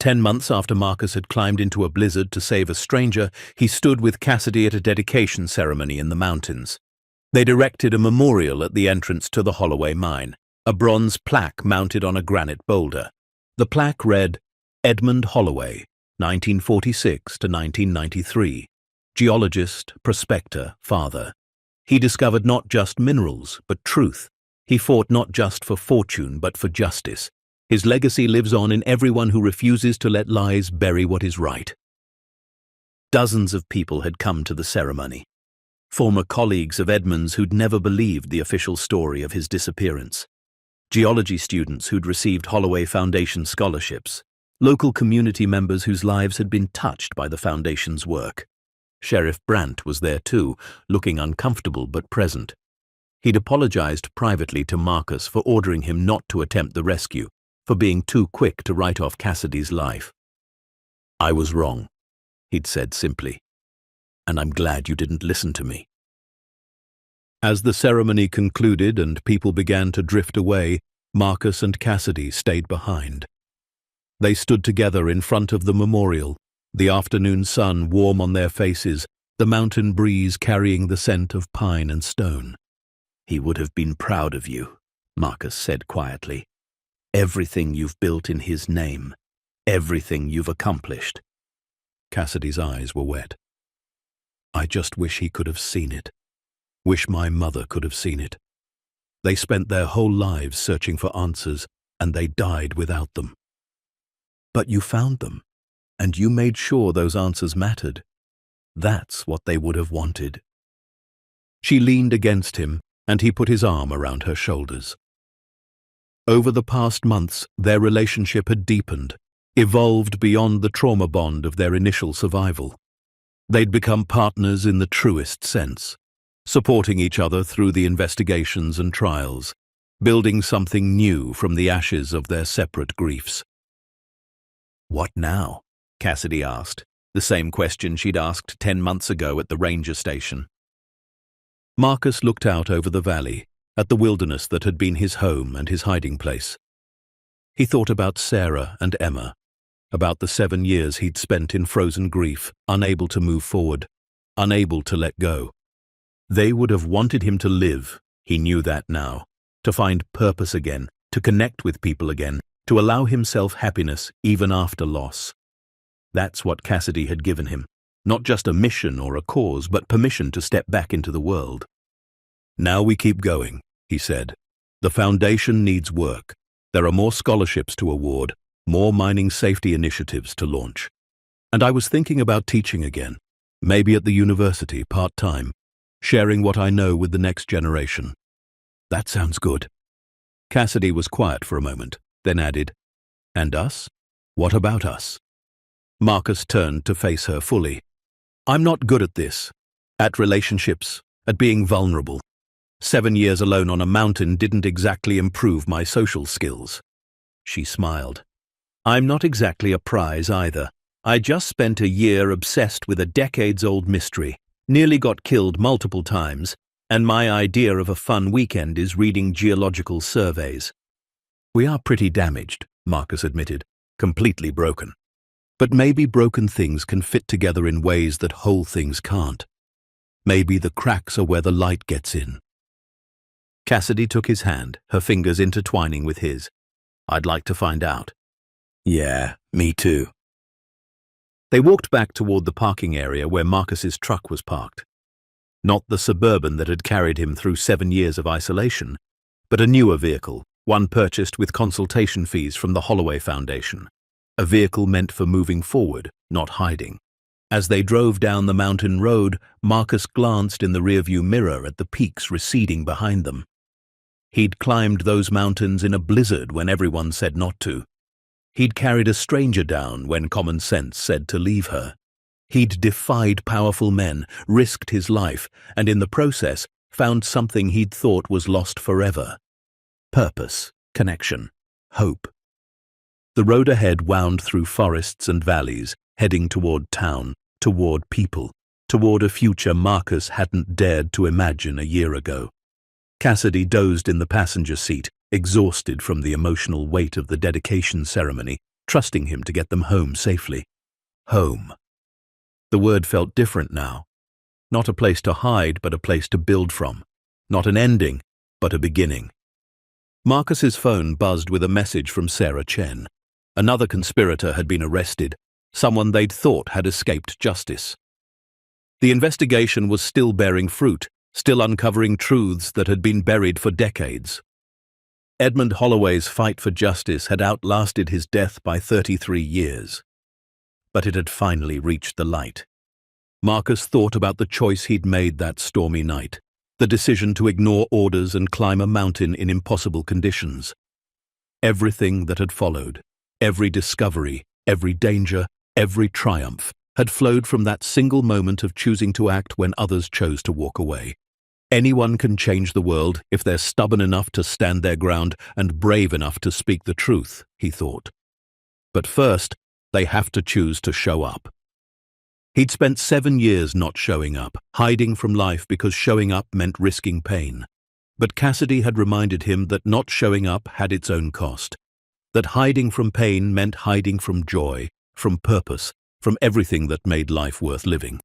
10 months after Marcus had climbed into a blizzard to save a stranger, he stood with Cassidy at a dedication ceremony in the mountains. They'd erected a memorial at the entrance to the Holloway mine, a bronze plaque mounted on a granite boulder. The plaque read, Edmund Holloway, 1946 to 1993. Geologist, prospector, father. He discovered not just minerals, but truth. He fought not just for fortune, but for justice. His legacy lives on in everyone who refuses to let lies bury what is right. Dozens of people had come to the ceremony. Former colleagues of Edmund's who'd never believed the official story of his disappearance. Geology students who'd received Holloway Foundation scholarships. Local community members whose lives had been touched by the Foundation's work. Sheriff Brandt was there too, looking uncomfortable but present. He'd apologized privately to Marcus for ordering him not to attempt the rescue, for being too quick to write off Cassidy's life. "I was wrong," he'd said simply, "and I'm glad you didn't listen to me." As the ceremony concluded and people began to drift away, Marcus and Cassidy stayed behind. They stood together in front of the memorial, the afternoon sun warm on their faces, the mountain breeze carrying the scent of pine and stone. "He would have been proud of you," Marcus said quietly. "Everything you've built in his name, everything you've accomplished." Cassidy's eyes were wet. "I just wish he could have seen it. Wish my mother could have seen it. They spent their whole lives searching for answers, and they died without them. But you found them, and you made sure those answers mattered. That's what they would have wanted." She leaned against him, and he put his arm around her shoulders. Over the past months, their relationship had deepened, evolved beyond the trauma bond of their initial survival. They'd become partners in the truest sense, supporting each other through the investigations and trials, building something new from the ashes of their separate griefs. "What now?" Cassidy asked, the same question she'd asked 10 months ago at the ranger station. Marcus looked out over the valley, at the wilderness that had been his home and his hiding place. He thought about Sarah and Emma, about the 7 years he'd spent in frozen grief, unable to move forward, unable to let go. They would have wanted him to live, he knew that now, to find purpose again, to connect with people again, to allow himself happiness even after loss. That's what Cassidy had given him, not just a mission or a cause, but permission to step back into the world. "Now we keep going," he said. "The Foundation needs work. There are more scholarships to award, more mining safety initiatives to launch. And I was thinking about teaching again, maybe at the university part-time, sharing what I know with the next generation." "That sounds good." Cassidy was quiet for a moment, then added, "And us? What about us?" Marcus turned to face her fully. "I'm not good at this, at relationships, at being vulnerable. 7 years alone on a mountain didn't exactly improve my social skills." She smiled. "I'm not exactly a prize either. I just spent a year obsessed with a decades-old mystery, nearly got killed multiple times, and my idea of a fun weekend is reading geological surveys." "We are pretty damaged," Marcus admitted, "completely broken. But maybe broken things can fit together in ways that whole things can't. Maybe the cracks are where the light gets in." Cassidy took his hand, her fingers intertwining with his. "I'd like to find out." "Yeah, me too." They walked back toward the parking area where Marcus's truck was parked. Not the Suburban that had carried him through 7 years of isolation, but a newer vehicle, one purchased with consultation fees from the Holloway Foundation. A vehicle meant for moving forward, not hiding. As they drove down the mountain road, Marcus glanced in the rearview mirror at the peaks receding behind them. He'd climbed those mountains in a blizzard when everyone said not to. He'd carried a stranger down when common sense said to leave her. He'd defied powerful men, risked his life, and in the process found something he'd thought was lost forever. Purpose, connection, hope. The road ahead wound through forests and valleys, heading toward town, toward people, toward a future Marcus hadn't dared to imagine a year ago. Cassidy dozed in the passenger seat, exhausted from the emotional weight of the dedication ceremony, trusting him to get them home safely. Home. The word felt different now. Not a place to hide, but a place to build from. Not an ending, but a beginning. Marcus's phone buzzed with a message from Sarah Chen. Another conspirator had been arrested, someone they'd thought had escaped justice. The investigation was still bearing fruit, still uncovering truths that had been buried for decades. Edmund Holloway's fight for justice had outlasted his death by 33 years. But it had finally reached the light. Marcus thought about the choice he'd made that stormy night, the decision to ignore orders and climb a mountain in impossible conditions. Everything that had followed, every discovery, every danger, every triumph, had flowed from that single moment of choosing to act when others chose to walk away. Anyone can change the world if they're stubborn enough to stand their ground and brave enough to speak the truth, he thought. But first, they have to choose to show up. He'd spent 7 years not showing up, hiding from life because showing up meant risking pain. But Cassidy had reminded him that not showing up had its own cost, that hiding from pain meant hiding from joy, from purpose, from everything that made life worth living.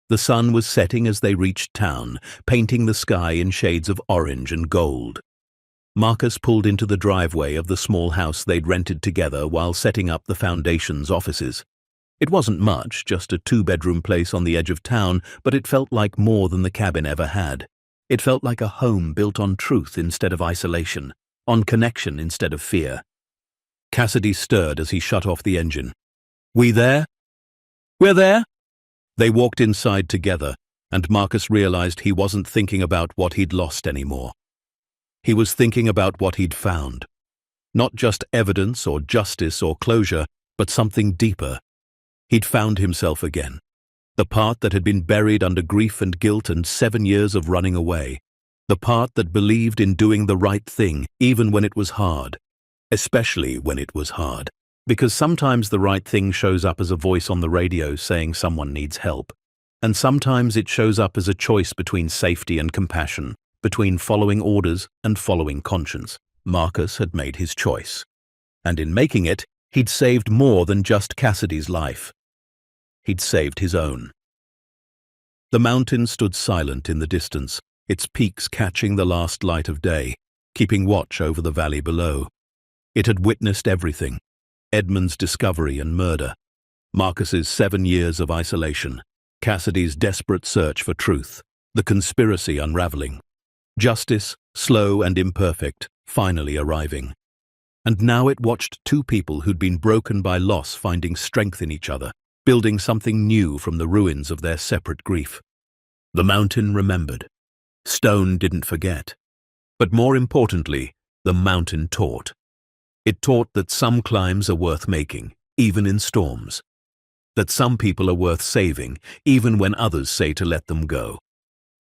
The sun was setting as they reached town, painting the sky in shades of orange and gold. Marcus pulled into the driveway of the small house they'd rented together while setting up the Foundation's offices. It wasn't much, just a 2-bedroom place on the edge of town, but it felt like more than the cabin ever had. It felt like a home built on truth instead of isolation, on connection instead of fear. Cassidy stirred as he shut off the engine. "We there?" "We're there." They walked inside together, and Marcus realized he wasn't thinking about what he'd lost anymore. He was thinking about what he'd found. Not just evidence or justice or closure, but something deeper. He'd found himself again. The part that had been buried under grief and guilt and 7 years of running away. The part that believed in doing the right thing, even when it was hard. Especially when it was hard. Because sometimes the right thing shows up as a voice on the radio saying someone needs help. And sometimes it shows up as a choice between safety and compassion, between following orders and following conscience. Marcus had made his choice. And in making it, he'd saved more than just Cassidy's life. He'd saved his own. The mountain stood silent in the distance, its peaks catching the last light of day, keeping watch over the valley below. It had witnessed everything. Edmund's discovery and murder, Marcus's 7 years of isolation, Cassidy's desperate search for truth, the conspiracy unraveling, justice, slow and imperfect, finally arriving. And now it watched 2 people who'd been broken by loss finding strength in each other, building something new from the ruins of their separate grief. The mountain remembered. Stone didn't forget. But more importantly, the mountain taught. It taught that some climbs are worth making, even in storms. That some people are worth saving, even when others say to let them go.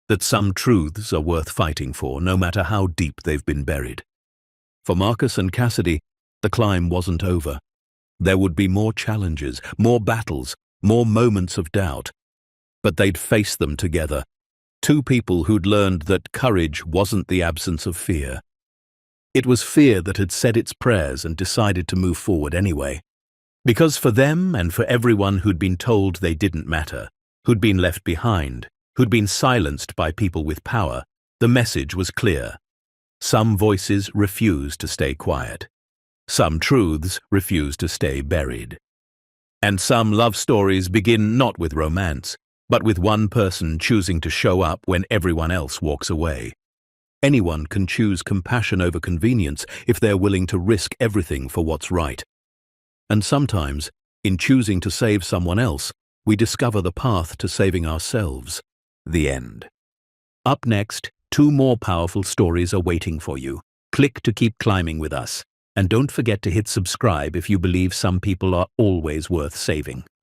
That some truths are worth fighting for, no matter how deep they've been buried. For Marcus and Cassidy, the climb wasn't over. There would be more challenges, more battles, more moments of doubt. But they'd face them together. 2 people who'd learned that courage wasn't the absence of fear. It was fear that had said its prayers and decided to move forward anyway. Because for them and for everyone who'd been told they didn't matter, who'd been left behind, who'd been silenced by people with power, the message was clear. Some voices refused to stay quiet. Some truths refused to stay buried. And some love stories begin not with romance, but with one person choosing to show up when everyone else walks away. Anyone can choose compassion over convenience if they're willing to risk everything for what's right. And sometimes, in choosing to save someone else, we discover the path to saving ourselves. The end. Up next, 2 more powerful stories are waiting for you. Click to keep climbing with us. And don't forget to hit subscribe if you believe some people are always worth saving.